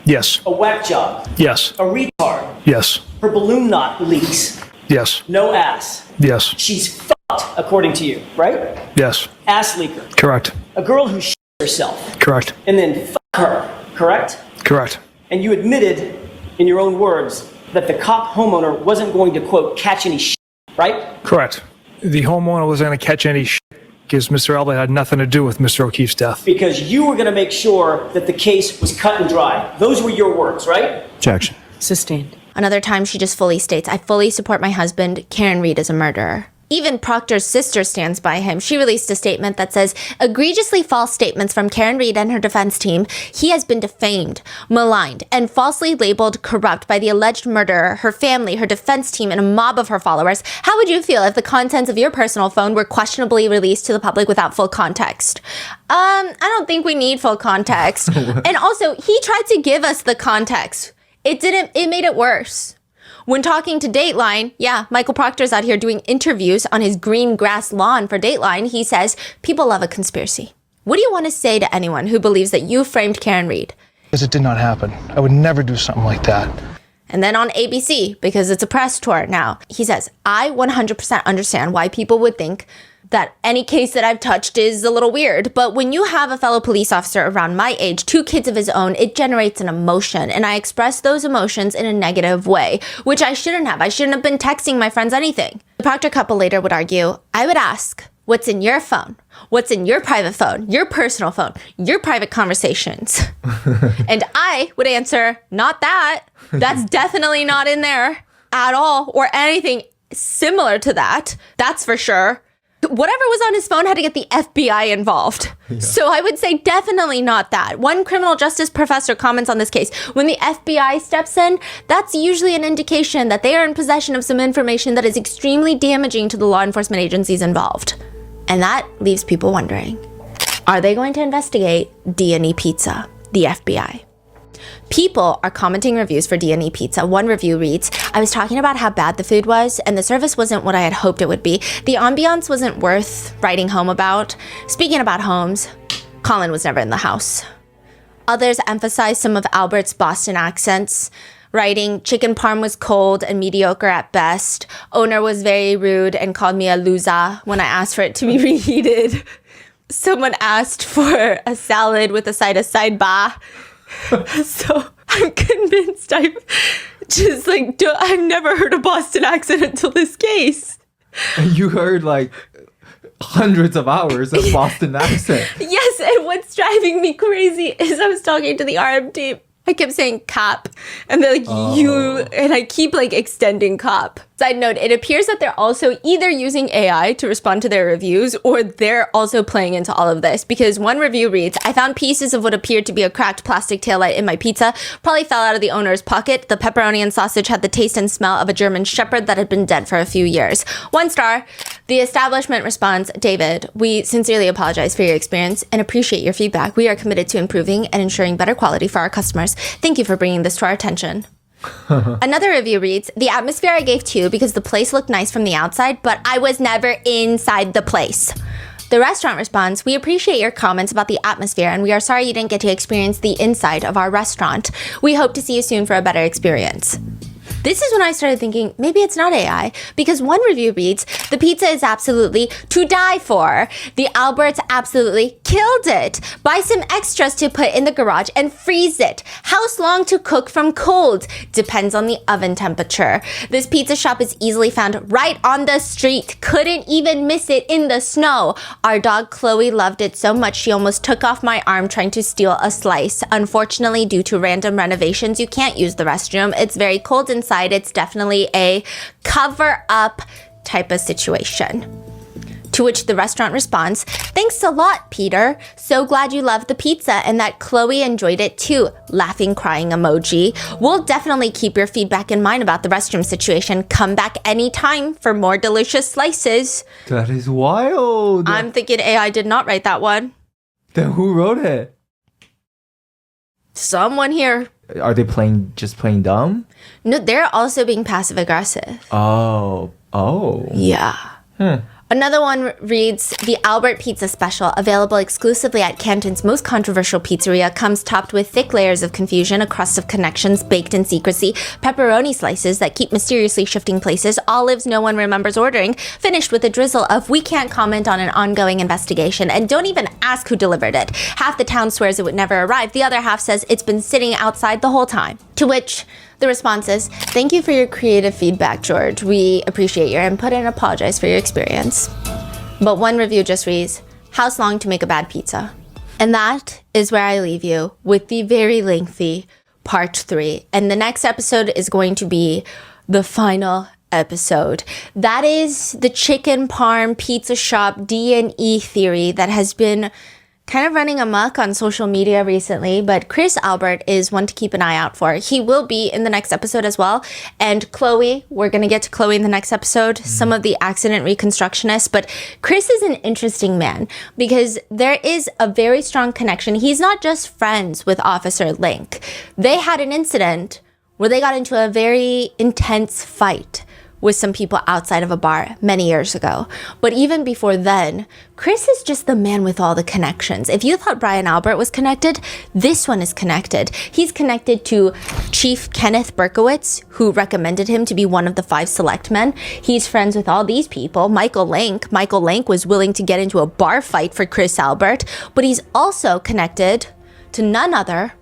Speaker 10: Yes.
Speaker 3: A whack job.
Speaker 10: Yes.
Speaker 3: A retard.
Speaker 10: Yes.
Speaker 3: Her balloon knot leaks.
Speaker 10: Yes.
Speaker 3: No ass.
Speaker 10: Yes.
Speaker 3: She's fucked, according to you, right?
Speaker 10: Yes.
Speaker 3: Ass leaker.
Speaker 10: Correct.
Speaker 3: A girl who shit herself.
Speaker 10: Correct.
Speaker 3: And then fuck her, correct?
Speaker 10: Correct.
Speaker 3: And you admitted, in your own words, that the cop homeowner wasn't going to, quote, catch any shit, right?
Speaker 10: Correct. The homeowner wasn't going to catch any shit because Mr. Elba had nothing to do with Mr. O'Keefe's death.
Speaker 3: Because you were going to make sure that the case was cut and dry. Those were your words, right?
Speaker 10: Objection.
Speaker 12: Sustained.
Speaker 2: Another time, she just fully states, I fully support my husband. Karen Reed is a murderer. Even Proctor's sister stands by him. She released a statement that says, egregiously false statements from Karen Reed and her defense team. He has been defamed, maligned, and falsely labeled corrupt by the alleged murderer, her family, her defense team, and a mob of her followers. How would you feel if the contents of your personal phone were questionably released to the public without full context? I don't think we need full context. And also, he tried to give us the context. It made it worse. When talking to Dateline, Michael Proctor's out here doing interviews on his green grass lawn for Dateline. He says, people love a conspiracy. What do you want to say to anyone who believes that you framed Karen Reed?
Speaker 10: Because it did not happen. I would never do something like that.
Speaker 2: And then on ABC, because it's a press tour now, he says, I 100% understand why people would think that any case that I've touched is a little weird. But when you have a fellow police officer around my age, 2 kids of his own, it generates an emotion. And I express those emotions in a negative way, which I shouldn't have. I shouldn't have been texting my friends anything. The Proctor couple later would argue, I would ask, what's in your phone? What's in your private phone, your personal phone, your private conversations? And I would answer, not that. That's definitely not in there at all, or anything similar to that. That's for sure. Whatever was on his phone had to get the FBI involved. Yeah. So I would say definitely not that. One criminal justice professor comments on this case. When the FBI steps in, that's usually an indication that they are in possession of some information that is extremely damaging to the law enforcement agencies involved. And that leaves people wondering, are they going to investigate D&E Pizza, the FBI? People are commenting reviews for D&E Pizza. One review reads, I was talking about how bad the food was, and the service wasn't what I had hoped it would be. The ambiance wasn't worth writing home about. Speaking about homes, Colin was never in the house. Others emphasize some of Albert's Boston accents, writing, chicken parm was cold and mediocre at best. Owner was very rude and called me a loser when I asked for it to be reheated. Someone asked for a salad with a side of sidebar. So I'm convinced I've never heard a Boston accent until this case.
Speaker 4: And you heard like hundreds of hours of Boston accent.
Speaker 2: Yes, and what's driving me crazy is I was talking to the RM team. I kept saying cop, and they're like, you, and I keep like extending cop. Side note, it appears that they're also either using AI to respond to their reviews, or they're also playing into all of this, because one review reads, I found pieces of what appeared to be a cracked plastic taillight in my pizza, probably fell out of the owner's pocket. The pepperoni and sausage had the taste and smell of a German shepherd that had been dead for a few years. 1 star. The establishment responds, David, we sincerely apologize for your experience and appreciate your feedback. We are committed to improving and ensuring better quality for our customers. Thank you for bringing this to our attention. Another review reads, the atmosphere I gave 2 because the place looked nice from the outside, but I was never inside the place. The restaurant responds, we appreciate your comments about the atmosphere and we are sorry you didn't get to experience the inside of our restaurant. We hope to see you soon for a better experience. This is when I started thinking, maybe it's not AI, because one review reads, the pizza is absolutely to die for. The Alberts absolutely killed it. Buy some extras to put in the garage and freeze it. House long to cook from cold. Depends on the oven temperature. This pizza shop is easily found right on the street. Couldn't even miss it in the snow. Our dog Chloe loved it so much she almost took off my arm trying to steal a slice. Unfortunately, due to random renovations, you can't use the restroom. It's very cold inside. It's definitely a cover-up type of situation. To which the restaurant responds, thanks a lot, Peter. So glad you loved the pizza and that Chloe enjoyed it too. Laughing, crying emoji. We'll definitely keep your feedback in mind about the restroom situation. Come back anytime for more delicious slices.
Speaker 4: That is wild.
Speaker 2: I'm thinking AI did not write that one.
Speaker 4: Then who wrote it?
Speaker 2: Someone here.
Speaker 4: Are they just playing dumb?
Speaker 2: No, they're also being passive aggressive.
Speaker 4: Oh.
Speaker 2: Yeah. Another one reads, the Albert Pizza Special, available exclusively at Canton's most controversial pizzeria, comes topped with thick layers of confusion, a crust of connections baked in secrecy, pepperoni slices that keep mysteriously shifting places, olives no one remembers ordering, finished with a drizzle of we can't comment on an ongoing investigation, and don't even ask who delivered it. Half the town swears it would never arrive. The other half says it's been sitting outside the whole time. To which the response is, thank you for your creative feedback, George. We appreciate your input and apologize for your experience. But one review just reads, house long to make a bad pizza. And that is where I leave you with the very lengthy part 3. And the next episode is going to be the final episode. That is the chicken parm pizza shop D&E theory that has been kind of running amok on social media recently, but Chris Albert is one to keep an eye out for. He will be in the next episode as well. And Chloe, we're going to get to Chloe in the next episode, some of the accident reconstructionists. But Chris is an interesting man because there is a very strong connection. He's not just friends with Officer Link. They had an incident where they got into a very intense fight with some people outside of a bar many years ago. But even before then, Chris is just the man with all the connections. If you thought Brian Albert was connected, this one is connected. He's connected to Chief Kenneth Berkowitz, who recommended him to be one of the 5 selectmen. He's friends with all these people. Michael Lank was willing to get into a bar fight for Chris Albert, but he's also connected to none other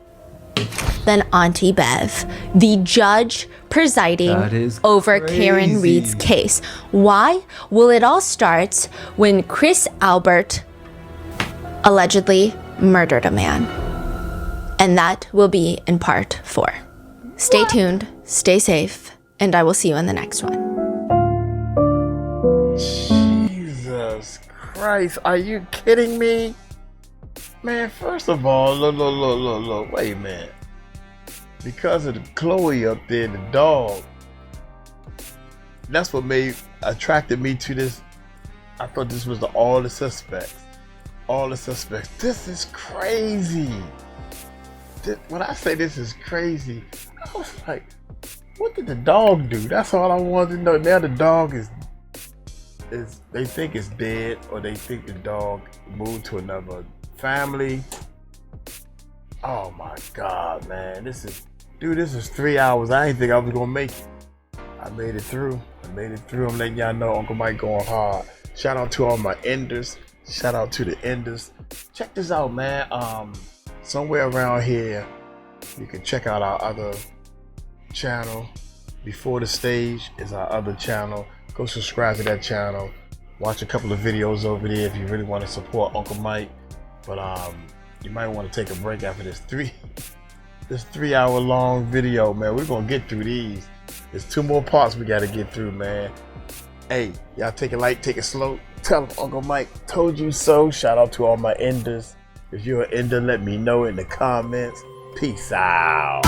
Speaker 2: than Auntie Bev, the judge presiding over Karen Reed's case. Why? Well, it all starts when Chris Albert allegedly murdered a man. And that will be in part 4. Stay tuned, stay safe, and I will see you in the next one.
Speaker 1: Jesus Christ, are you kidding me? Man, first of all, look, wait a minute. Because of the Chloe up there, the dog, that's what attracted me to this. I thought this was all the suspects. This is crazy. When I say this is crazy, I was like, what did the dog do? That's all I wanted to know. Now the dog is they think it's dead, or they think the dog moved to another family. Oh my God, man, this is 3 hours. I didn't think I was gonna make it. I made it through. I'm letting y'all know Uncle Mike going hard. Shout out to all my enders. Shout out to the enders. Check this out, man. Somewhere around here, you can check out our other channel. Before the Stage is our other channel. Go subscribe to that channel. Watch a couple of videos over there if you really want to support Uncle Mike. But you might want to take a break after this 3 hour long video, man. We're gonna get through these. There's 2 more parts we gotta get through, man. Hey, y'all take it light, take it slow. Tell them Uncle Mike told you so. Shout out to all my enders. If you're an ender, let me know in the comments. Peace out.